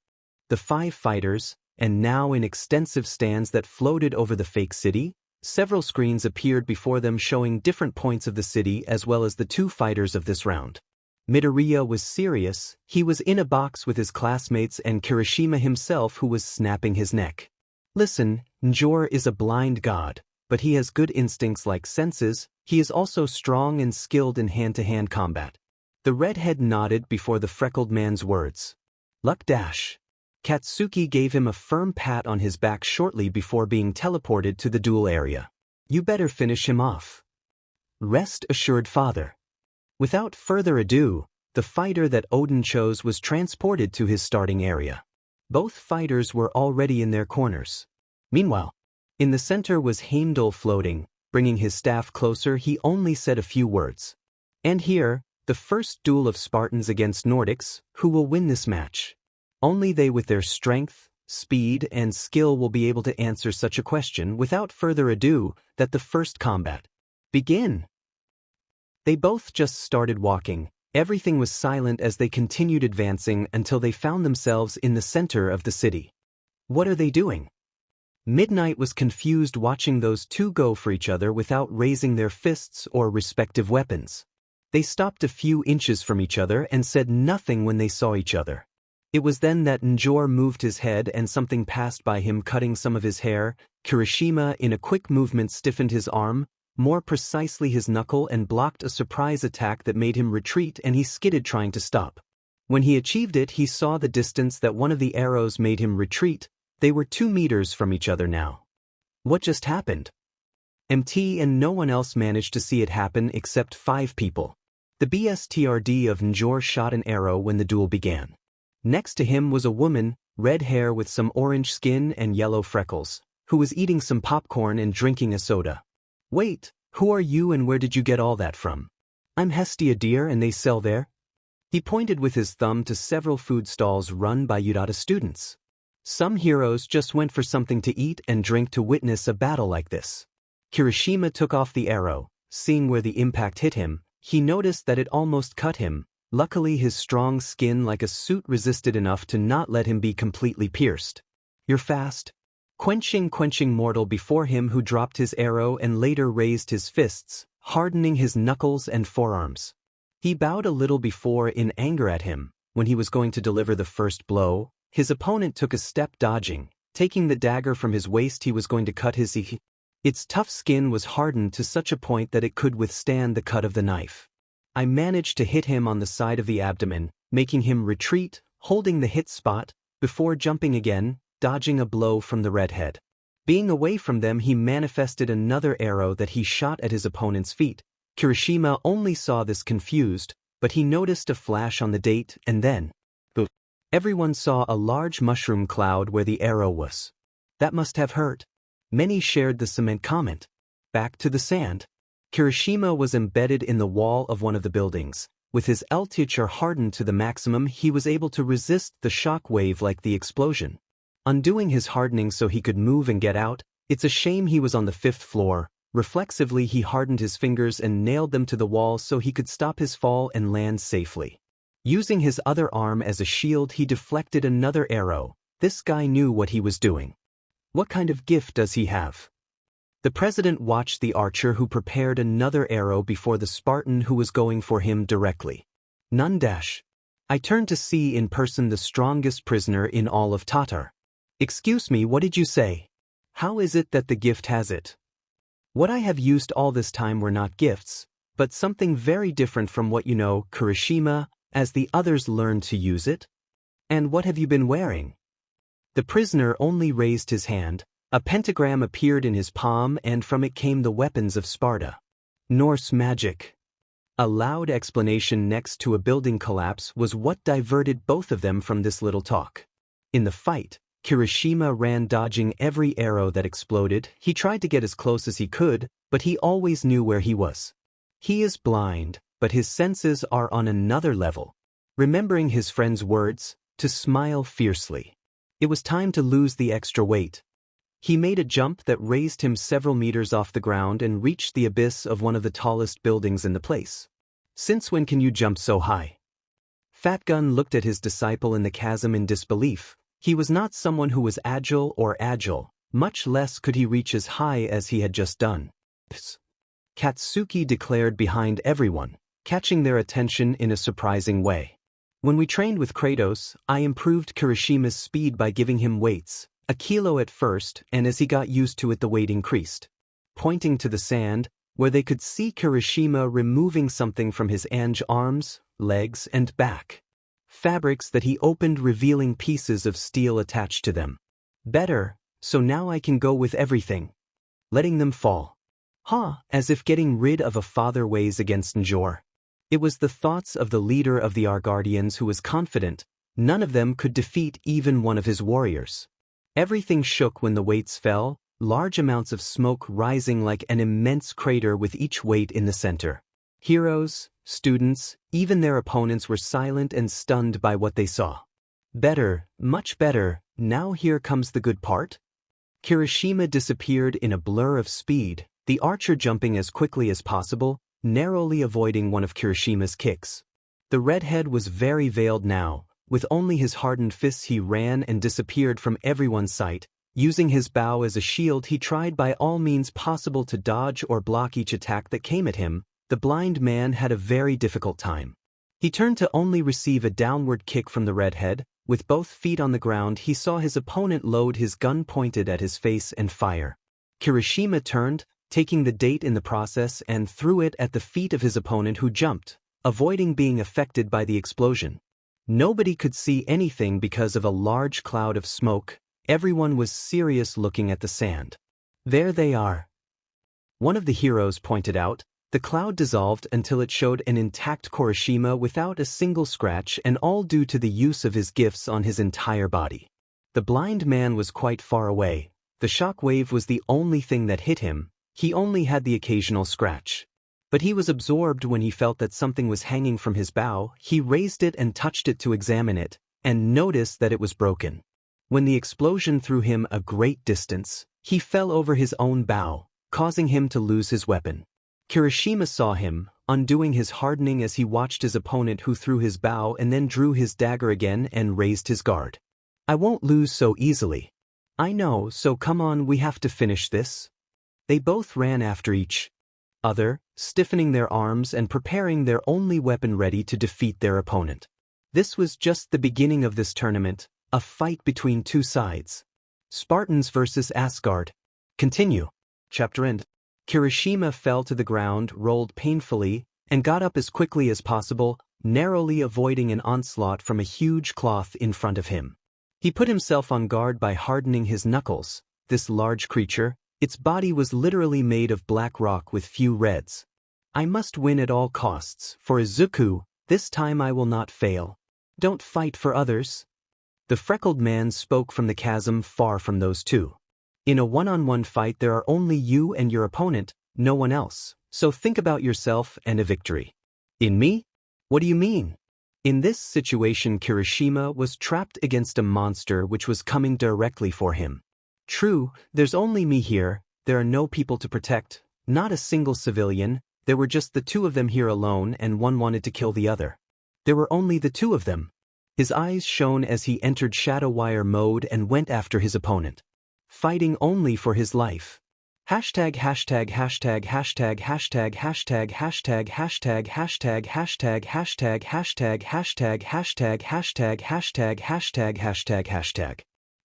the 5 fighters, and now in extensive stands that floated over the fake city, several screens appeared before them showing different points of the city as well as the two fighters of this round. Midoriya was serious, he was in a box with his classmates and Kirishima himself who was snapping his neck. Listen, Njor is a blind god, but he has good instincts like senses, he is also strong and skilled in hand-to-hand combat. The redhead nodded before the freckled man's words. Luck dash. Katsuki gave him a firm pat on his back shortly before being teleported to the duel area. You better finish him off. Rest assured, father. Without further ado, the fighter that Odin chose was transported to his starting area. Both fighters were already in their corners. Meanwhile, in the center was Heimdall floating, bringing his staff closer. He only said a few words. And here, the first duel of Spartans against Nordics. Who will win this match? Only they with their strength, speed, and skill will be able to answer such a question. Without further ado, let the first combat begin. They both just started walking. Everything was silent as they continued advancing until they found themselves in the center of the city. What are they doing? Midnight was confused watching those two go for each other without raising their fists or respective weapons. They stopped a few inches from each other and said nothing when they saw each other. It was then that Njor moved his head and something passed by him, cutting some of his hair. Kirishima in a quick movement stiffened his arm, more precisely his knuckle, and blocked a surprise attack that made him retreat, and he skidded trying to stop. When he achieved it, he saw the distance that one of the arrows made him retreat. They were 2 meters from each other now. What just happened? MT and no one else managed to see it happen except 5 people. The BSTRD of Njor shot an arrow when the duel began. Next to him was a woman, red hair with some orange skin and yellow freckles, who was eating some popcorn and drinking a soda. Wait, who are you and where did you get all that from? I'm Hestia, dear, and they sell there? He pointed with his thumb to several food stalls run by Yurata students. Some heroes just went for something to eat and drink to witness a battle like this. Kirishima took off the arrow. Seeing where the impact hit him, he noticed that it almost cut him. Luckily, his strong skin like a suit resisted enough to not let him be completely pierced. You're fast. Quenching mortal before him who dropped his arrow and later raised his fists, hardening his knuckles and forearms. He bowed a little before in anger at him. When he was going to deliver the first blow, his opponent took a step dodging. Taking the dagger from his waist, he was going to cut his Its tough skin was hardened to such a point that it could withstand the cut of the knife. I managed to hit him on the side of the abdomen, making him retreat, holding the hit spot, before jumping again, dodging a blow from the redhead. Being away from them, he manifested another arrow that he shot at his opponent's feet. Kirishima only saw this confused, but he noticed a flash on the date, and then, boom. Everyone saw a large mushroom cloud where the arrow was. That must have hurt. Many shared the cement comment. Back to the sand. Kirishima was embedded in the wall of one of the buildings. With his altitude hardened to the maximum, he was able to resist the shock wave like the explosion. Undoing his hardening so he could move and get out, it's a shame he was on the 5th floor. Reflexively, he hardened his fingers and nailed them to the wall so he could stop his fall and land safely. Using his other arm as a shield, he deflected another arrow. This guy knew what he was doing. What kind of gift does he have? The president watched the archer who prepared another arrow before the Spartan who was going for him directly. None dash. I turned to see in person the strongest prisoner in all of Tatar. Excuse me, what did you say? How is it that the gift has it? What I have used all this time were not gifts, but something very different from what you know, Kirishima, as the others learned to use it. And what have you been wearing? The prisoner only raised his hand. A pentagram appeared in his palm, and from it came the weapons of Sparta. Norse magic. A loud explanation next to a building collapse was what diverted both of them from this little talk. In the fight, Kirishima ran dodging every arrow that exploded. He tried to get as close as he could, but he always knew where he was. He is blind, but his senses are on another level. Remembering his friend's words, to smile fiercely. It was time to lose the extra weight. He made a jump that raised him several meters off the ground and reached the abyss of one of the tallest buildings in the place. Since when can you jump so high? Fat Gun looked at his disciple in the chasm in disbelief. He was not someone who was agile, much less could he reach as high as he had just done. Psst. Katsuki declared behind everyone, catching their attention in a surprising way. When we trained with Kratos, I improved Kirishima's speed by giving him weights, a kilo at first, and as he got used to it the weight increased. Pointing to the sand, where they could see Kirishima removing something from his arms, legs, and back. Fabrics that he opened revealing pieces of steel attached to them. Better, so now I can go with everything. Letting them fall. As if getting rid of a father weighs against Njor. It was the thoughts of the leader of the Asgardians who was confident, none of them could defeat even one of his warriors. Everything shook when the weights fell, large amounts of smoke rising like an immense crater with each weight in the center. Heroes, students, even their opponents were silent and stunned by what they saw. Better, much better, now here comes the good part. Kirishima disappeared in a blur of speed, the archer jumping as quickly as possible, narrowly avoiding one of Kirishima's kicks. The redhead was very veiled now, with only his hardened fists he ran and disappeared from everyone's sight. Using his bow as a shield he tried by all means possible to dodge or block each attack that came at him. The blind man had a very difficult time. He turned to only receive a downward kick from the redhead. With both feet on the ground he saw his opponent load his gun pointed at his face and fire. Kirishima turned, taking the date in the process and threw it at the feet of his opponent who jumped, avoiding being affected by the explosion. Nobody could see anything because of a large cloud of smoke. Everyone was serious looking at the sand. There they are. One of the heroes pointed out. The cloud dissolved until it showed an intact Kirishima without a single scratch, and all due to the use of his gifts on his entire body. The blind man was quite far away. The shock wave was the only thing that hit him. He only had the occasional scratch. But he was absorbed when he felt that something was hanging from his bow. He raised it and touched it to examine it, and noticed that it was broken. When the explosion threw him a great distance, he fell over his own bow, causing him to lose his weapon. Kirishima saw him, undoing his hardening as he watched his opponent who threw his bow and then drew his dagger again and raised his guard. I won't lose so easily. I know, so come on, we have to finish this. They both ran after each other, stiffening their arms and preparing their only weapon ready to defeat their opponent. This was just the beginning of this tournament, a fight between two sides. Spartans versus Asgard. Continue. Chapter end. Kirishima fell to the ground, rolled painfully, and got up as quickly as possible, narrowly avoiding an onslaught from a huge cloth in front of him. He put himself on guard by hardening his knuckles. This large creature, its body was literally made of black rock with few reds. I must win at all costs. For Izuku, this time I will not fail. Don't fight for others. The freckled man spoke from the chasm far from those two. In a one-on-one fight there are only you and your opponent, no one else, so think about yourself and a victory. In me? What do you mean? In this situation Kirishima was trapped against a monster which was coming directly for him. True, there's only me here, there are no people to protect, not a single civilian, there were just the two of them here alone and one wanted to kill the other. There were only the two of them. His eyes shone as he entered Shadow Wire mode and went after his opponent. Fighting only for his life. Hashtag hashtag hashtag hashtag hashtag hashtag hashtag hashtag hashtag hashtag hashtag hashtag hashtag hashtag hashtag hashtag hashtag hashtag hashtag.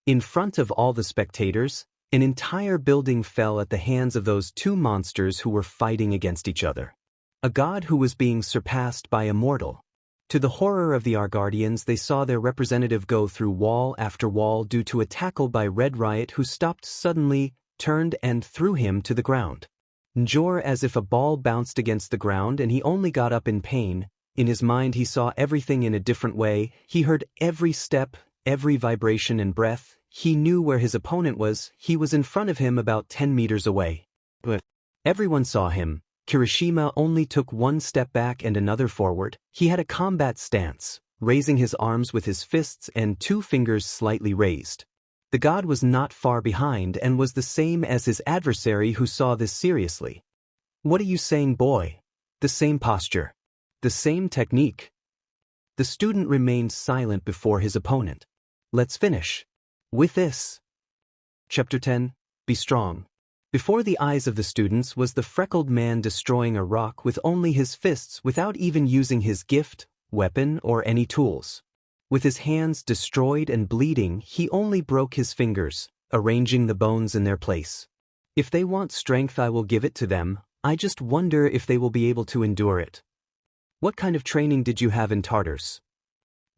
In front of all the spectators, an entire building fell at the hands of those two monsters who were fighting against each other. A god who was being surpassed by a mortal. To the horror of the Asgardians, they saw their representative go through wall after wall due to a tackle by Red Riot, who stopped suddenly, turned and threw him to the ground. Njor as if a ball bounced against the ground and he only got up in pain. In his mind he saw everything in a different way, he heard every step, every vibration and breath, he knew where his opponent was, he was in front of him about 10 meters away. But everyone saw him. Kirishima only took one step back and another forward. He had a combat stance, raising his arms with his fists and two fingers slightly raised. The god was not far behind and was the same as his adversary who saw this seriously. What are you saying, boy? The same posture. The same technique. The student remained silent before his opponent. Let's finish. With this. Chapter 10, Be Strong. Before the eyes of the students was the freckled man destroying a rock with only his fists without even using his gift, weapon, or any tools. With his hands destroyed and bleeding, he only broke his fingers, arranging the bones in their place. If they want strength, I will give it to them. I just wonder if they will be able to endure it. What kind of training did you have in Tartarus?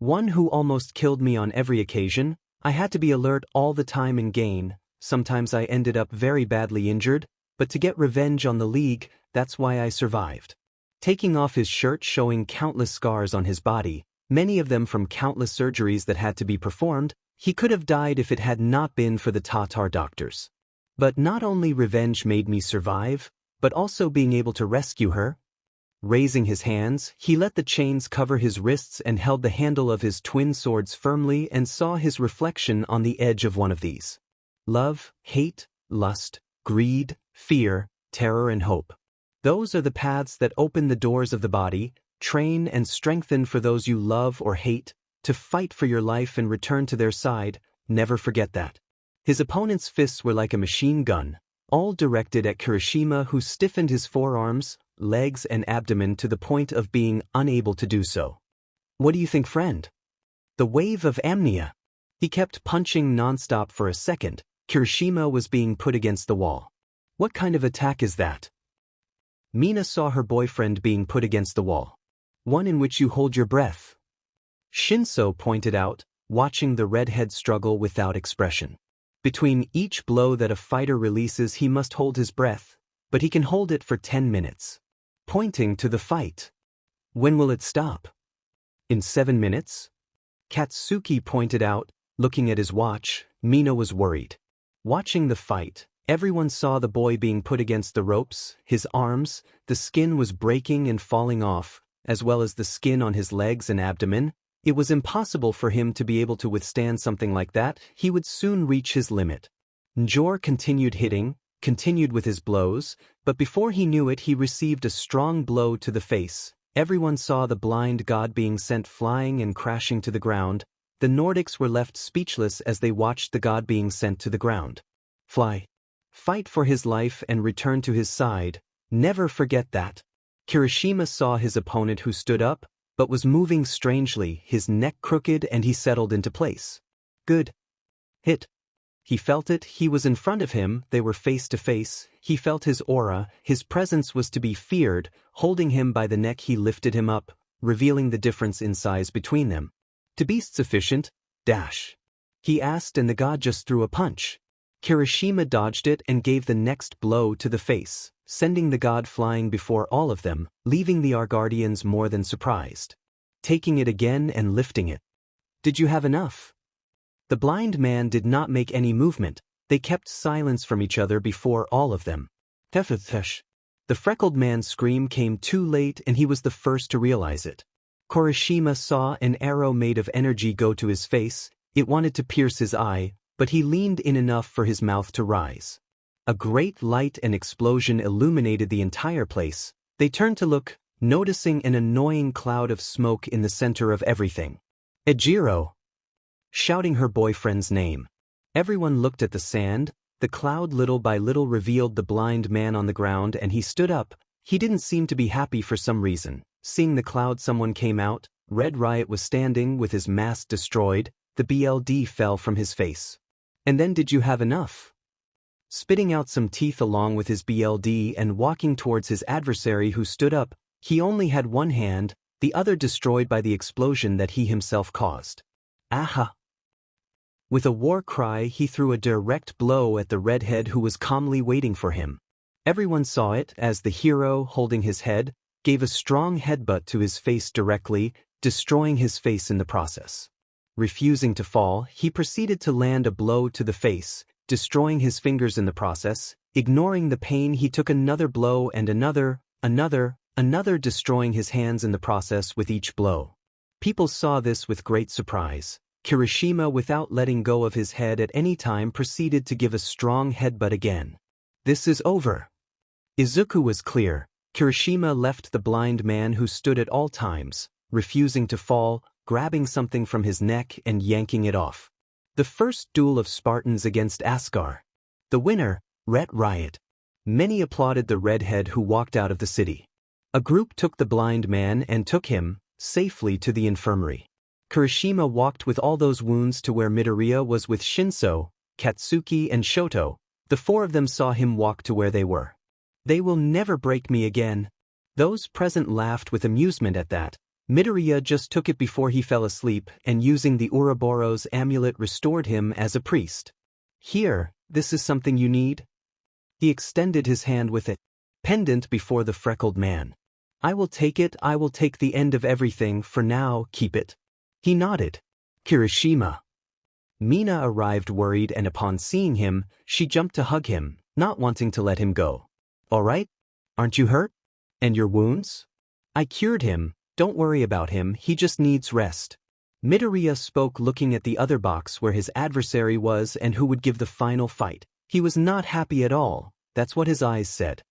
One who almost killed me on every occasion. I had to be alert all the time and gain. Sometimes I ended up very badly injured, but to get revenge on the league, that's why I survived. Taking off his shirt showing countless scars on his body, many of them from countless surgeries that had to be performed, he could have died if it had not been for the Tatar doctors. But not only revenge made me survive, but also being able to rescue her. Raising his hands, he let the chains cover his wrists and held the handle of his twin swords firmly and saw his reflection on the edge of one of these. Love, hate, lust, greed, fear, terror and hope. Those are the paths that open the doors of the body, train and strengthen for those you love or hate, to fight for your life and return to their side. Never forget that. His opponent's fists were like a machine gun, all directed at Kirishima, who stiffened his forearms, legs and abdomen to the point of being unable to do so. What do you think, friend? The wave of amnesia. He kept punching nonstop for a second. Kirishima was being put against the wall. What kind of attack is that? Mina saw her boyfriend being put against the wall. One in which you hold your breath. Shinso pointed out, watching the redhead struggle without expression. Between each blow that a fighter releases, he must hold his breath, but he can hold it for 10 minutes. Pointing to the fight. When will it stop? In 7 minutes? Katsuki pointed out, looking at his watch. Mina was worried. Watching the fight, everyone saw the boy being put against the ropes, his arms, the skin was breaking and falling off, as well as the skin on his legs and abdomen. It was impossible for him to be able to withstand something like that. He would soon reach his limit. Njor continued hitting, continued with his blows, but before he knew it, he received a strong blow to the face. Everyone saw the blind god being sent flying and crashing to the ground. The Nordics were left speechless as they watched the god being sent to the ground. Fly. Fight for his life and return to his side. Never forget that. Kirishima saw his opponent, who stood up, but was moving strangely, his neck crooked, and he settled into place. Good. Hit. He felt it. He was in front of him. They were face to face. He felt his aura. His presence was to be feared. Holding him by the neck, he lifted him up, revealing the difference in size between them. To be sufficient, dash. He asked, and the god just threw a punch. Kirishima dodged it and gave the next blow to the face, sending the god flying before all of them, leaving the Asgardians more than surprised. Taking it again and lifting it. Did you have enough? The blind man did not make any movement. They kept silence from each other before all of them. Tefathesh. The freckled man's scream came too late, and he was the first to realize it. Kirishima saw an arrow made of energy go to his face. It wanted to pierce his eye, but he leaned in enough for his mouth to rise. A great light and explosion illuminated the entire place. They turned to look, noticing an annoying cloud of smoke in the center of everything. Ejiro! Shouting her boyfriend's name. Everyone looked at the sand. The cloud little by little revealed the blind man on the ground, and he stood up. He didn't seem to be happy for some reason. Seeing the cloud, someone came out. Red Riot was standing with his mask destroyed. The BLD fell from his face. And then, did you have enough? Spitting out some teeth along with his BLD and walking towards his adversary, who stood up. He only had one hand, the other destroyed by the explosion that he himself caused. Aha! With a war cry, he threw a direct blow at the redhead, who was calmly waiting for him. Everyone saw it as the hero, holding his head, gave a strong headbutt to his face directly, destroying his face in the process. Refusing to fall, he proceeded to land a blow to the face, destroying his fingers in the process. Ignoring the pain, he took another blow and another, destroying his hands in the process with each blow. People saw this with great surprise. Kirishima, without letting go of his head at any time, proceeded to give a strong headbutt again. This is over. Izuku was clear. Kirishima left the blind man, who stood at all times, refusing to fall, grabbing something from his neck and yanking it off. The first duel of Spartans against Asgard. The winner, Red Riot. Many applauded the redhead who walked out of the city. A group took the blind man and took him, safely to the infirmary. Kirishima walked with all those wounds to where Midoriya was with Shinso, Katsuki and Shoto. The four of them saw him walk to where they were. They will never break me again. Those present laughed with amusement at that. Midoriya just took it before he fell asleep and using the Ouroboros amulet restored him as a priest. Here, this is something you need? He extended his hand with it. Pendant before the freckled man. I will take it, I will take the end of everything, for now, keep it. He nodded. Kirishima. Mina arrived worried and upon seeing him, she jumped to hug him, not wanting to let him go. All right? Aren't you hurt? And your wounds? I cured him, don't worry about him, he just needs rest. Midoriya spoke looking at the other box where his adversary was and who would give the final fight. He was not happy at all, that's what his eyes said.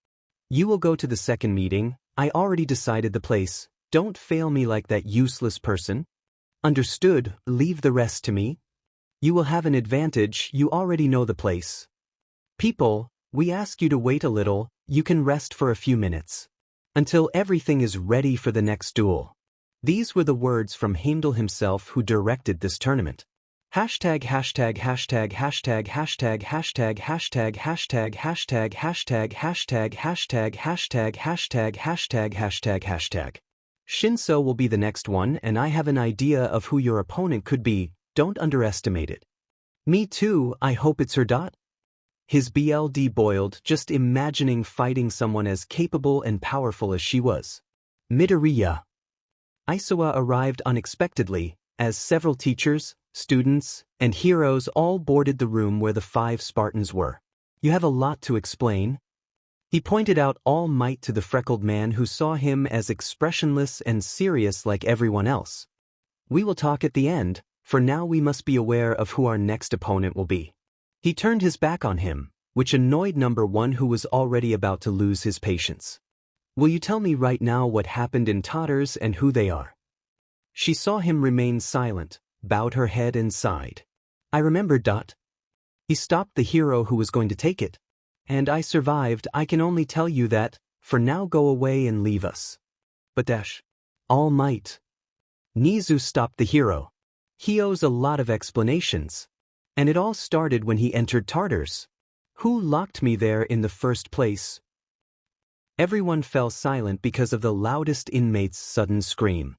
You will go to the second meeting, I already decided the place, don't fail me like that useless person. Understood, leave the rest to me. You will have an advantage, you already know the place. People, we ask you to wait a little, you can rest for a few minutes. Until everything is ready for the next duel. These were the words from Heimdall himself who directed this tournament. Hashtag hashtag hashtag hashtag hashtag hashtag hashtag hashtag hashtag hashtag hashtag hashtag hashtag hashtag hashtag hashtag hashtag. Shinso will be the next one and I have an idea of who your opponent could be, don't underestimate it. Me too, I hope it's her. His BLD boiled just imagining fighting someone as capable and powerful as she was. Midoriya. Isoa arrived unexpectedly, as several teachers, students, and heroes all boarded the room where the 5 Spartans were. You have a lot to explain. He pointed out All Might to the freckled man who saw him as expressionless and serious like everyone else. We will talk at the end, for now we must be aware of who our next opponent will be. He turned his back on him, which annoyed number 1 who was already about to lose his patience. Will you tell me right now what happened in Tartarus and who they are? She saw him remain silent, bowed her head and sighed. I remember. He stopped the hero who was going to take it. And I survived, I can only tell you that, for now go away and leave us. But All Might. Nizu stopped the hero. He owes a lot of explanations. And it all started when he entered Tartarus. Who locked me there in the first place? Everyone fell silent because of the loudest inmate's sudden scream.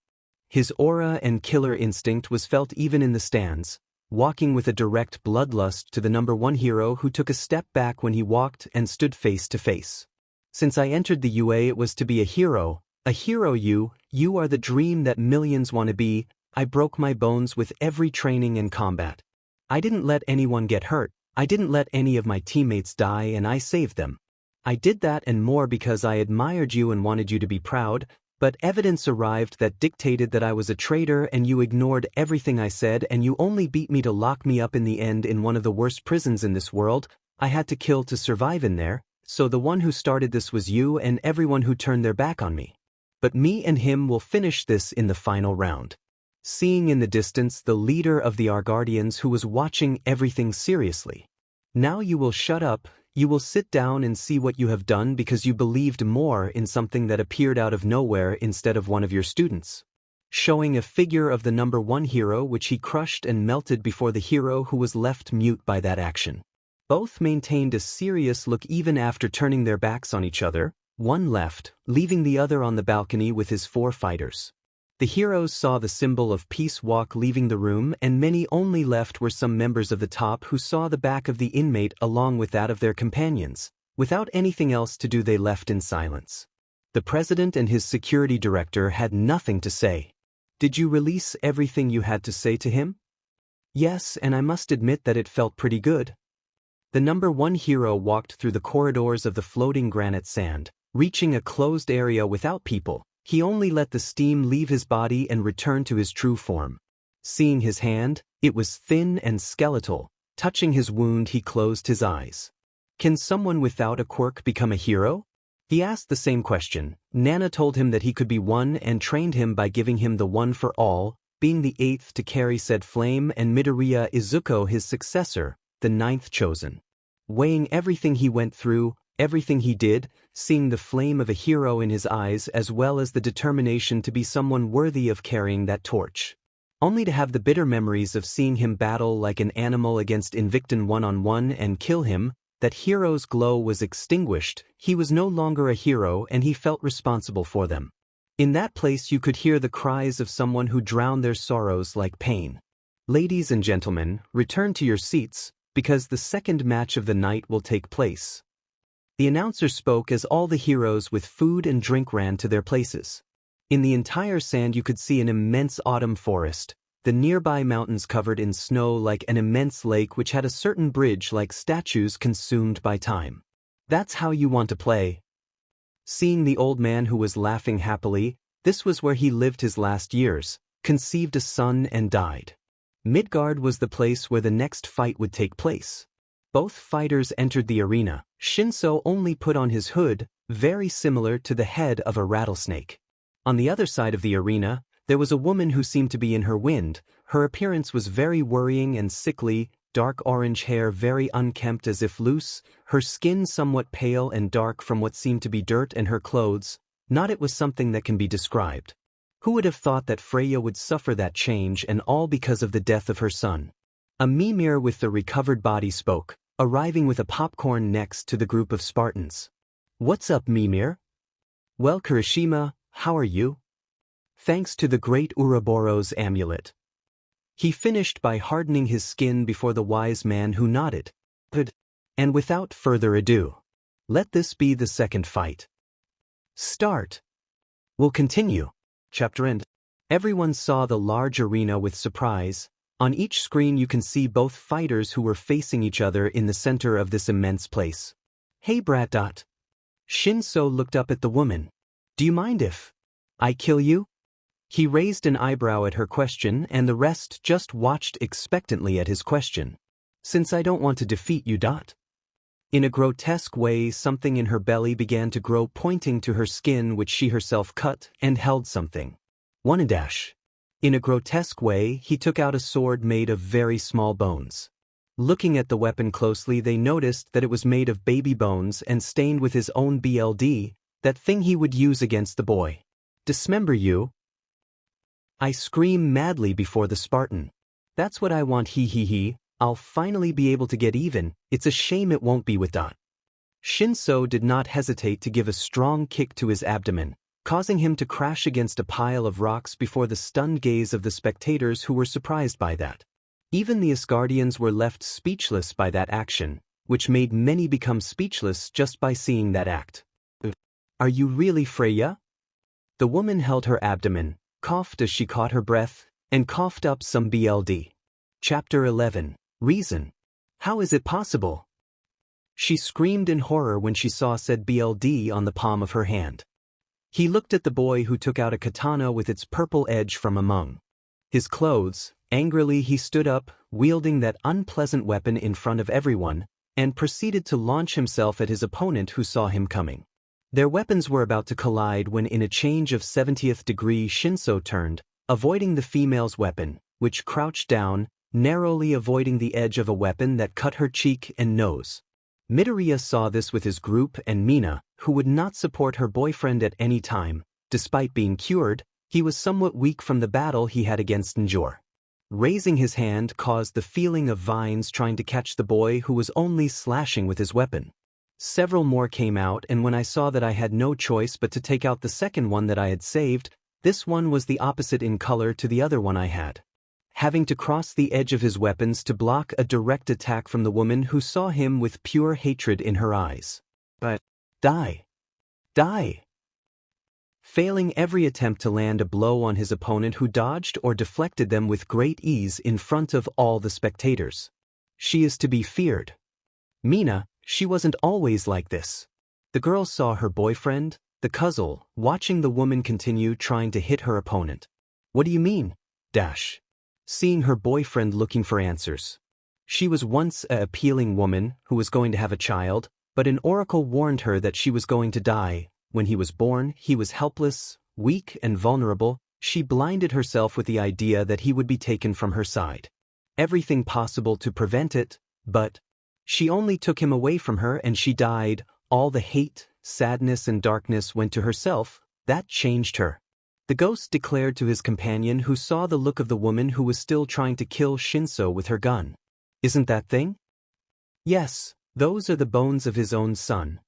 His aura and killer instinct was felt even in the stands, walking with a direct bloodlust to the number 1 hero who took a step back when he walked and stood face to face. Since I entered the UA it was to be a hero you are the dream that millions want to be. I broke my bones with every training and combat. I didn't let anyone get hurt, I didn't let any of my teammates die and I saved them. I did that and more because I admired you and wanted you to be proud, but evidence arrived that dictated that I was a traitor and you ignored everything I said and you only beat me to lock me up in the end in one of the worst prisons in this world. I had to kill to survive in there, so the one who started this was you and everyone who turned their back on me. But me and him will finish this in the final round. Seeing in the distance the leader of the Asgardians who was watching everything seriously. Now you will shut up, you will sit down and see what you have done because you believed more in something that appeared out of nowhere instead of one of your students. Showing a figure of the number 1 hero which he crushed and melted before the hero who was left mute by that action. Both maintained a serious look even after turning their backs on each other, one left, leaving the other on the balcony with his 4 fighters. The heroes saw the symbol of peace walk leaving the room and many only left were some members of the top who saw the back of the inmate along with that of their companions. Without anything else to do they left in silence. The president and his security director had nothing to say. Did you release everything you had to say to him? Yes, and I must admit that it felt pretty good. The number 1 hero walked through the corridors of the floating granite sand, reaching a closed area without people. He only let the steam leave his body and return to his true form. Seeing his hand, it was thin and skeletal. Touching his wound he closed his eyes. Can someone without a quirk become a hero? He asked the same question. Nana told him that he could be one and trained him by giving him the one for all, being the 8th to carry said flame, and Midoriya Izuku his successor, the 9th chosen. Weighing everything he went through, everything he did, seeing the flame of a hero in his eyes as well as the determination to be someone worthy of carrying that torch. Only to have the bitter memories of seeing him battle like an animal against Invictus one-on-one and kill him, that hero's glow was extinguished, he was no longer a hero and he felt responsible for them. In that place you could hear the cries of someone who drowned their sorrows like pain. Ladies and gentlemen, return to your seats, because the second match of the night will take place. The announcer spoke as all the heroes with food and drink ran to their places. In the entire sand you could see an immense autumn forest, the nearby mountains covered in snow like an immense lake which had a certain bridge like statues consumed by time. That's how you want to play. Seeing the old man who was laughing happily, this was where he lived his last years, conceived a son and died. Midgard was the place where the next fight would take place. Both fighters entered the arena. Shinso only put on his hood, very similar to the head of a rattlesnake. On the other side of the arena, there was a woman who seemed to be in her wind. Her appearance was very worrying and sickly, dark orange hair very unkempt as if loose, her skin somewhat pale and dark from what seemed to be dirt, and her clothes, not it was something that can be described. Who would have thought that Freya would suffer that change, and all because of the death of her son? A Mimir with the recovered body spoke, arriving with a popcorn next to the group of Spartans. "What's up, Mimir?" "Well, Kirishima, how are you?" "Thanks to the great Ouroboros amulet." He finished by hardening his skin before the wise man, who nodded. "Good. And without further ado, let this be the second fight. Start." "We'll continue." Chapter end. Everyone saw the large arena with surprise. On each screen you can see both fighters who were facing each other in the center of this immense place. "Hey brat. Shinso looked up at the woman. "Do you mind if I kill you?" He raised an eyebrow at her question, and the rest just watched expectantly at his question. "Since I don't want to defeat you. In a grotesque way something in her belly began to grow, pointing to her skin which she herself cut, and held something. One dash. In a grotesque way he took out a sword made of very small bones. Looking at the weapon closely they noticed that it was made of baby bones and stained with his own blood, that thing he would use against the boy. "Dismember you?" I scream madly before the Spartan. "That's what I want, he. I'll finally be able to get even. It's a shame it won't be with . Shinso did not hesitate to give a strong kick to his abdomen, causing him to crash against a pile of rocks before the stunned gaze of the spectators, who were surprised by that. Even the Asgardians were left speechless by that action, which made many become speechless just by seeing that act. "Are you really Freya?" The woman held her abdomen, coughed as she caught her breath, and coughed up some blood. Chapter 11. Reason. "How is it possible?" She screamed in horror when she saw said blood on the palm of her hand. He looked at the boy, who took out a katana with its purple edge from among his clothes. Angrily he stood up, wielding that unpleasant weapon in front of everyone, and proceeded to launch himself at his opponent, who saw him coming. Their weapons were about to collide when, in a change of 70th degree, Shinso turned, avoiding the female's weapon, which crouched down, narrowly avoiding the edge of a weapon that cut her cheek and nose. Midoriya saw this with his group, and Mina, who would not support her boyfriend at any time, despite being cured, he was somewhat weak from the battle he had against Njor. Raising his hand caused the feeling of vines trying to catch the boy, who was only slashing with his weapon. Several more came out, and when I saw that I had no choice but to take out the second one that I had saved, this one was the opposite in color to the other one I had. Having to cross the edge of his weapons to block a direct attack from the woman, who saw him with pure hatred in her eyes. But, die! Failing every attempt to land a blow on his opponent, who dodged or deflected them with great ease in front of all the spectators. She is to be feared. Mina, she wasn't always like this. The girl saw her boyfriend, the Kuzzle, watching the woman continue trying to hit her opponent. "What do you mean?" Seeing her boyfriend looking for answers. She was once a appealing woman who was going to have a child, but an oracle warned her that she was going to die. When he was born, he was helpless, weak and vulnerable. She blinded herself with the idea that he would be taken from her side. Everything possible to prevent it, but she only took him away from her and she died. All the hate, sadness and darkness went to herself. That changed her. The ghost declared to his companion, who saw the look of the woman who was still trying to kill Shinso with her gun. Isn't that thing? Yes, those are the bones of his own son.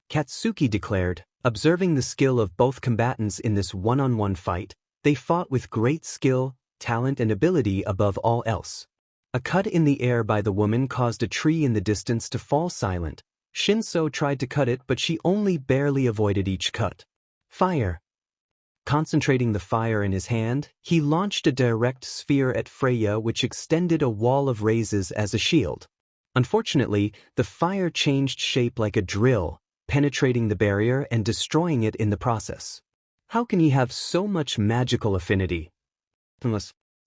Katsuki declared, observing the skill of both combatants in this one-on-one fight. They fought with great skill, talent and ability above all else. A cut in the air by the woman caused a tree in the distance to fall silent. Shinso tried to cut it, but she only barely avoided each cut. Fire. Concentrating the fire in his hand, he launched a direct sphere at Freya, which extended a wall of raises as a shield. Unfortunately, the fire changed shape like a drill, penetrating the barrier and destroying it in the process. How can he have so much magical affinity?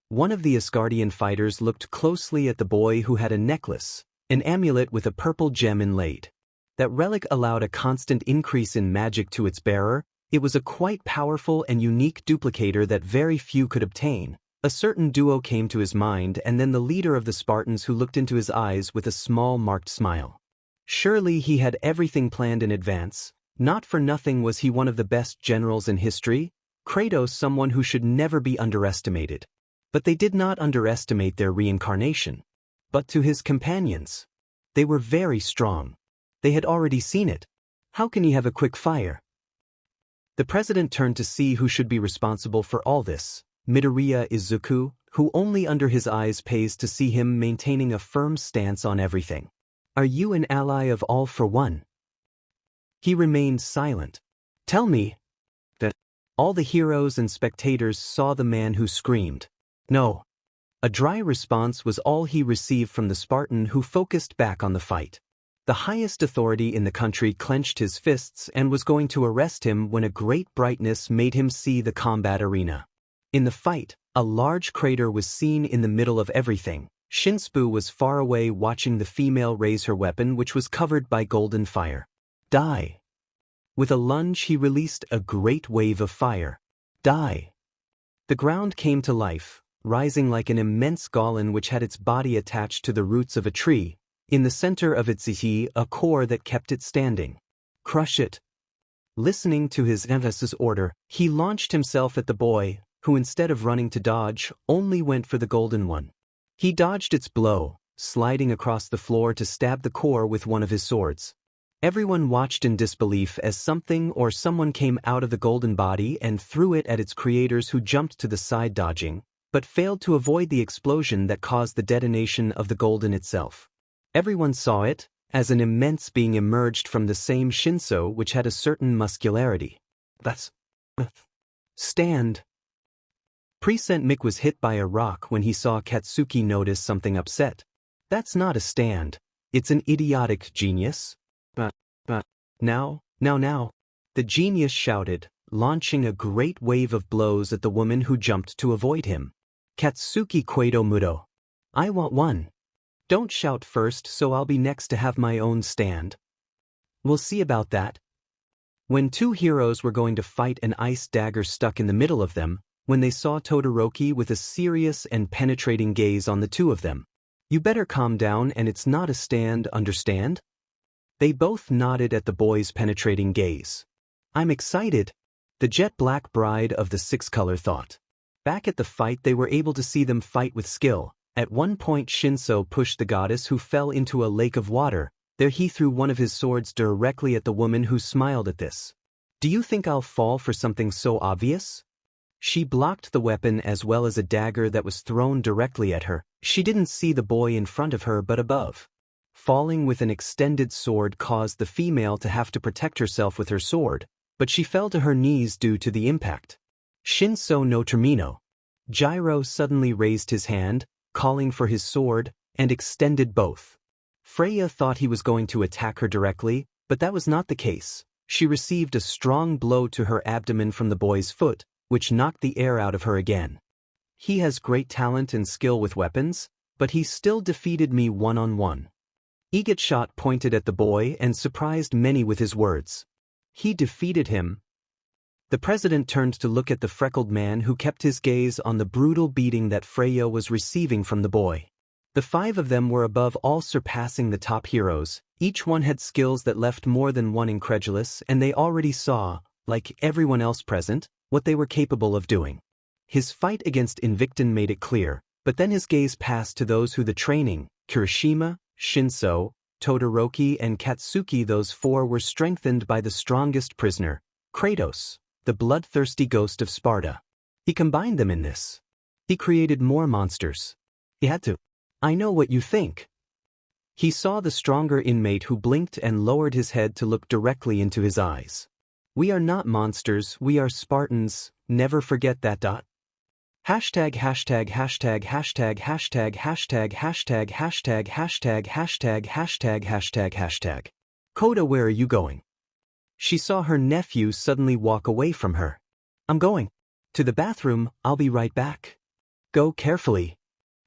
One of the Asgardian fighters looked closely at the boy who had a necklace, an amulet with a purple gem inlaid. That relic allowed a constant increase in magic to its bearer. It was a quite powerful and unique duplicator that very few could obtain. A certain duo came to his mind, and then the leader of the Spartans, who looked into his eyes with a small marked smile. Surely he had everything planned in advance. Not for nothing was he one of the best generals in history. Kratos, someone who should never be underestimated. But they did not underestimate their reincarnation. But to his companions, they were very strong. They had already seen it. How can he have a quick fire? The president turned to see who should be responsible for all this. Midoriya Izuku, who only under his eyes pays to see him maintaining a firm stance on everything. Are you an ally of all for one? He remained silent. Tell me. That all the heroes and spectators saw the man who screamed. No. A dry response was all he received from the Spartan, who focused back on the fight. The highest authority in the country clenched his fists and was going to arrest him when a great brightness made him see the combat arena. In the fight, a large crater was seen in the middle of everything. Shinsu was far away watching the female raise her weapon, which was covered by golden fire. Die. With a lunge he released a great wave of fire. Die. The ground came to life, rising like an immense golem which had its body attached to the roots of a tree. In the center of its a core that kept it standing. Crush it. Listening to his emphasis order, he launched himself at the boy, who instead of running to dodge, only went for the golden one. He dodged its blow, sliding across the floor to stab the core with one of his swords. Everyone watched in disbelief as something or someone came out of the golden body and threw it at its creators, who jumped to the side dodging, but failed to avoid the explosion that caused the detonation of the golden itself. Everyone saw it, as an immense being emerged from the same Shinso, which had a certain muscularity. That's... Stand. Present Mick was hit by a rock when he saw Katsuki notice something upset. That's not a stand. It's an idiotic genius. Now. The genius shouted, launching a great wave of blows at the woman who jumped to avoid him. Katsuki Kwado Mudo. I want one. Don't shout first, so I'll be next to have my own stand. We'll see about that. When two heroes were going to fight, an ice dagger stuck in the middle of them, when they saw Todoroki with a serious and penetrating gaze on the two of them. You better calm down, and it's not a stand, understand? They both nodded at the boy's penetrating gaze. I'm excited, the jet black bride of the six-color thought. Back at the fight, they were able to see them fight with skill. At one point, Shinso pushed the goddess, who fell into a lake of water. There he threw one of his swords directly at the woman, who smiled at this. Do you think I'll fall for something so obvious? She blocked the weapon as well as a dagger that was thrown directly at her. She didn't see the boy in front of her but above. Falling with an extended sword caused the female to have to protect herself with her sword, but she fell to her knees due to the impact. Shinso no termino. Gyro suddenly raised his hand, calling for his sword, and extended both. Freya thought he was going to attack her directly, but that was not the case. She received a strong blow to her abdomen from the boy's foot, which knocked the air out of her again. He has great talent and skill with weapons, but he still defeated me one-on-one. Egot shot pointed at the boy and surprised many with his words. He defeated him. The president turned to look at the freckled man who kept his gaze on the brutal beating that Freya was receiving from the boy. The 5 of them were above all surpassing the top heroes, each one had skills that left more than one incredulous, and they already saw, like everyone else present, what they were capable of doing. His fight against Invictus made it clear, but then his gaze passed to those who the training, Kirishima, Shinso, Todoroki and Katsuki. Those 4 were strengthened by the strongest prisoner, Kratos, the bloodthirsty ghost of Sparta. He combined them in this. He created more monsters. He had to. I know what you think. He saw the stronger inmate who blinked and lowered his head to look directly into his eyes. We are not monsters, we are Spartans, never forget that. Hashtag hashtag hashtag hashtag hashtag hashtag hashtag hashtag hashtag hashtag hashtag hashtag hashtag. Koda, where are you going? She saw her nephew suddenly walk away from her. I'm going to the bathroom, I'll be right back. Go carefully.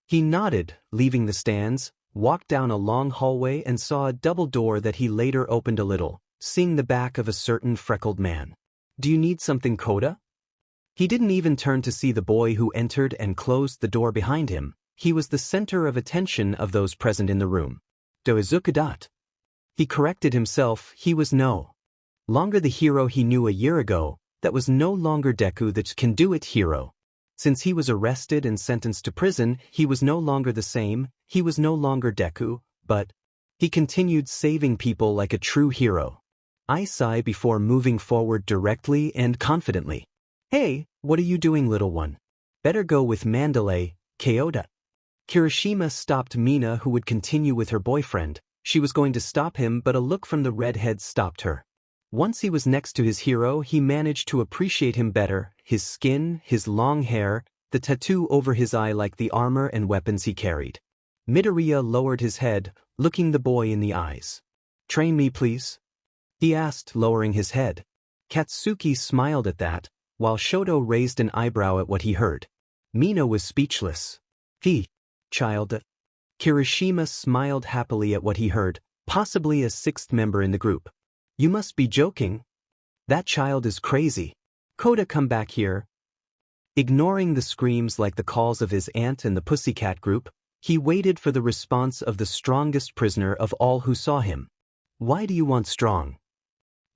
He nodded, leaving the stands, walked down a long hallway and saw a double door that he later opened a little, seeing the back of a certain freckled man. Do you need something, Koda? He didn't even turn to see the boy who entered and closed the door behind him. He was the center of attention of those present in the room. Do izuku. He corrected himself, he was no longer the hero he knew a year ago, that was no longer Deku that can do it hero. Since he was arrested and sentenced to prison, he was no longer the same, he was no longer Deku, but he continued saving people like a true hero. I sigh before moving forward directly and confidently. Hey, what are you doing, little one? Better go with Mandalay, Kyoda. Kirishima stopped Mina, who would continue with her boyfriend. She was going to stop him, but a look from the redhead stopped her. Once he was next to his hero, he managed to appreciate him better, his skin, his long hair, the tattoo over his eye like the armor and weapons he carried. Midoriya lowered his head, looking the boy in the eyes. Train me, please? He asked, lowering his head. Katsuki smiled at that, while Shoto raised an eyebrow at what he heard. Mina was speechless. Child. Kirishima smiled happily at what he heard, possibly a 6th member in the group. You must be joking. That child is crazy. Koda, come back here. Ignoring the screams like the calls of his aunt and the pussycat group, he waited for the response of the strongest prisoner of all who saw him. Why do you want strong?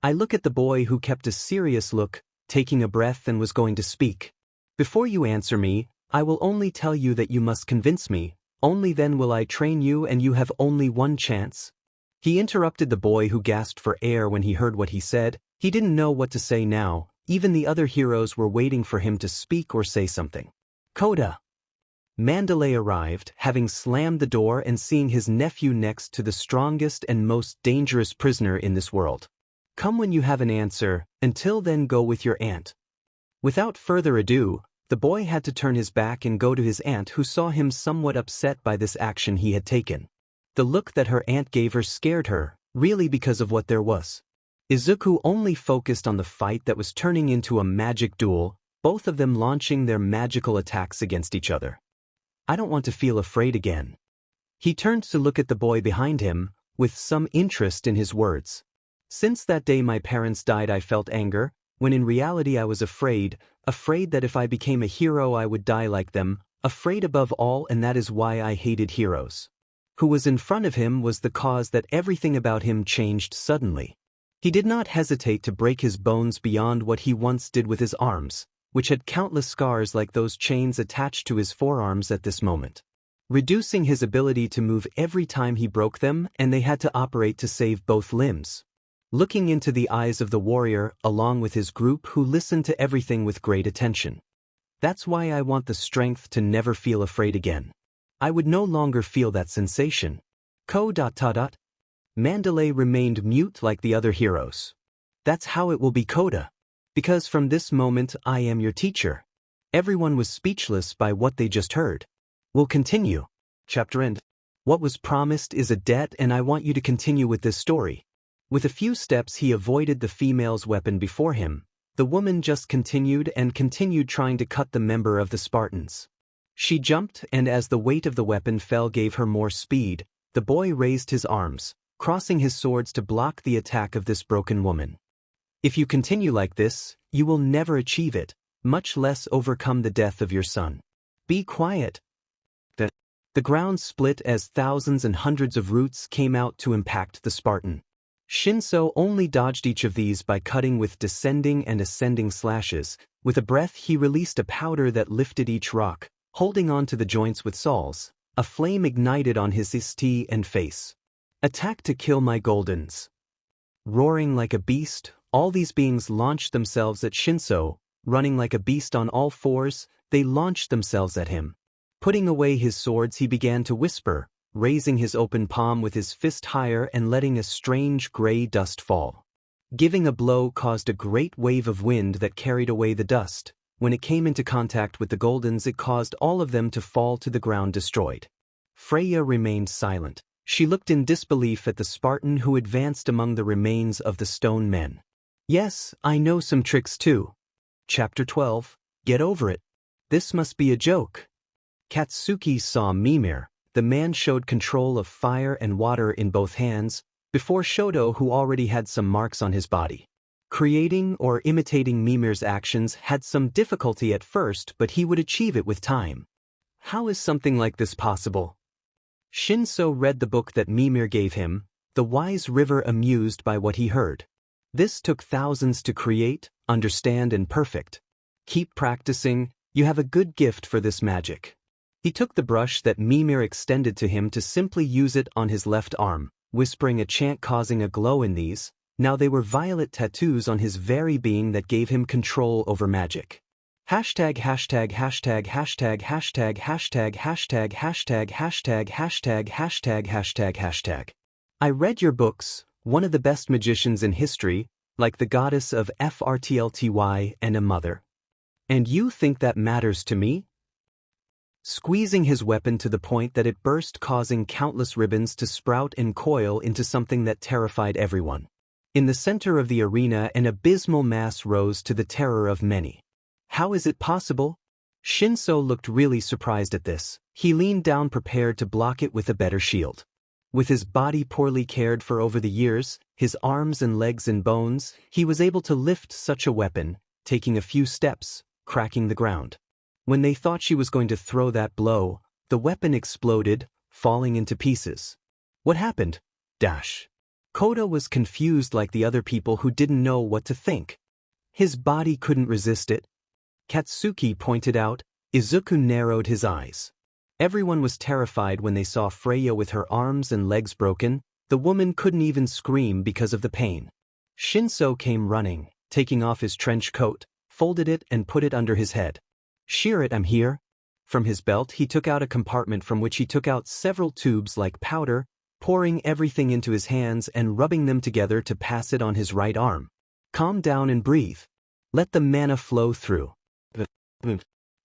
I look at the boy who kept a serious look, taking a breath, and was going to speak. Before you answer me, I will only tell you that you must convince me, only then will I train you, and you have only one chance. He interrupted the boy who gasped for air when he heard what he said. He didn't know what to say now, even the other heroes were waiting for him to speak or say something. Koda. Mandalay arrived, having slammed the door and seeing his nephew next to the strongest and most dangerous prisoner in this world. Come when you have an answer, until then go with your aunt. Without further ado, the boy had to turn his back and go to his aunt, who saw him somewhat upset by this action he had taken. The look that her aunt gave her scared her, really, because of what there was. Izuku only focused on the fight that was turning into a magic duel, both of them launching their magical attacks against each other. I don't want to feel afraid again. He turned to look at the boy behind him, with some interest in his words. Since that day my parents died, I felt anger, when in reality I was afraid that if I became a hero I would die like them, afraid above all, and that is why I hated heroes. Who was in front of him was the cause that everything about him changed suddenly. He did not hesitate to break his bones beyond what he once did with his arms, which had countless scars like those chains attached to his forearms at this moment, reducing his ability to move every time he broke them, and they had to operate to save both limbs. Looking into the eyes of the warrior, along with his group, who listened to everything with great attention. That's why I want the strength to never feel afraid again. I would no longer feel that sensation. Mandalay remained mute like the other heroes. That's how it will be, Koda. Because from this moment I am your teacher. Everyone was speechless by what they just heard. We'll continue. Chapter end. What was promised is a debt, and I want you to continue with this story. With a few steps he avoided the female's weapon before him. The woman just continued and continued, trying to cut the member of the Spartans. She jumped, and as the weight of the weapon fell gave her more speed, the boy raised his arms, crossing his swords to block the attack of this broken woman. If you continue like this, you will never achieve it, much less overcome the death of your son. Be quiet. The ground split as thousands and hundreds of roots came out to impact the Spartan. Shinso only dodged each of these by cutting with descending and ascending slashes. With a breath he released a powder that lifted each rock, holding on to the joints with saws. A flame ignited on his st and face. Attack to kill my Goldens. Roaring like a beast, all these beings launched themselves at Shinso. Running like a beast on all fours, they launched themselves at him. Putting away his swords he began to whisper, raising his open palm with his fist higher and letting a strange gray dust fall. Giving a blow caused a great wave of wind that carried away the dust. When it came into contact with the Goldens it caused all of them to fall to the ground destroyed. Freya remained silent. She looked in disbelief at the Spartan who advanced among the remains of the stone men. Yes, I know some tricks too. Chapter 12, Get over it. This must be a joke. Katsuki saw Mimir. The man showed control of fire and water in both hands, before Shoto who already had some marks on his body. Creating or imitating Mimir's actions had some difficulty at first, but he would achieve it with time. How is something like this possible? Shinso read the book that Mimir gave him, The Wise River, amused by what he heard. This took thousands to create, understand and perfect. Keep practicing, you have a good gift for this magic. He took the brush that Mimir extended to him to simply use it on his left arm, whispering a chant causing a glow in these. Now they were violet tattoos on his very being that gave him control over magic. Hashtag hashtag hashtag hashtag hashtag hashtag hashtag hashtag hashtag hashtag hashtag hashtag hashtag. I read your books, one of the best magicians in history, like the goddess of Frtlty and a mother. And you think that matters to me? Squeezing his weapon to the point that it burst, causing countless ribbons to sprout and coil into something that terrified everyone. In the center of the arena an abysmal mass rose to the terror of many. How is it possible? Shinso looked really surprised at this. He leaned down prepared to block it with a better shield. With his body poorly cared for over the years, his arms and legs and bones, he was able to lift such a weapon, taking a few steps, cracking the ground. When they thought she was going to throw that blow, the weapon exploded, falling into pieces. What happened? Koda was confused like the other people who didn't know what to think. His body couldn't resist it. Katsuki pointed out. Izuku narrowed his eyes. Everyone was terrified when they saw Freya with her arms and legs broken. The woman couldn't even scream because of the pain. Shinso came running, taking off his trench coat, folded it and put it under his head. Shear it, I'm here. From his belt he took out a compartment from which he took out several tubes like powder, pouring everything into his hands and rubbing them together to pass it on his right arm. Calm down and breathe. Let the mana flow through.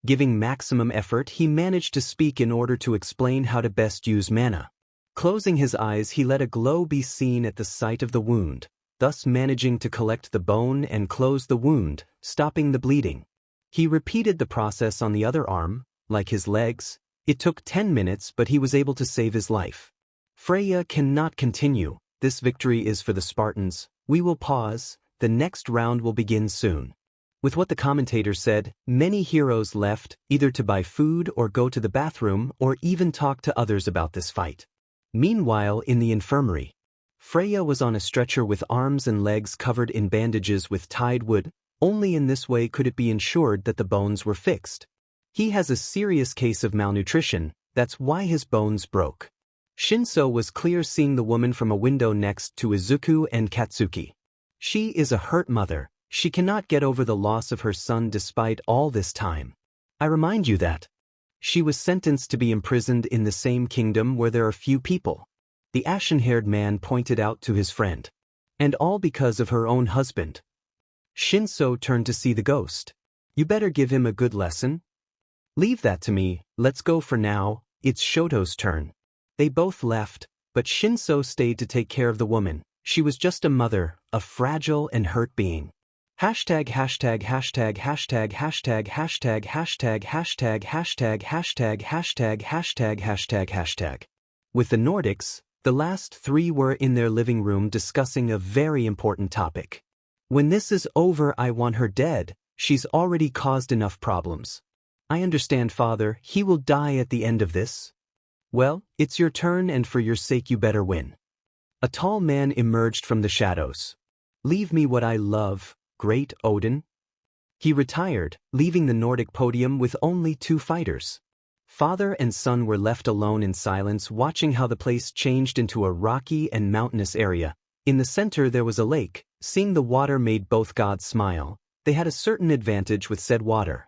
Giving maximum effort, he managed to speak in order to explain how to best use mana. Closing his eyes, he let a glow be seen at the site of the wound, thus managing to collect the bone and close the wound, stopping the bleeding. He repeated the process on the other arm, like his legs. It took 10 minutes, but he was able to save his life. Freya cannot continue. This victory is for the Spartans. We will pause. The next round will begin soon. With what the commentator said, many heroes left, either to buy food or go to the bathroom or even talk to others about this fight. Meanwhile, in the infirmary, Freya was on a stretcher with arms and legs covered in bandages with tied wood. Only in this way could it be ensured that the bones were fixed. He has a serious case of malnutrition, that's why his bones broke. Shinso was clear seeing the woman from a window next to Izuku and Katsuki. She is a hurt mother. She cannot get over the loss of her son despite all this time. I remind you that she was sentenced to be imprisoned in the same kingdom where there are few people. The ashen-haired man pointed out to his friend. And all because of her own husband. Shinso turned to see the ghost. You better give him a good lesson. Leave that to me, let's go for now, it's Shoto's turn. They both left, but Shinso stayed to take care of the woman. She was just a mother, a fragile and hurt being. Hashtag hashtag hashtag hashtag hashtag hashtag hashtag hashtag hashtag hashtag hashtag hashtag hashtag hashtag. With the Nordics, the last three were in their living room discussing a very important topic. When this is over I want her dead, she's already caused enough problems. I understand, father, he will die at the end of this. Well, it's your turn and for your sake you better win. A tall man emerged from the shadows. Leave me what I love, great Odin. He retired, leaving the Nordic podium with only 2 fighters. Father and son were left alone in silence watching how the place changed into a rocky and mountainous area. In the center there was a lake. Seeing the water made both gods smile. They had a certain advantage with said water.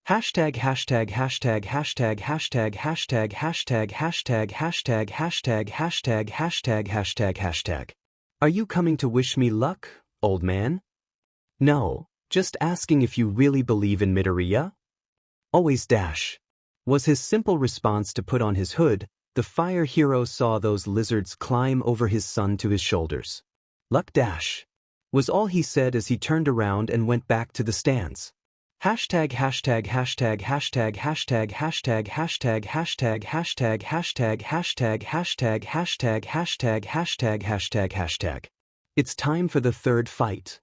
Hashtag hashtag hashtag hashtag hashtag hashtag hashtag hashtag hashtag hashtag hashtag hashtag hashtag hashtag. Are you coming to wish me luck, old man? No, just asking if you really believe in Midoriya? Always dash. Was his simple response to put on his hood. The fire hero saw those lizards climb over his son to his shoulders. Luck dash. Was all he said as he turned around and went back to the stands. Hashtag hashtag hashtag hashtag hashtag hashtag hashtag hashtag hashtag hashtag hashtag hashtag hashtag hashtag hashtag hashtag hashtag. It's time for the third fight.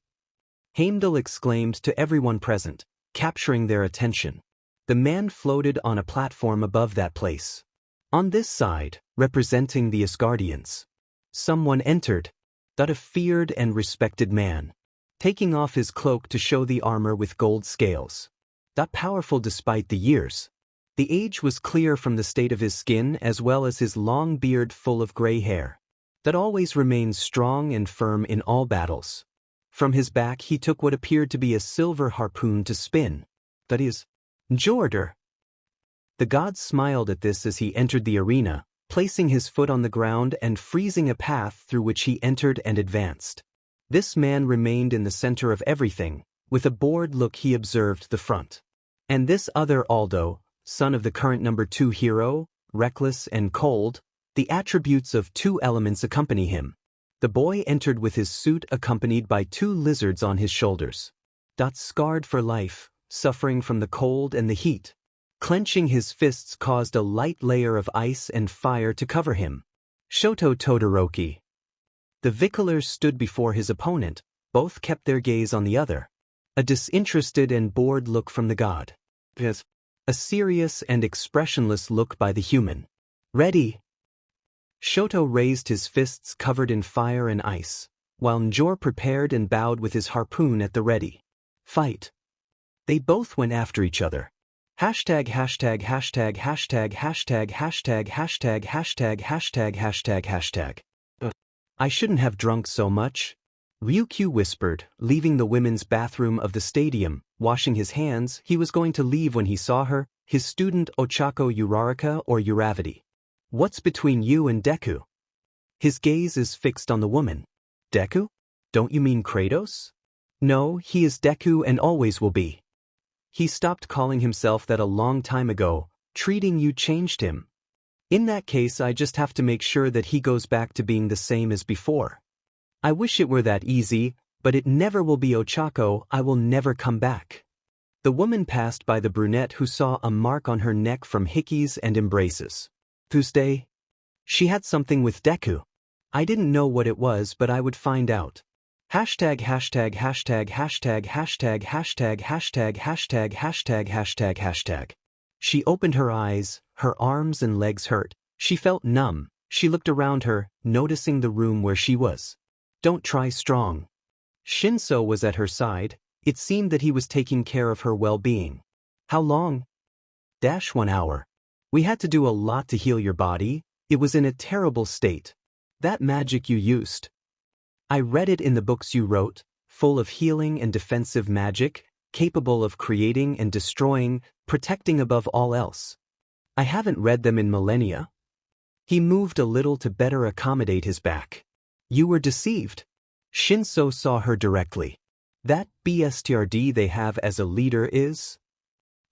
Heimdall exclaimed to everyone present, capturing their attention. The man floated on a platform above that place. On this side, representing the Asgardians, someone entered. That a feared and respected man, taking off his cloak to show the armor with gold scales. That powerful despite the years. The age was clear from the state of his skin as well as his long beard full of gray hair. That always remains strong and firm in all battles. From his back he took what appeared to be a silver harpoon to spin. That is, Njordur. The god smiled at this as he entered the arena, placing his foot on the ground and freezing a path through which he entered and advanced. This man remained in the center of everything. With a bored look he observed the front. And this other Aldo, son of the current number 2 hero, reckless and cold, the attributes of 2 elements accompany him. The boy entered with his suit accompanied by 2 lizards on his shoulders. Scarred for life, suffering from the cold and the heat. Clenching his fists caused a light layer of ice and fire to cover him. Shoto Todoroki. The Vicolars stood before his opponent, both kept their gaze on the other. A disinterested and bored look from the god. Yes. A serious and expressionless look by the human. Ready. Shoto raised his fists covered in fire and ice, while Njor prepared and bowed with his harpoon at the ready. Fight. They both went after each other. Hashtag hashtag hashtag hashtag hashtag hashtag hashtag hashtag hashtag hashtag hashtag. I shouldn't have drunk so much. Ryuku whispered, leaving the women's bathroom of the stadium, washing his hands. He was going to leave when he saw her, his student Ochako Uraraka or Uravity. What's between you and Deku? His gaze is fixed on the woman. Deku? Don't you mean Kratos? No, he is Deku and always will be. He stopped calling himself that a long time ago. Treating you changed him. In that case I just have to make sure that he goes back to being the same as before. I wish it were that easy, but it never will be Ochako. I will never come back. The woman passed by the brunette who saw a mark on her neck from hickeys and embraces. Tuesday? She had something with Deku. I didn't know what it was but I would find out. Hashtag hashtag hashtag hashtag hashtag hashtag hashtag hashtag hashtag hashtag hashtag. She opened her eyes, her arms and legs hurt. She felt numb. She looked around her, noticing the room where she was. Don't try strong. Shinso was at her side. It seemed that he was taking care of her well-being. How long? 1 hour. We had to do a lot to heal your body. It was in a terrible state. That magic you used. I read it in the books you wrote, full of healing and defensive magic, capable of creating and destroying, protecting above all else. I haven't read them in millennia. He moved a little to better accommodate his back. You were deceived. Shinso saw her directly. That bstrd they have as a leader is?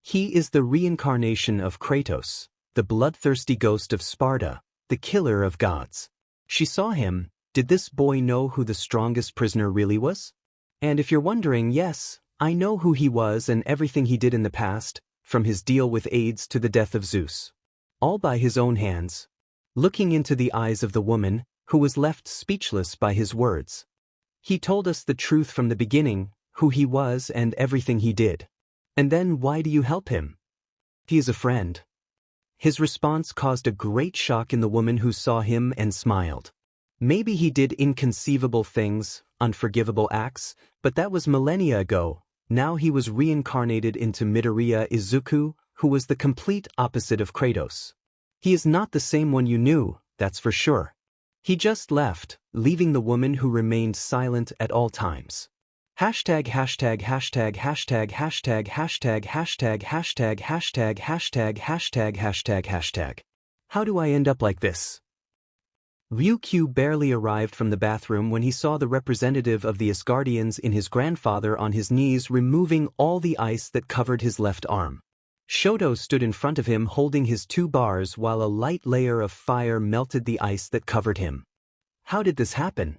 He is the reincarnation of Kratos, the bloodthirsty ghost of Sparta, the killer of gods. She saw him. Did this boy know who the strongest prisoner really was? And if you're wondering, yes, I know who he was and everything he did in the past, from his deal with AIDS to the death of Zeus. All by his own hands. Looking into the eyes of the woman, who was left speechless by his words. He told us the truth from the beginning, who he was and everything he did. And then why do you help him? He is a friend. His response caused a great shock in the woman who saw him and smiled. Maybe he did inconceivable things, unforgivable acts, but that was millennia ago. Now he was reincarnated into Midoriya Izuku, who was the complete opposite of Kratos. He is not the same one you knew, that's for sure. He just left, leaving the woman who remained silent at all times. Hashtag hashtag hashtag hashtag hashtag hashtag hashtag hashtag hashtag hashtag hashtag hashtag hashtag. How do I end up like this? Ryuku barely arrived from the bathroom when he saw the representative of the Asgardians in his grandfather on his knees removing all the ice that covered his left arm. Shoto stood in front of him holding his 2 bars while a light layer of fire melted the ice that covered him. How did this happen?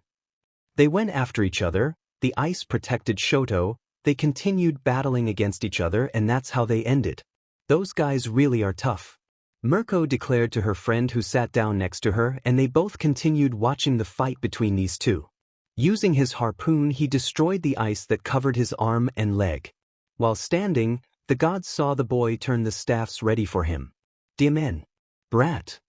They went after each other, the ice protected Shoto, they continued battling against each other and that's how they ended. Those guys really are tough. Mirko declared to her friend who sat down next to her and they both continued watching the fight between these two. Using his harpoon he destroyed the ice that covered his arm and leg. While standing, the gods saw the boy turn the staffs ready for him. Diamen. Brat.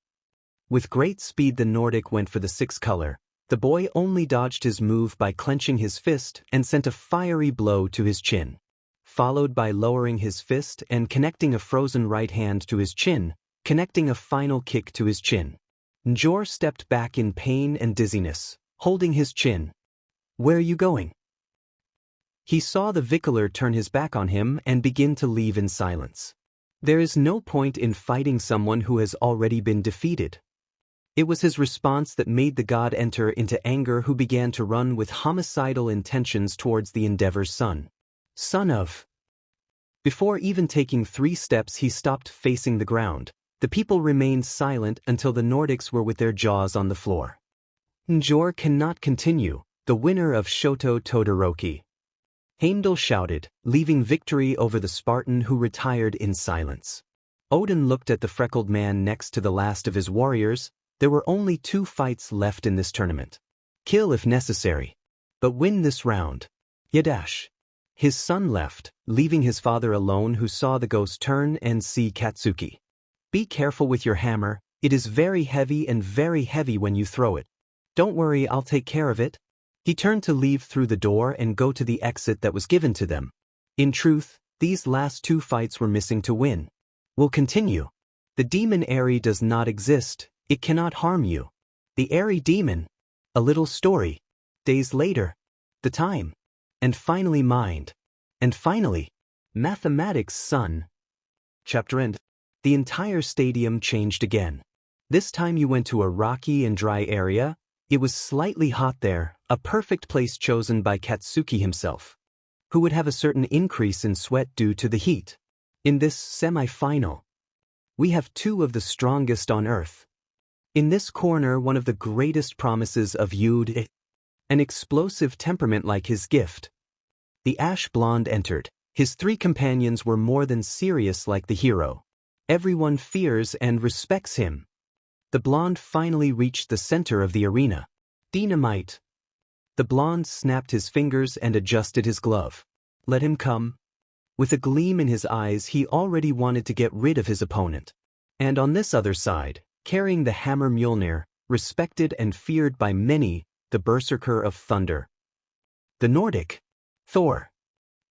With great speed the Nordic went for the 6 color. The boy only dodged his move by clenching his fist and sent a fiery blow to his chin. Followed by lowering his fist and connecting a frozen right hand to his chin, connecting a final kick to his chin. Njor stepped back in pain and dizziness, holding his chin. Where are you going? He saw the Vicaler turn his back on him and begin to leave in silence. There is no point in fighting someone who has already been defeated. It was his response that made the god enter into anger, who began to run with homicidal intentions towards the Endeavor's son. Son of. Before even taking 3 steps he stopped facing the ground. The people remained silent until the Nordics were with their jaws on the floor. Njor cannot continue, the winner of Shoto Todoroki. Heimdall shouted, leaving victory over the Spartan, who retired in silence. Odin looked at the freckled man next to the last of his warriors. There were only 2 fights left in this tournament. Kill if necessary. But win this round. Yadash. His son left, leaving his father alone, who saw the ghost turn and see Katsuki. Be careful with your hammer, it is very heavy and very heavy when you throw it. Don't worry, I'll take care of it. He turned to leave through the door and go to the exit that was given to them. In truth, these last 2 fights were missing to win. We'll continue. The demon Eri does not exist, it cannot harm you. The Eri demon. A little story. Days later. The time. And finally mind. And finally. Mathematics, son. Chapter end. The entire stadium changed again. This time you went to a rocky and dry area. It was slightly hot there, a perfect place chosen by Katsuki himself, who would have a certain increase in sweat due to the heat. In this semi-final, we have 2 of the strongest on earth. In this corner, one of the greatest promises of Yud, an explosive temperament like his gift. The ash blonde entered. His 3 companions were more than serious like the hero. Everyone fears and respects him. The blonde finally reached the center of the arena. Dynamite. The blonde snapped his fingers and adjusted his glove. Let him come. With a gleam in his eyes, he already wanted to get rid of his opponent. And on this other side, carrying the hammer Mjolnir, respected and feared by many, the berserker of thunder. The Nordic. Thor.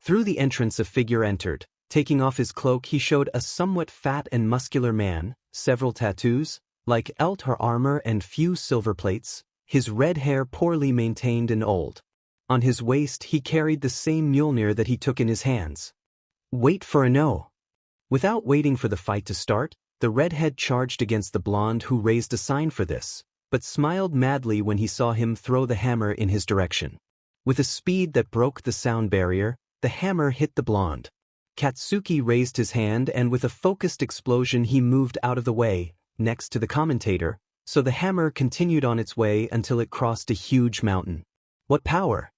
Through the entrance a figure entered. Taking off his cloak he showed a somewhat fat and muscular man, several tattoos, like Eltar armor and few silver plates, his red hair poorly maintained and old. On his waist he carried the same Mjolnir that he took in his hands. Wait for a no. Without waiting for the fight to start, the redhead charged against the blonde, who raised a sign for this, but smiled madly when he saw him throw the hammer in his direction. With a speed that broke the sound barrier, the hammer hit the blonde. Katsuki raised his hand and with a focused explosion he moved out of the way, next to the commentator, so the hammer continued on its way until it crossed a huge mountain. What power!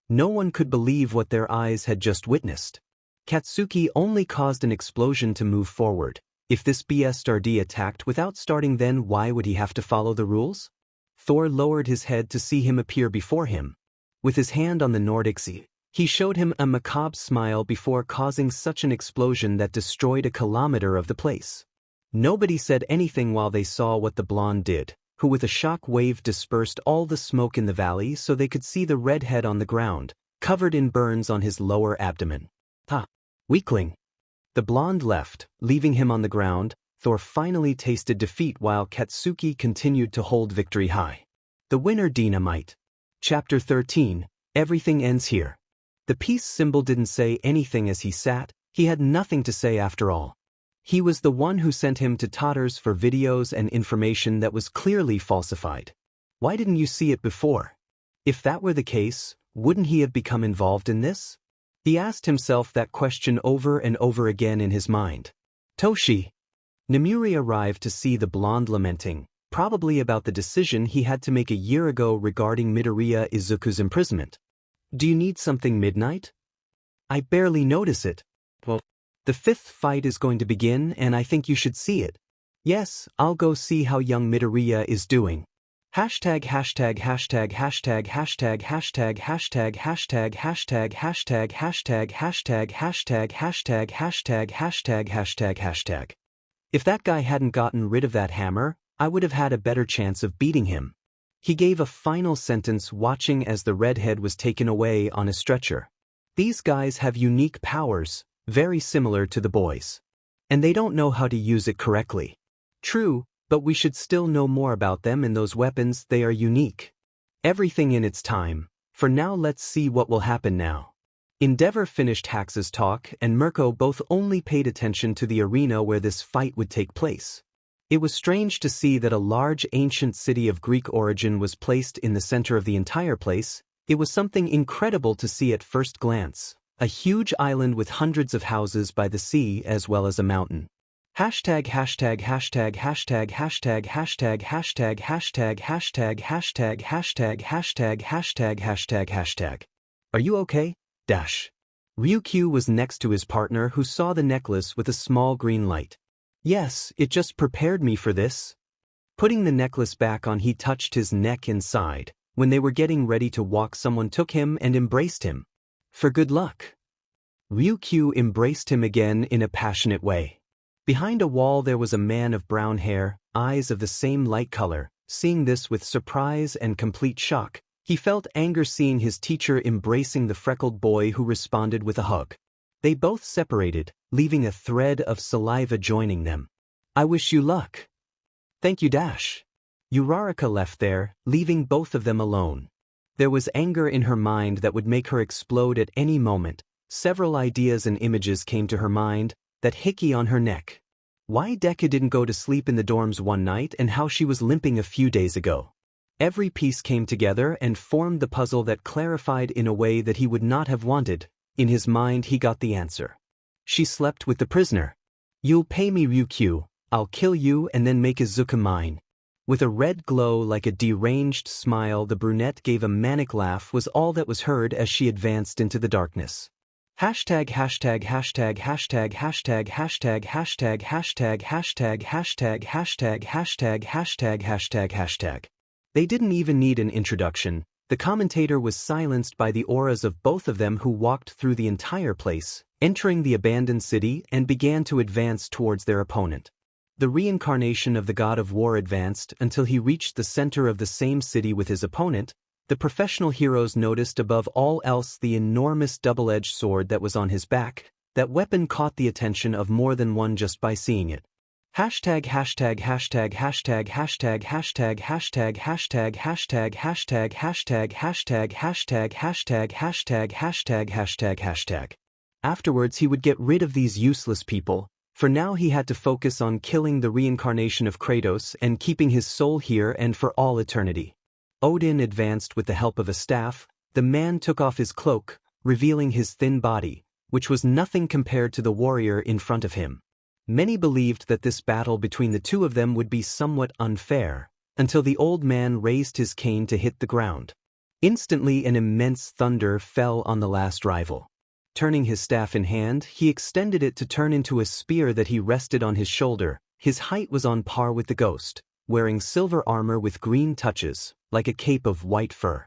No one could believe what their eyes had just witnessed. Katsuki only caused an explosion to move forward. If this BSRD attacked without starting, then why would he have to follow the rules? Thor lowered his head to see him appear before him. With his hand on the Nordic Sea, he showed him a macabre smile before causing such an explosion that destroyed a kilometer of the place. Nobody said anything while they saw what the blonde did, who with a shock wave dispersed all the smoke in the valley so they could see the red head on the ground, covered in burns on his lower abdomen. Ha! Weakling! The blonde left, leaving him on the ground. Thor finally tasted defeat while Katsuki continued to hold victory high. The winner dynamite. Chapter 13, Everything Ends Here. The peace symbol didn't say anything as he sat. He had nothing to say after all. He was the one who sent him to Tartarus for videos and information that was clearly falsified. Why didn't you see it before? If that were the case, wouldn't he have become involved in this? He asked himself that question over and over again in his mind. Toshi. Nemuri arrived to see the blonde lamenting, probably about the decision he had to make a year ago regarding Midoriya Izuku's imprisonment. Do you need something midnight? I barely notice it. Well, the fifth fight is going to begin and I think you should see it. Yes, I'll go see how young Midoriya is doing. Hashtag hashtag hashtag hashtag hashtag hashtag hashtag hashtag hashtag hashtag hashtag hashtag hashtag hashtag hashtag hashtag hashtag hashtag. If that guy hadn't gotten rid of that hammer, I would have had a better chance of beating him. He gave a final sentence watching as the redhead was taken away on a stretcher. These guys have unique powers, very similar to the boys. And they don't know how to use it correctly. True, but we should still know more about them and those weapons. They are unique. Everything in its time. For now let's see what will happen now. Endeavor finished Hax's talk and Mirko both only paid attention to the arena where this fight would take place. It was strange to see that a large ancient city of Greek origin was placed in the center of the entire place. It was something incredible to see at first glance. A huge island with hundreds of houses by the sea as well as a mountain. Hashtag hashtag hashtag hashtag hashtag hashtag hashtag hashtag hashtag hashtag hashtag hashtag hashtag hashtag hashtag. Are you okay? Dash. Ryuku was next to his partner who saw the necklace with a small green light. Yes, it just prepared me for this. Putting the necklace back on, he touched his neck inside. When they were getting ready to walk, someone took him and embraced him. For good luck. Ryuku embraced him again in a passionate way. Behind a wall there was a man of brown hair, eyes of the same light color. Seeing this with surprise and complete shock, he felt anger seeing his teacher embracing the freckled boy who responded with a hug. They both separated, leaving a thread of saliva joining them. I wish you luck. Thank you. Dash. Uraraka left there, leaving both of them alone. There was anger in her mind that would make her explode at any moment. Several ideas and images came to her mind, that hickey on her neck. Why Deku didn't go to sleep in the dorms one night and how she was limping a few days ago. Every piece came together and formed the puzzle that clarified in a way that he would not have wanted. In his mind he got the answer. She slept with the prisoner. You'll pay me, Ryuku. I'll kill you and then make Izuku mine. With a red glow like a deranged smile, the brunette gave a manic laugh was all that was heard as she advanced into the darkness. Hashtag hashtag hashtag hashtag hashtag hashtag hashtag hashtag hashtag hashtag hashtag hashtag hashtag hashtag hashtag. They didn't even need an introduction. The commentator was silenced by the auras of both of them who walked through the entire place, entering the abandoned city and began to advance towards their opponent. The reincarnation of the god of war advanced until he reached the center of the same city with his opponent. The professional heroes noticed above all else the enormous double-edged sword that was on his back. That weapon caught the attention of more than one just by seeing it. Hashtag hashtag hashtag hashtag hashtag hashtag hashtag hashtag hashtag hashtag hashtag hashtag hashtag hashtag hashtag hashtag hashtag hashtag. Afterwards he would get rid of these useless people. For now he had to focus on killing the reincarnation of Kratos and keeping his soul here and for all eternity. Odin advanced with the help of a staff. The man took off his cloak, revealing his thin body, which was nothing compared to the warrior in front of him. Many believed that this battle between the two of them would be somewhat unfair, until the old man raised his cane to hit the ground. Instantly an immense thunder fell on the last rival. Turning his staff in hand, he extended it to turn into a spear that he rested on his shoulder. His height was on par with the ghost, wearing silver armor with green touches, like a cape of white fur.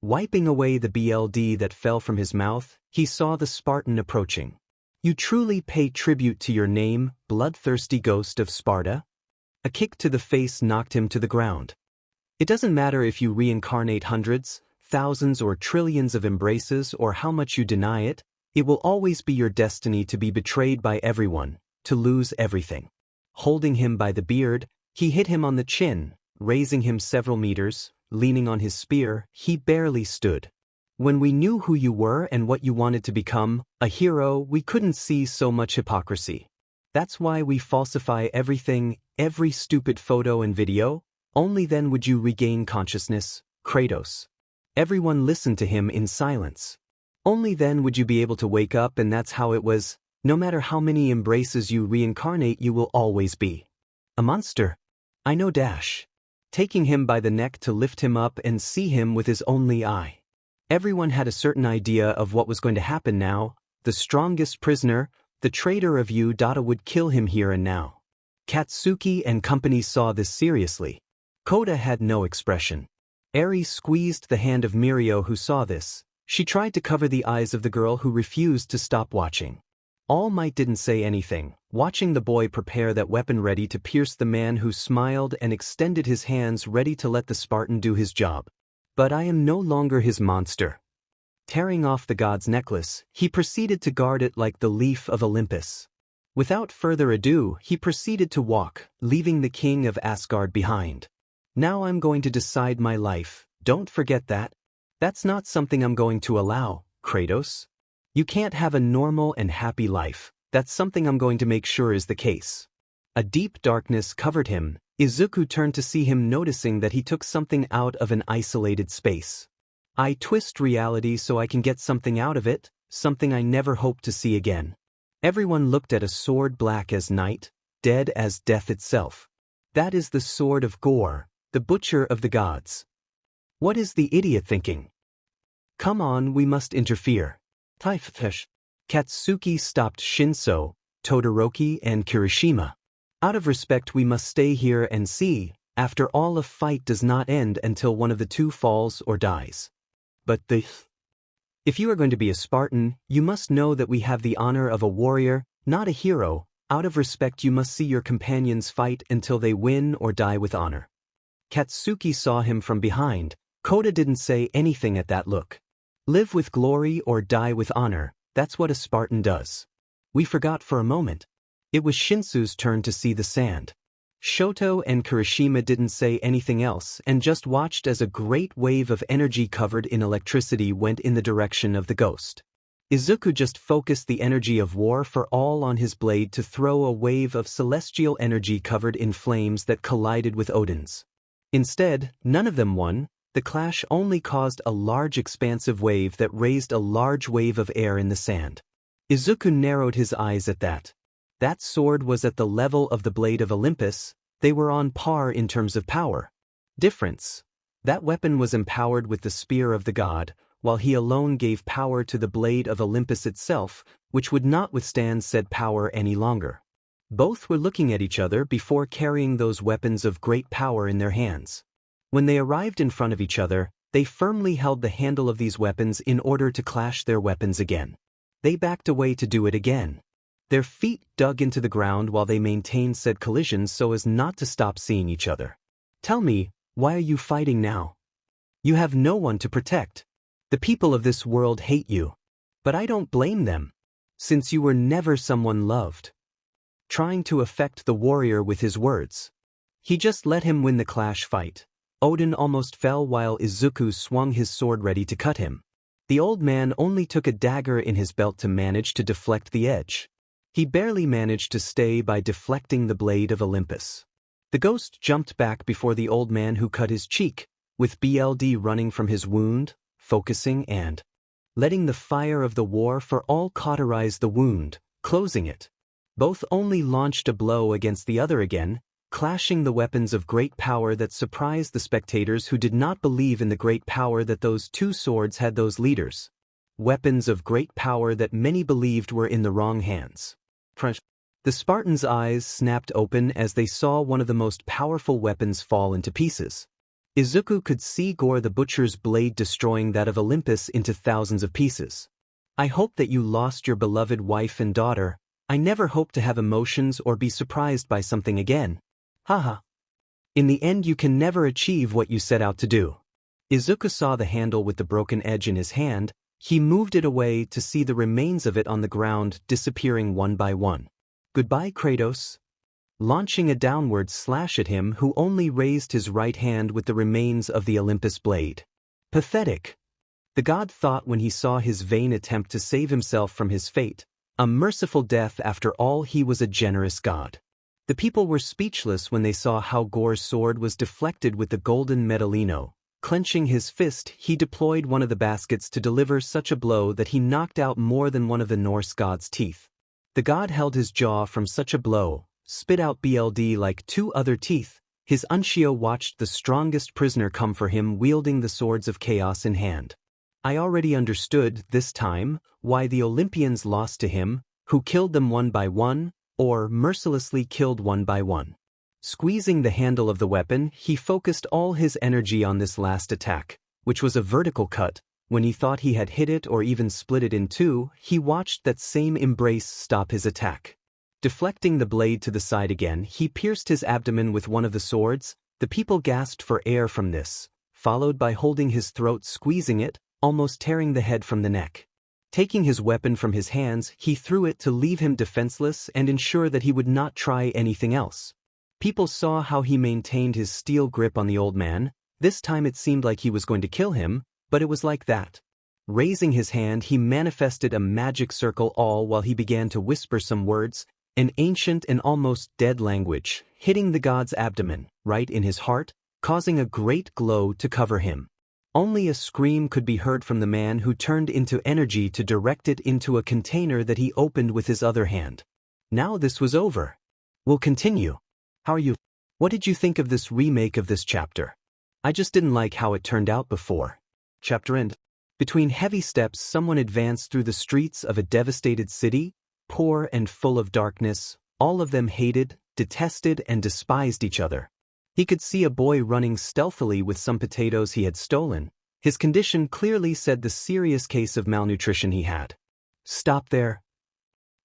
Wiping away the BLD that fell from his mouth, he saw the Spartan approaching. You truly pay tribute to your name, bloodthirsty ghost of Sparta? A kick to the face knocked him to the ground. It doesn't matter if you reincarnate hundreds, thousands or trillions of embraces or how much you deny it, it will always be your destiny to be betrayed by everyone, to lose everything. Holding him by the beard, he hit him on the chin, raising him several meters, leaning on his spear, he barely stood. When we knew who you were and what you wanted to become, a hero, we couldn't see so much hypocrisy. That's why we falsify everything, every stupid photo and video, only then would you regain consciousness, Kratos. Everyone listened to him in silence. Only then would you be able to wake up, and that's how it was. No matter how many embraces you reincarnate, you will always be a monster. I know dash. Taking him by the neck to lift him up and see him with his only eye. Everyone had a certain idea of what was going to happen now. The strongest prisoner, the traitor of Udata, would kill him here and now. Katsuki and company saw this seriously. Koda had no expression. Eri squeezed the hand of Mirio, who saw this. She tried to cover the eyes of the girl, who refused to stop watching. All Might didn't say anything, watching the boy prepare that weapon ready to pierce the man, who smiled and extended his hands ready to let the Spartan do his job. But I am no longer his monster. Tearing off the god's necklace, he proceeded to guard it like the leaf of Olympus. Without further ado, he proceeded to walk, leaving the king of Asgard behind. Now I'm going to decide my life, don't forget that. That's not something I'm going to allow, Kratos. You can't have a normal and happy life, that's something I'm going to make sure is the case. A deep darkness covered him. Izuku turned to see him, noticing that he took something out of an isolated space. I twist reality so I can get something out of it, something I never hope to see again. Everyone looked at a sword black as night, dead as death itself. That is the sword of Gore, the butcher of the gods. What is the idiot thinking? Come on, we must interfere. Taifesh. Katsuki stopped Shinso, Todoroki and Kirishima. Out of respect we must stay here and see. After all, a fight does not end until one of the two falls or dies. But if you are going to be a Spartan, you must know that we have the honor of a warrior, not a hero. Out of respect you must see your companions fight until they win or die with honor. Katsuki saw him from behind. Koda didn't say anything at that look. Live with glory or die with honor, that's what a Spartan does. We forgot for a moment. It was Shinsu's turn to see the sand. Shoto and Kirishima didn't say anything else and just watched as a great wave of energy covered in electricity went in the direction of the ghost. Izuku just focused the energy of war for all on his blade to throw a wave of celestial energy covered in flames that collided with Odin's. Instead, none of them won. The clash only caused a large expansive wave that raised a large wave of air in the sand. Izuku narrowed his eyes at that. That sword was at the level of the blade of Olympus. They were on par in terms of power. Difference. That weapon was empowered with the spear of the god, while he alone gave power to the blade of Olympus itself, which would not withstand said power any longer. Both were looking at each other before carrying those weapons of great power in their hands. When they arrived in front of each other, they firmly held the handle of these weapons in order to clash their weapons again. They backed away to do it again. Their feet dug into the ground while they maintained said collisions so as not to stop seeing each other. Tell me, why are you fighting now? You have no one to protect. The people of this world hate you. But I don't blame them, since you were never someone loved. Trying to affect the warrior with his words. He just let him win the clash fight. Odin almost fell while Izuku swung his sword ready to cut him. The old man only took a dagger in his belt to manage to deflect the edge. He barely managed to stay by deflecting the blade of Olympus. The ghost jumped back before the old man, who cut his cheek, with BLD running from his wound, focusing and letting the fire of the war for all cauterize the wound, closing it. Both only launched a blow against the other again, clashing the weapons of great power that surprised the spectators who did not believe in the great power that those two swords had. Those leaders. Weapons of great power that many believed were in the wrong hands. The Spartans' eyes snapped open as they saw one of the most powerful weapons fall into pieces. Izuku could see Gore the Butcher's blade destroying that of Olympus into thousands of pieces. I hope that you lost your beloved wife and daughter. I never hope to have emotions or be surprised by something again. Haha. In the end you can never achieve what you set out to do. Izuku saw the handle with the broken edge in his hand. He moved it away to see the remains of it on the ground disappearing one by one. Goodbye, Kratos. Launching a downward slash at him who only raised his right hand with the remains of the Olympus blade. Pathetic. The god thought when he saw his vain attempt to save himself from his fate. A merciful death after all, he was a generous god. The people were speechless when they saw how Gore's sword was deflected with the golden medallino. Clenching his fist, he deployed one of the baskets to deliver such a blow that he knocked out more than one of the Norse god's teeth. The god held his jaw from such a blow, spit out blood like two other teeth. His Unshio watched the strongest prisoner come for him wielding the swords of chaos in hand. I already understood, this time, why the Olympians lost to him, who killed them one by one, or mercilessly killed one by one. Squeezing the handle of the weapon, he focused all his energy on this last attack, which was a vertical cut. When he thought he had hit it or even split it in two, he watched that same embrace stop his attack. Deflecting the blade to the side again, he pierced his abdomen with one of the swords. The people gasped for air from this, followed by holding his throat, squeezing it, almost tearing the head from the neck. Taking his weapon from his hands, he threw it to leave him defenseless and ensure that he would not try anything else. People saw how he maintained his steel grip on the old man. This time it seemed like he was going to kill him, but it was like that. Raising his hand, he manifested a magic circle all while he began to whisper some words, an ancient and almost dead language, hitting the god's abdomen, right in his heart, causing a great glow to cover him. Only a scream could be heard from the man who turned into energy to direct it into a container that he opened with his other hand. Now this was over. We'll continue. How are you? What did you think of this remake of this chapter? I just didn't like how it turned out before. Chapter end. Between heavy steps, someone advanced through the streets of a devastated city, poor and full of darkness. All of them hated, detested, and despised each other. He could see a boy running stealthily with some potatoes he had stolen. His condition clearly said the serious case of malnutrition he had. Stop there.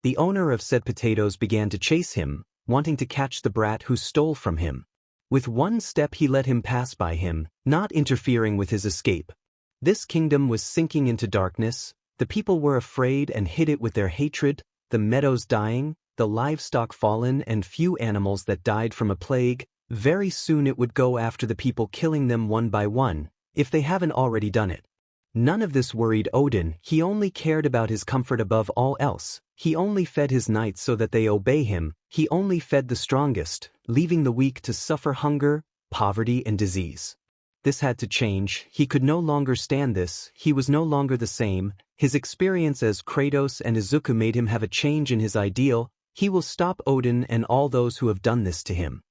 The owner of said potatoes began to chase him, wanting to catch the brat who stole from him. With one step he let him pass by him, not interfering with his escape. This kingdom was sinking into darkness. The people were afraid and hid it with their hatred, the meadows dying, the livestock fallen, and few animals that died from a plague. Very soon it would go after the people, killing them one by one, if they haven't already done it. None of this worried Odin. He only cared about his comfort above all else. He only fed his knights so that they obey him. He only fed the strongest, leaving the weak to suffer hunger, poverty, and disease. This had to change. He could no longer stand this. He was no longer the same. His experience as Kratos and Izuku made him have a change in his ideal. He will stop Odin and all those who have done this to him.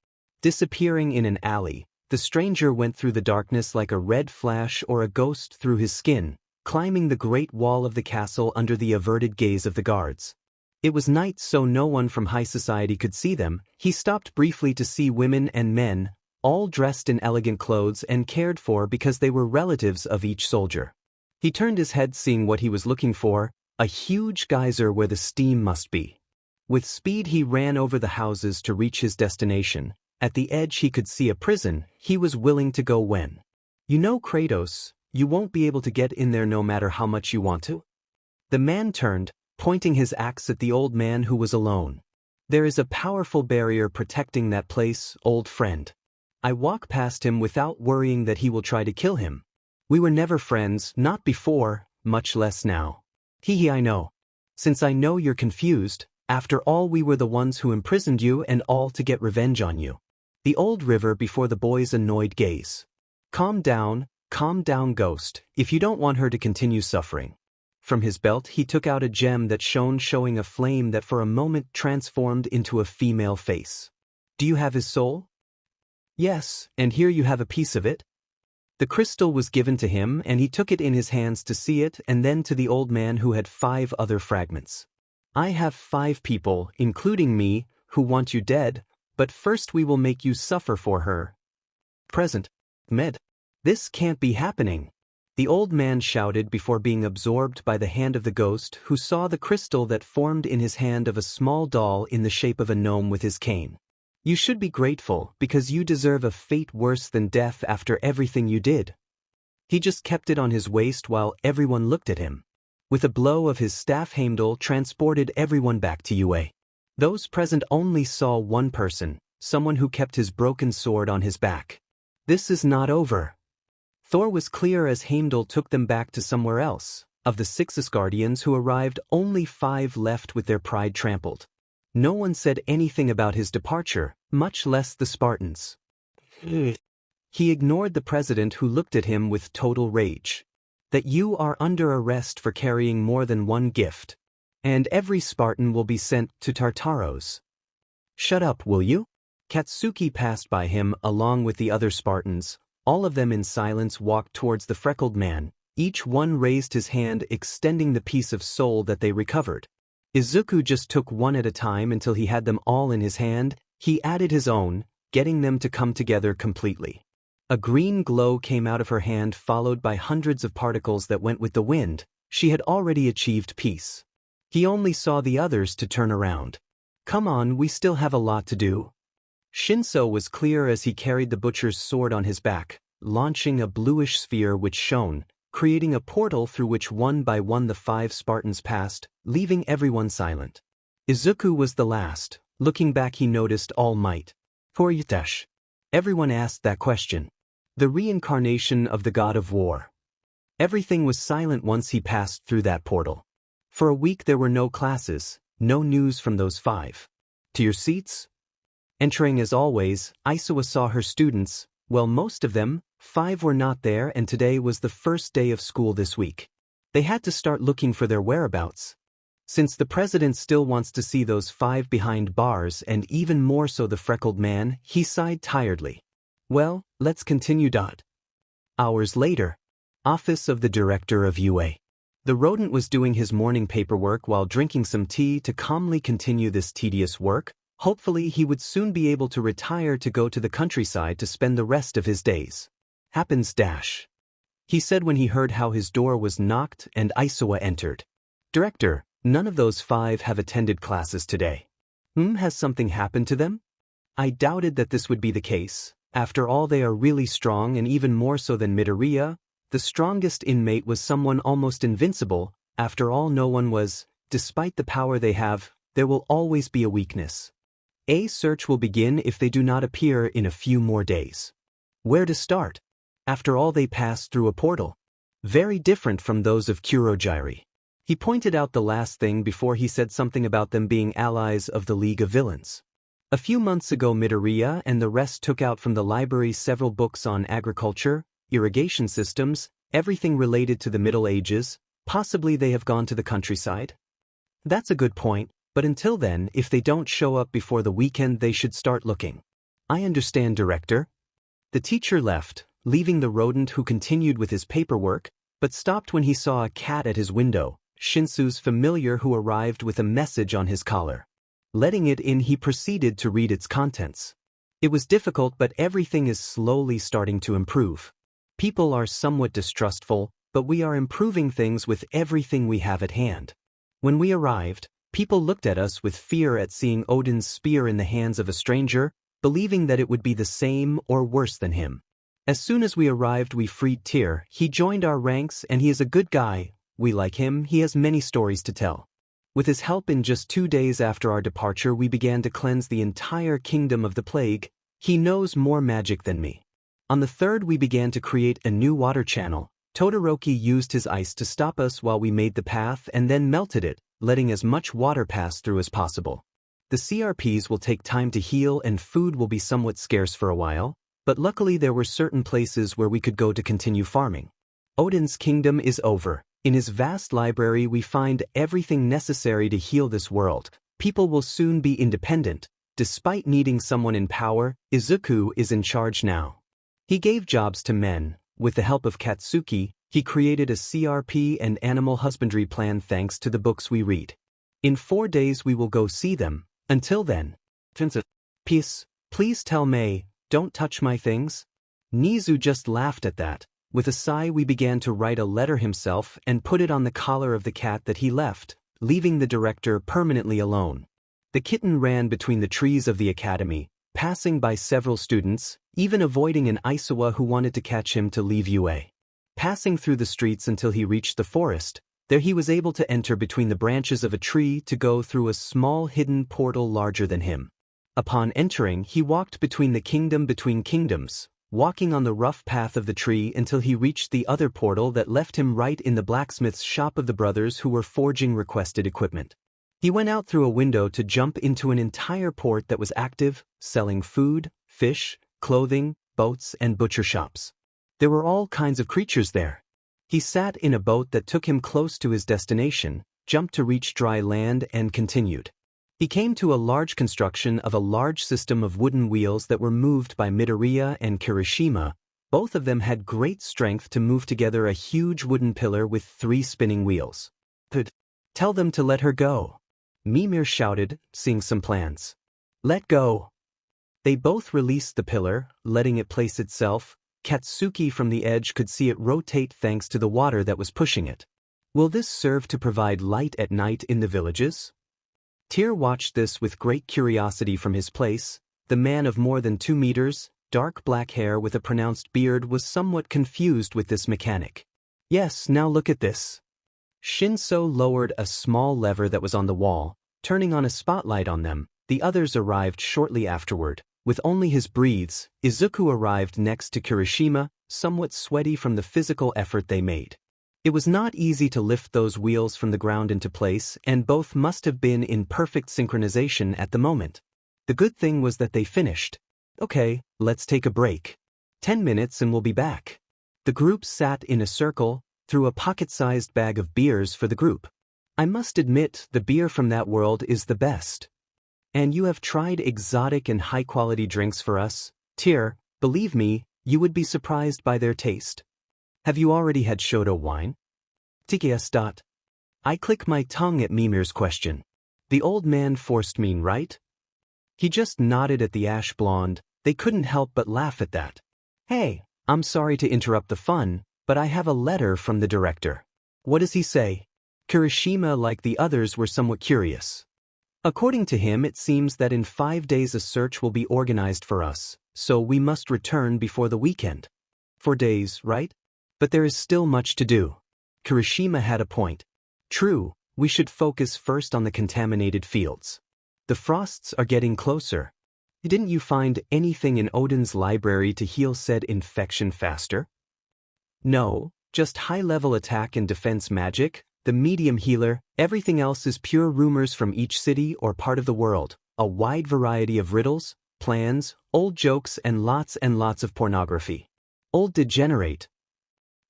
Disappearing in an alley, the stranger went through the darkness like a red flash or a ghost through his skin, climbing the great wall of the castle under the averted gaze of the guards. It was night, so no one from high society could see them. He stopped briefly to see women and men, all dressed in elegant clothes and cared for because they were relatives of each soldier. He turned his head, seeing what he was looking for, a huge geyser where the steam must be. With speed he ran over the houses to reach his destination. At the edge he could see a prison. He was willing to go when. You know, Kratos, you won't be able to get in there no matter how much you want to. The man turned, pointing his axe at the old man who was alone. There is a powerful barrier protecting that place, old friend. I walk past him without worrying that he will try to kill him. We were never friends, not before, much less now. Hee, I know. Since I know you're confused, after all we were the ones who imprisoned you and all to get revenge on you. The old river before the boy's annoyed gaze. Calm down, ghost, if you don't want her to continue suffering. From his belt he took out a gem that shone, showing a flame that for a moment transformed into a female face. Do you have his soul? Yes, and here you have a piece of it. The crystal was given to him and he took it in his hands to see it, and then to the old man who had 5 other fragments. I have 5 people, including me, who want you dead, but first we will make you suffer for her. Present. Med. This can't be happening. The old man shouted before being absorbed by the hand of the ghost, who saw the crystal that formed in his hand of a small doll in the shape of a gnome with his cane. You should be grateful because you deserve a fate worse than death after everything you did. He just kept it on his waist while everyone looked at him. With a blow of his staff, Heimdall transported everyone back to UA. Those present only saw one person, someone who kept his broken sword on his back. This is not over. Thor was clear as Heimdall took them back to somewhere else. Of the 6 Asgardians who arrived, only 5 left with their pride trampled. No one said anything about his departure, much less the Spartans. He ignored the president, who looked at him with total rage. That you are under arrest for carrying more than one gift. And every Spartan will be sent to Tartarus. Shut up, will you? Katsuki passed by him along with the other Spartans. All of them in silence walked towards the freckled man. Each one raised his hand, extending the piece of soul that they recovered. Izuku just took one at a time until he had them all in his hand. He added his own, getting them to come together completely. A green glow came out of her hand, followed by hundreds of particles that went with the wind. She had already achieved peace. He only saw the others to turn around. Come on, we still have a lot to do. Shinso was clear as he carried the butcher's sword on his back, launching a bluish sphere which shone, creating a portal through which one by one the 5 Spartans passed, leaving everyone silent. Izuku was the last. Looking back, he noticed All Might. For Yutash. Everyone asked that question. The reincarnation of the god of war. Everything was silent once he passed through that portal. For a week there were no classes, no news from those 5. To your seats? Entering as always, Aisawa saw her students. Well, most of them, 5 were not there, and today was the first day of school this week. They had to start looking for their whereabouts. Since the president still wants to see those 5 behind bars, and even more so the freckled man, he sighed tiredly. Well, let's continue. Hours later. Office of the Director of UA. The rodent was doing his morning paperwork while drinking some tea to calmly continue this tedious work. Hopefully he would soon be able to retire to go to the countryside to spend the rest of his days. Happens. He said when he heard how his door was knocked and Aisawa entered. Director, none of those 5 have attended classes today. Has something happened to them? I doubted that this would be the case. After all, they are really strong, and even more so than Midoriya. The strongest inmate was someone almost invincible. After all, no one was. Despite the power they have, there will always be a weakness. A search will begin if they do not appear in a few more days. Where to start? After all, they passed through a portal. Very different from those of Kurogiri. He pointed out the last thing before he said something about them being allies of the League of Villains. A few months ago, Midoriya and the rest took out from the library several books on agriculture, irrigation systems, everything related to the Middle Ages. Possibly they have gone to the countryside. That's a good point. But until then, if they don't show up before the weekend, they should start looking. I understand, Director. The teacher left, leaving the rodent, who continued with his paperwork, but stopped when he saw a cat at his window, Shinsu's familiar, who arrived with a message on his collar. Letting it in, he proceeded to read its contents. It was difficult, but everything is slowly starting to improve. People are somewhat distrustful, but we are improving things with everything we have at hand. When we arrived, people looked at us with fear at seeing Odin's spear in the hands of a stranger, believing that it would be the same or worse than him. As soon as we arrived, we freed Tyr. He joined our ranks, and he is a good guy. We like him. He has many stories to tell. With his help, in just 2 days after our departure, we began to cleanse the entire kingdom of the plague. He knows more magic than me. On the 3rd, we began to create a new water channel. Todoroki used his ice to stop us while we made the path and then melted it, letting as much water pass through as possible. The CRPs will take time to heal, and food will be somewhat scarce for a while, but luckily there were certain places where we could go to continue farming. Odin's kingdom is over. In his vast library we find everything necessary to heal this world. People will soon be independent. Despite needing someone in power, Izuku is in charge now. He gave jobs to men. With the help of Katsuki, he created a CRP and animal husbandry plan thanks to the books we read. In 4 days we will go see them. Until then, peace. Please tell May, don't touch my things. Nizu just laughed at that. With a sigh we began to write a letter himself and put it on the collar of the cat that he left, leaving the director permanently alone. The kitten ran between the trees of the academy, passing by several students, even avoiding an Aisawa who wanted to catch him to leave UA. Passing through the streets until he reached the forest, there he was able to enter between the branches of a tree to go through a small hidden portal larger than him. Upon entering, he walked between the kingdom between kingdoms, walking on the rough path of the tree until he reached the other portal that left him right in the blacksmith's shop of the brothers who were forging requested equipment. He went out through a window to jump into an entire port that was active, selling food, fish, clothing, boats, and butcher shops. There were all kinds of creatures there. He sat in a boat that took him close to his destination, jumped to reach dry land, and continued. He came to a large construction of a large system of wooden wheels that were moved by Midoriya and Kirishima. Both of them had great strength to move together a huge wooden pillar with 3 spinning wheels. Tell them to let her go, Mimir shouted, seeing some plans. Let go. They both released the pillar, letting it place itself. Katsuki from the edge could see it rotate thanks to the water that was pushing it. Will this serve to provide light at night in the villages? Tyr watched this with great curiosity from his place. The man of more than 2 meters, dark black hair with a pronounced beard, was somewhat confused with this mechanic. Yes, now look at this. Shinso lowered a small lever that was on the wall, turning on a spotlight on them. The others arrived shortly afterward. With only his breathes, Izuku arrived next to Kirishima, somewhat sweaty from the physical effort they made. It was not easy to lift those wheels from the ground into place, and both must have been in perfect synchronization at the moment. The good thing was that they finished. Okay, let's take a break. 10 minutes and we'll be back. The group sat in a circle, threw a pocket-sized bag of beers for the group. I must admit, the beer from that world is the best. And you have tried exotic and high-quality drinks for us, Tyr. Believe me, you would be surprised by their taste. Have you already had shodo wine? TKS. I click my tongue at Mimir's question. The old man forced me, right? He just nodded at the ash blonde. They couldn't help but laugh at that. Hey, I'm sorry to interrupt the fun, but I have a letter from the director. What does he say? Kirishima, like the others, were somewhat curious. According to him, it seems that in 5 days a search will be organized for us, so we must return before the weekend. 4 days, right? But there is still much to do. Kirishima had a point. True, we should focus first on the contaminated fields. The frosts are getting closer. Didn't you find anything in Odin's library to heal said infection faster? No, just high-level attack and defense magic, the medium healer. Everything else is pure rumors from each city or part of the world, a wide variety of riddles, plans, old jokes, and lots of pornography. Old degenerate.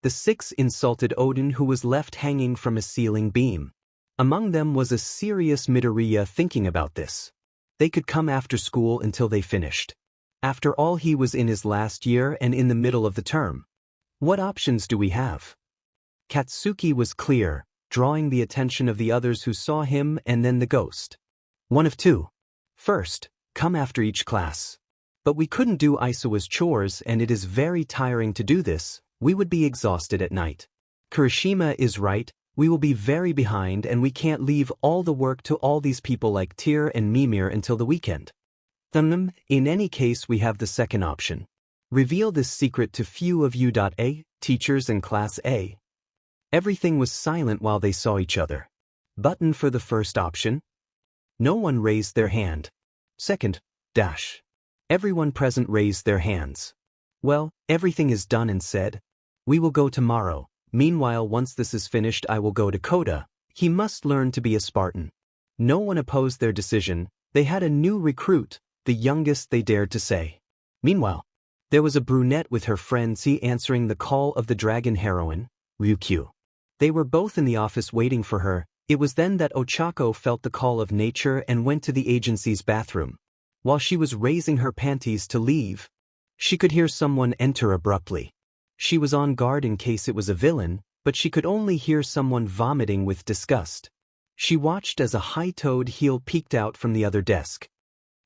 The 6 insulted Odin, who was left hanging from a ceiling beam. Among them was a serious Midoriya thinking about this. They could come after school until they finished. After all, he was in his last year and in the middle of the term. What options do we have? Katsuki was clear, drawing the attention of the others who saw him and then the ghost. One of 2. First, come after each class. But we couldn't do Aisawa's chores, and it is very tiring to do this. We would be exhausted at night. Kirishima is right, we will be very behind and we can't leave all the work to all these people like Tyr and Mimir until the weekend. In any case, we have the second option. Reveal this secret to few of you. Teachers in Class A. Everything was silent while they saw each other. Button for the first option. No one raised their hand. Second, dash. Everyone present raised their hands. Well, everything is done and said. We will go tomorrow. Meanwhile, once this is finished, I will go to Koda. He must learn to be a Spartan. No one opposed their decision. They had a new recruit, the youngest they dared to say. Meanwhile, there was a brunette with her friend C answering the call of the dragon heroine, Ryuku. They were both in the office waiting for her. It was then that Ochako felt the call of nature and went to the agency's bathroom. While she was raising her panties to leave, she could hear someone enter abruptly. She was on guard in case it was a villain, but she could only hear someone vomiting with disgust. She watched as a high-toed heel peeked out from the other desk.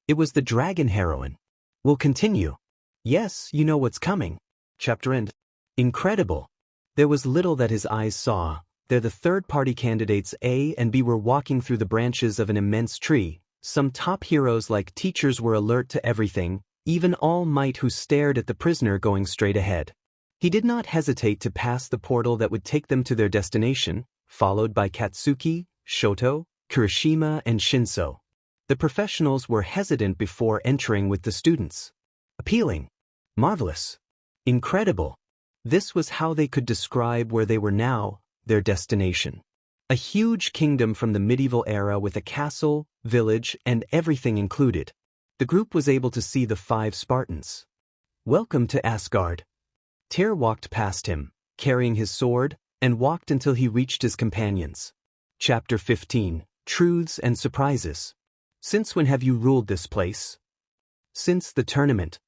It was the dragon heroine. We'll continue. Yes, you know what's coming. Chapter end. Incredible. There was little that his eyes saw. There the third-party candidates A and B were walking through the branches of an immense tree. Some top heroes like teachers were alert to everything, even All Might, who stared at the prisoner going straight ahead. He did not hesitate to pass the portal that would take them to their destination, followed by Katsuki, Shoto, Kirishima and Shinso. The professionals were hesitant before entering with the students. Appealing. Marvelous. Incredible. This was how they could describe where they were now, their destination. A huge kingdom from the medieval era with a castle, village, and everything included. The group was able to see the 5 Spartans. Welcome to Asgard. Tyr walked past him, carrying his sword, and walked until he reached his companions. Chapter 15, Truths and Surprises. Since when have you ruled this place? Since the tournament.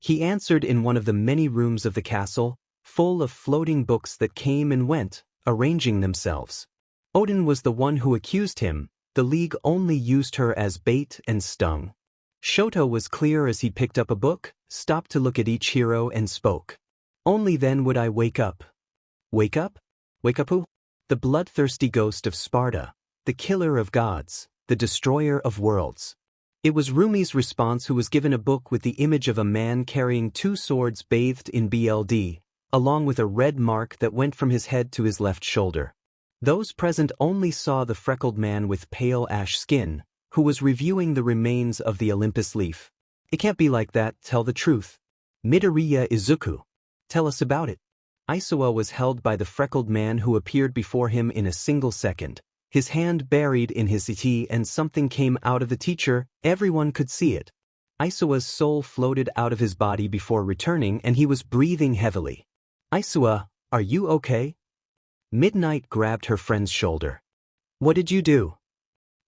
He answered in one of the many rooms of the castle, full of floating books that came and went, arranging themselves. Odin was the one who accused him. The League only used her as bait and stung. Shoto was clear as he picked up a book, stopped to look at each hero and spoke. Only then would I wake up. Wake up? Wake up who? The bloodthirsty ghost of Sparta, the killer of gods, the destroyer of worlds. It was Rumi's response, who was given a book with the image of a man carrying 2 swords bathed in blood, along with a red mark that went from his head to his left shoulder. Those present only saw the freckled man with pale ash skin, who was reviewing the remains of the Olympus leaf. It can't be like that, tell the truth. Midoriya Izuku. Tell us about it. Izuku was held by the freckled man who appeared before him in a single second. His hand buried in his tea and something came out of the teacher, everyone could see it. Izuku's soul floated out of his body before returning and he was breathing heavily. Izuku, are you okay? Midnight grabbed her friend's shoulder. What did you do?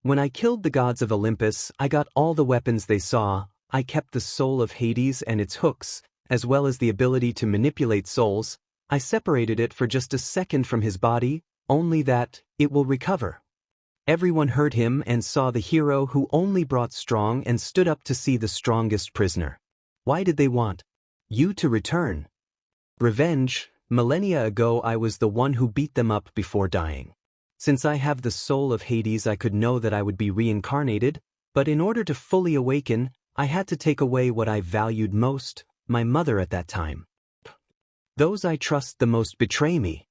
When I killed the gods of Olympus, I got all the weapons they saw. I kept the soul of Hades and its hooks, as well as the ability to manipulate souls. I separated it for just a second from his body, only that it will recover. Everyone heard him and saw the hero who only brought strong and stood up to see the strongest prisoner. Why did they want you to return? Revenge. Millennia ago I was the one who beat them up before dying. Since I have the soul of Hades, I could know that I would be reincarnated, but in order to fully awaken, I had to take away what I valued most, my mother at that time. Those I trust the most betray me.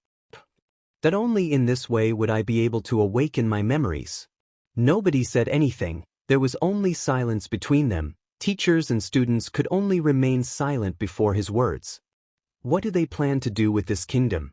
That only in this way would I be able to awaken my memories. Nobody said anything, there was only silence between them. Teachers and students could only remain silent before his words. What do they plan to do with this kingdom?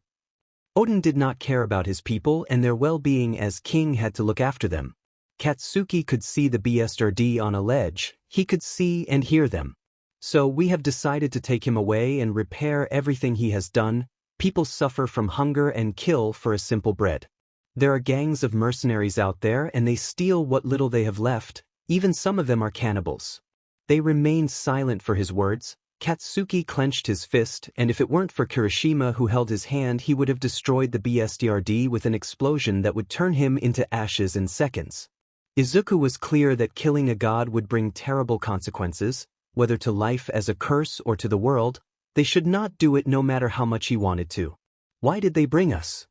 Odin did not care about his people and their well-being, as king had to look after them. Katsuki could see the BSRD on a ledge, he could see and hear them. So we have decided to take him away and repair everything he has done. People suffer from hunger and kill for a simple bread. There are gangs of mercenaries out there and they steal what little they have left, even some of them are cannibals. They remained silent for his words. Katsuki clenched his fist, and if it weren't for Kirishima who held his hand, he would have destroyed the BSDRD with an explosion that would turn him into ashes in seconds. Izuku was clear that killing a god would bring terrible consequences, whether to life as a curse or to the world. They should not do it no matter how much he wanted to. Why did they bring us?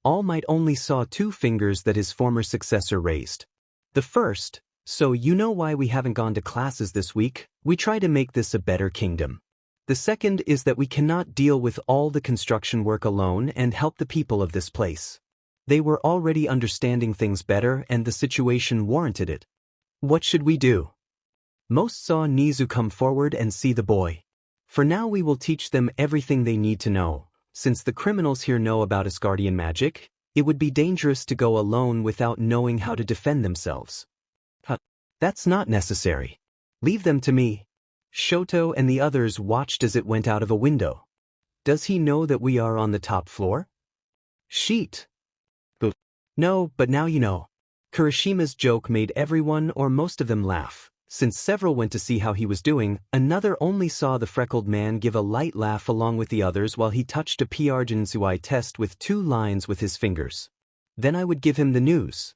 All Might only saw 2 fingers that his former successor raised. The first, so you know why we haven't gone to classes this week, we try to make this a better kingdom. The second is that we cannot deal with all the construction work alone and help the people of this place. They were already understanding things better and the situation warranted it. What should we do? Most saw Nizu come forward and see the boy. For now we will teach them everything they need to know. Since the criminals here know about Asgardian magic, it would be dangerous to go alone without knowing how to defend themselves. That's not necessary. Leave them to me. Shoto and the others watched as it went out of a window. Does he know that we are on the top floor? Sheet. No, but now you know. Kirishima's joke made everyone or most of them laugh. Since several went to see how he was doing, another only saw the freckled man give a light laugh along with the others while he touched a P'Arjinsuai test with 2 lines with his fingers. Then I would give him the news.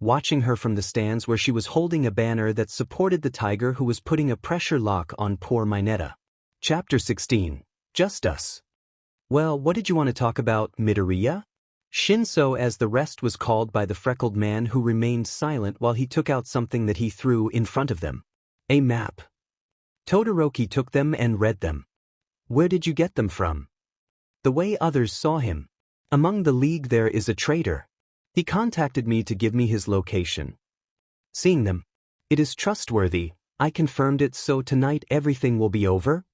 watching her from the stands where she was holding a banner that supported the tiger who was putting a pressure lock on poor Mineta. Chapter 16. Just Us. Well, what did you want to talk about, Midoriya? Shinso, as the rest was called by the freckled man who remained silent while he took out something that he threw in front of them. A map. Todoroki took them and read them. Where did you get them from? The way others saw him. Among the league there is a traitor. He contacted me to give me his location. Seeing them. It is trustworthy, I confirmed it, so tonight everything will be over?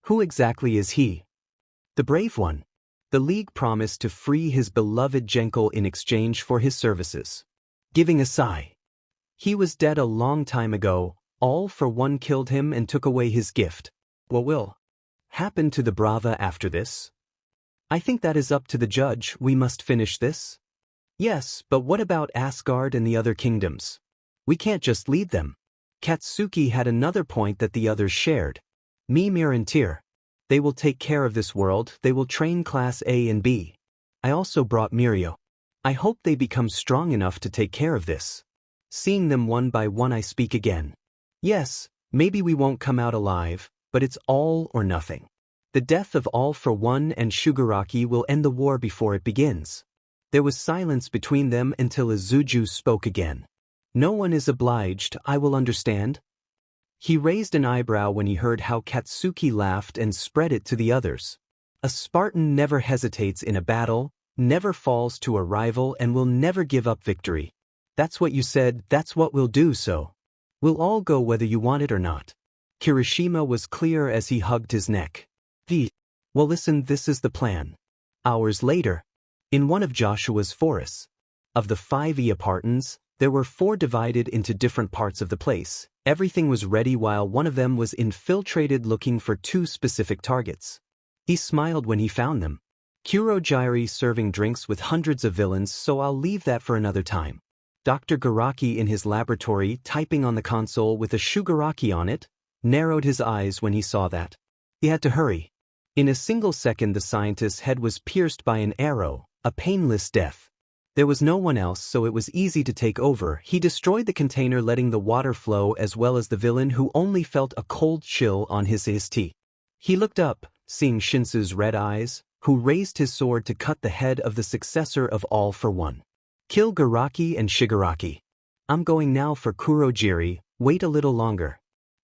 Who exactly is he? The brave one. The league promised to free his beloved Genkel in exchange for his services. Giving a sigh. He was dead a long time ago, all for one killed him and took away his gift. What will happen to the Brava after this? I think that is up to the judge. We must finish this. Yes, but what about Asgard and the other kingdoms? We can't just leave them. Katsuki had another point that the others shared. Mimir and Tyr. They will take care of this world, they will train Class A and B. I also brought Mirio. I hope they become strong enough to take care of this. Seeing them one by one, I speak again. Yes, maybe we won't come out alive, but it's all or nothing. The death of All for One and Shigaraki will end the war before it begins. There was silence between them until Izuku spoke again. No one is obliged, I will understand. He raised an eyebrow when he heard how Katsuki laughed and spread it to the others. A Spartan never hesitates in a battle, never falls to a rival, and will never give up victory. That's what you said, that's what we'll do, so. We'll all go whether you want it or not. Kirishima was clear as he hugged his neck. Well, listen, this is the plan. Hours later, in one of Joshua's forests. Of the 5 Spartans, there were 4 divided into different parts of the place. Everything was ready while one of them was infiltrated looking for 2 specific targets. He smiled when he found them. Kurogiri serving drinks with hundreds of villains, so I'll leave that for another time. Dr. Garaki in his laboratory typing on the console with a Shugaraki on it, narrowed his eyes when he saw that. He had to hurry. In a single second the scientist's head was pierced by an arrow, a painless death. There was no one else, so it was easy to take over. He destroyed the container, letting the water flow, as well as the villain who only felt a cold chill on his teeth. He looked up, seeing Shinsu's red eyes, who raised his sword to cut the head of the successor of All for One. Kill Garaki and Shigaraki. I'm going now for Kurogiri, wait a little longer.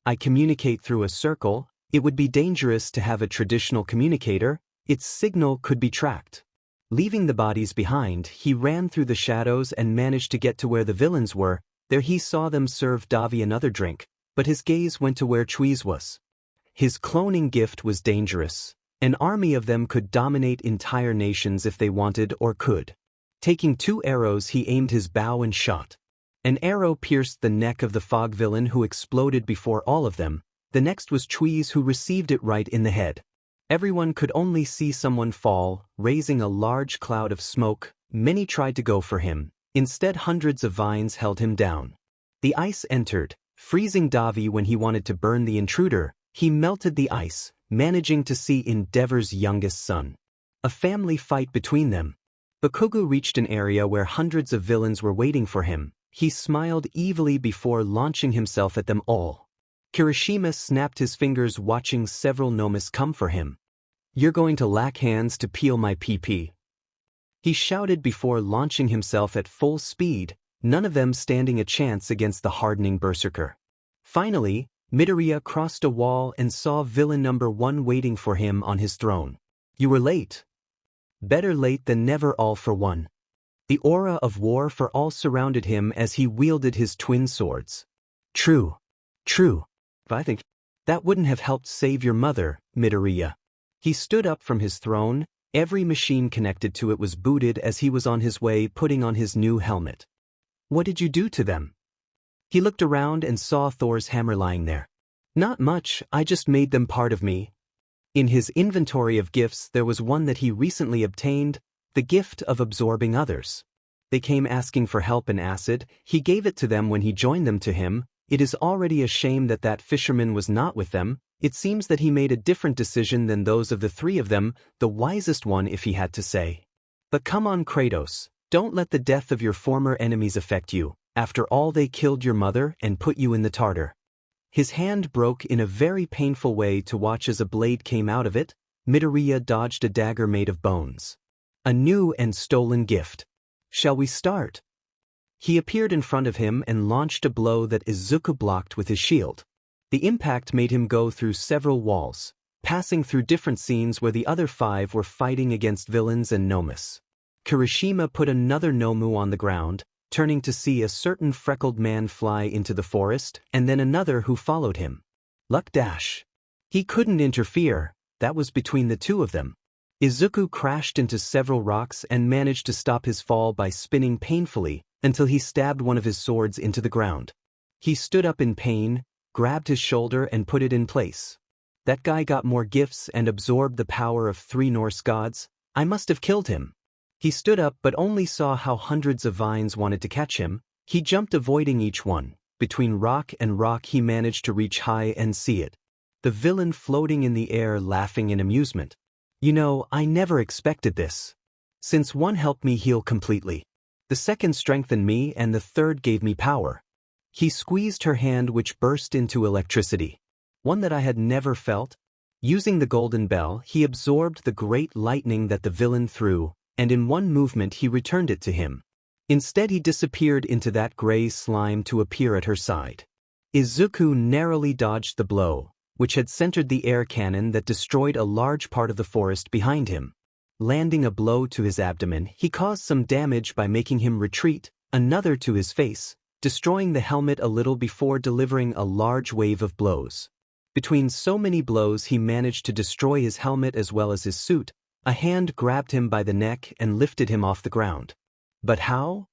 I communicate through a circle. It would be dangerous to have a traditional communicator, its signal could be tracked. Leaving the bodies behind, he ran through the shadows and managed to get to where the villains were. There he saw them serve Davi another drink, but his gaze went to where Chui's was. His cloning gift was dangerous. An army of them could dominate entire nations if they wanted or could. Taking 2 arrows, he aimed his bow and shot. An arrow pierced the neck of the fog villain who exploded before all of them. The next was Chui's, who received it right in the head. Everyone could only see someone fall, raising a large cloud of smoke. Many tried to go for him. Instead, hundreds of vines held him down. The ice entered, freezing Davi when he wanted to burn the intruder. He melted the ice, managing to see Endeavor's youngest son. A family fight between them. Bakugo reached an area where hundreds of villains were waiting for him. He smiled evilly before launching himself at them all. Kirishima snapped his fingers, watching several Nomus come for him. You're going to lack hands to peel my PP. He shouted before launching himself at full speed, none of them standing a chance against the hardening berserker. Finally, Midoriya crossed a wall and saw villain number 1 waiting for him on his throne. You were late. Better late than never, All for One. The aura of war for all surrounded him as he wielded his twin swords. True. I think that wouldn't have helped save your mother, Midoriya. He stood up from his throne. Every machine connected to it was booted as he was on his way putting on his new helmet. What did you do to them? He looked around and saw Thor's hammer lying there. Not much, I just made them part of me. In his inventory of gifts there was one that he recently obtained, the gift of absorbing others. They came asking for help in acid. He gave it to them when he joined them to him. It is already a shame that that fisherman was not with them. It seems that he made a different decision than those of the 3 of them, the wisest one if he had to say. But come on, Kratos, don't let the death of your former enemies affect you. after all they killed your mother and put you in the Tartar. His hand broke in a very painful way to watch as a blade came out of it. Midoriya dodged a dagger made of bones. A new and stolen gift. Shall we start? He appeared in front of him and launched a blow that Izuku blocked with his shield. The impact made him go through several walls, passing through different scenes where the other 5 were fighting against villains and Nomus. Kirishima put another Nomu on the ground, turning to see a certain freckled man fly into the forest and then another who followed him. Luck dash. He couldn't interfere, that was between the two of them. Izuku crashed into several rocks and managed to stop his fall by spinning painfully until he stabbed one of his swords into the ground. He stood up in pain, grabbed his shoulder and put it in place. That guy got more gifts and absorbed the power of 3 Norse gods. I must have killed him. He stood up but only saw how hundreds of vines wanted to catch him. He jumped avoiding each one. Between rock and rock he managed to reach high and see it. The villain floating in the air laughing in amusement. You know, I never expected this. Since one helped me heal completely. The second strengthened me and the third gave me power. He squeezed her hand which burst into electricity. One that I had never felt. Using the golden bell he absorbed the great lightning that the villain threw, and in one movement he returned it to him. Instead he disappeared into that gray slime to appear at her side. Izuku narrowly dodged the blow, which had centered the air cannon that destroyed a large part of the forest behind him. Landing a blow to his abdomen, he caused some damage by making him retreat, another to his face, destroying the helmet a little before delivering a large wave of blows. Between so many blows he managed to destroy his helmet as well as his suit. A hand grabbed him by the neck and lifted him off the ground. But how?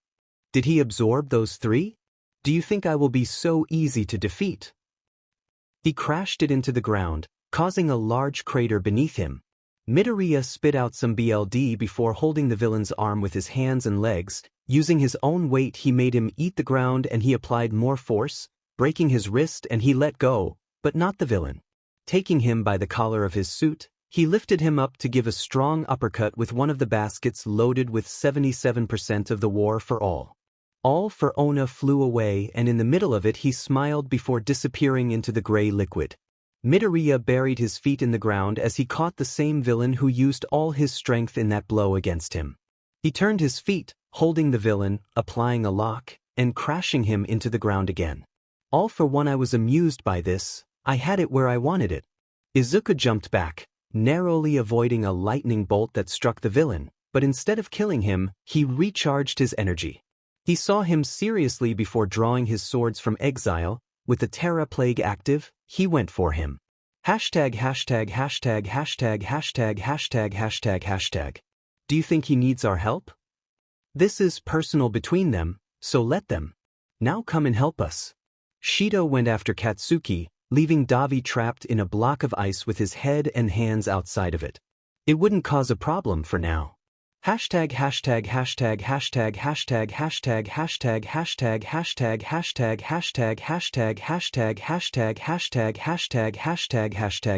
Did he absorb those 3? Do you think I will be so easy to defeat? He crashed it into the ground, causing a large crater beneath him. Midoriya spit out some BLD before holding the villain's arm with his hands and legs. Using his own weight he made him eat the ground and he applied more force, breaking his wrist and he let go, but not the villain. Taking him by the collar of his suit, he lifted him up to give a strong uppercut with one of the baskets loaded with 77% of the war for all. All for Ona flew away and in the middle of it he smiled before disappearing into the gray liquid. Midoriya buried his feet in the ground as he caught the same villain who used all his strength in that blow against him. He turned his feet, holding the villain, applying a lock, and crashing him into the ground again. All for one I was amused by this, I had it where I wanted it. Izuku jumped back, narrowly avoiding a lightning bolt that struck the villain, but instead of killing him, he recharged his energy. He saw him seriously before drawing his swords from exile. With the Terra Plague active, he went for him. Hashtag. Do you think he needs our help? This is personal between them, so let them. Now come and help us. Shido went after Katsuki, leaving Davi trapped in a block of ice with his head and hands outside of it. It wouldn't cause a problem for now.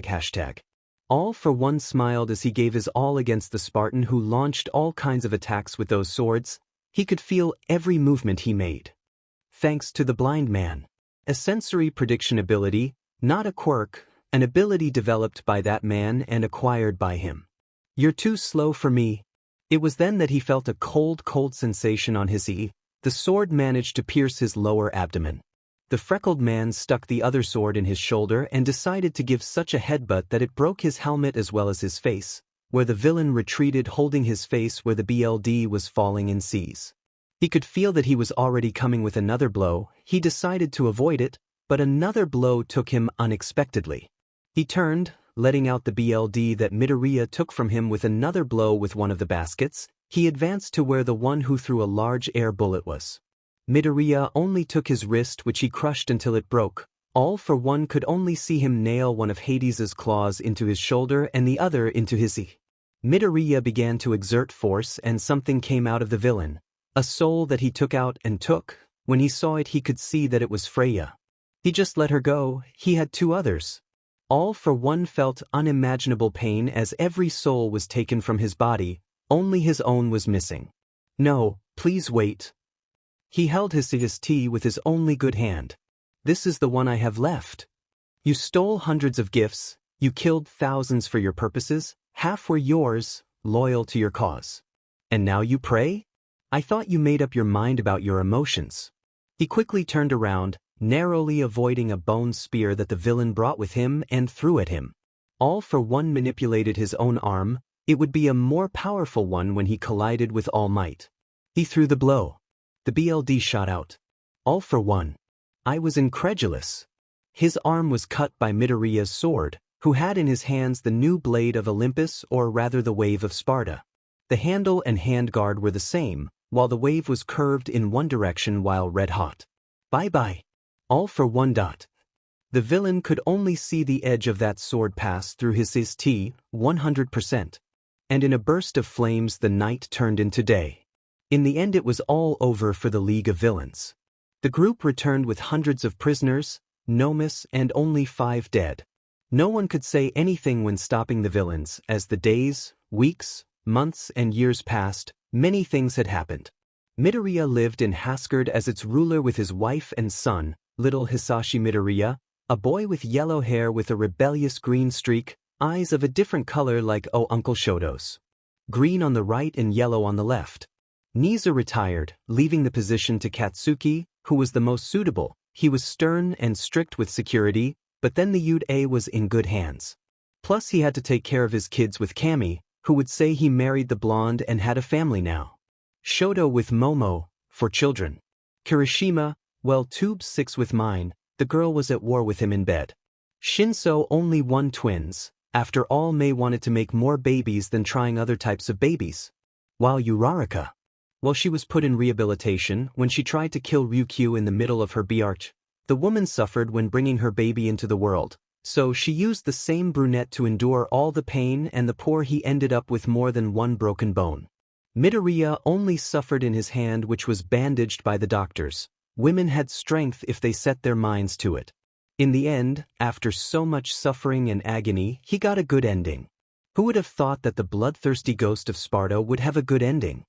Hashtag. All for one smiled as he gave his all against the Spartan who launched all kinds of attacks with those swords. He could feel every movement he made. Thanks to the blind man. A sensory prediction ability, not a quirk, an ability developed by that man and acquired by him. You're too slow for me. It was then that he felt a cold sensation on his knee. The sword managed to pierce his lower abdomen. The freckled man stuck the other sword in his shoulder and decided to give such a headbutt that it broke his helmet as well as his face, where the villain retreated holding his face where the BLD was falling in C's. He could feel that he was already coming with another blow. He decided to avoid it, but another blow took him unexpectedly. He turned, letting out the BLD that Midoriya took from him with another blow with one of the baskets. He advanced to where the one who threw a large air bullet was. Midoriya only took his wrist which he crushed until it broke. All for one could only see him nail one of Hades's claws into his shoulder and the other into his eye. Midoriya began to exert force and something came out of the villain. A soul that he took out and took. When he saw it he could see that it was Freya. He just let her go. He had 2 others. All for one felt unimaginable pain as every soul was taken from his body, only his own was missing. No, please wait. He held his tea with his only good hand. This is the one I have left. You stole hundreds of gifts, you killed thousands for your purposes, half were yours, loyal to your cause. And now you pray? I thought you made up your mind about your emotions. He quickly turned around, narrowly avoiding a bone spear that the villain brought with him and threw at him. All for one manipulated his own arm, it would be a more powerful one when he collided with All Might. He threw the blow. The BLD shot out. All for one. I was incredulous. His arm was cut by Midoriya's sword, who had in his hands the new blade of Olympus, or rather the wave of Sparta. The handle and handguard were the same, while the wave was curved in one direction while red hot. Bye-bye. All for one. The villain could only see the edge of that sword pass through his T, 100%. And in a burst of flames the night turned into day. In the end it was all over for the League of Villains. The group returned with hundreds of prisoners, Nomus, and only 5 dead. No one could say anything when stopping the villains, as the days, weeks, months, and years passed, many things had happened. Midoriya lived in Asgard as its ruler with his wife and son, little Hisashi Midoriya, a boy with yellow hair with a rebellious green streak, eyes of a different color like Uncle Shoto's. Green on the right and yellow on the left. Nisa retired, leaving the position to Katsuki, who was the most suitable. He was stern and strict with security, but then the Yude was in good hands. Plus he had to take care of his kids with Kami, who would say he married the blonde and had a family now. Shoto with Momo, for children. Kirishima, well, Tube 6 with mine, the girl was at war with him in bed. Shinso only 1 twins, after all Mei wanted to make more babies than trying other types of babies. While Uraraka, well, she was put in rehabilitation when she tried to kill Ryuku in the middle of her arch. The woman suffered when bringing her baby into the world, so she used the same brunette to endure all the pain, and the poor he ended up with more than 1 broken bone. Midoriya only suffered in his hand, which was bandaged by the doctors. Women had strength if they set their minds to it. In the end, after so much suffering and agony, he got a good ending. Who would have thought that the bloodthirsty ghost of Sparta would have a good ending?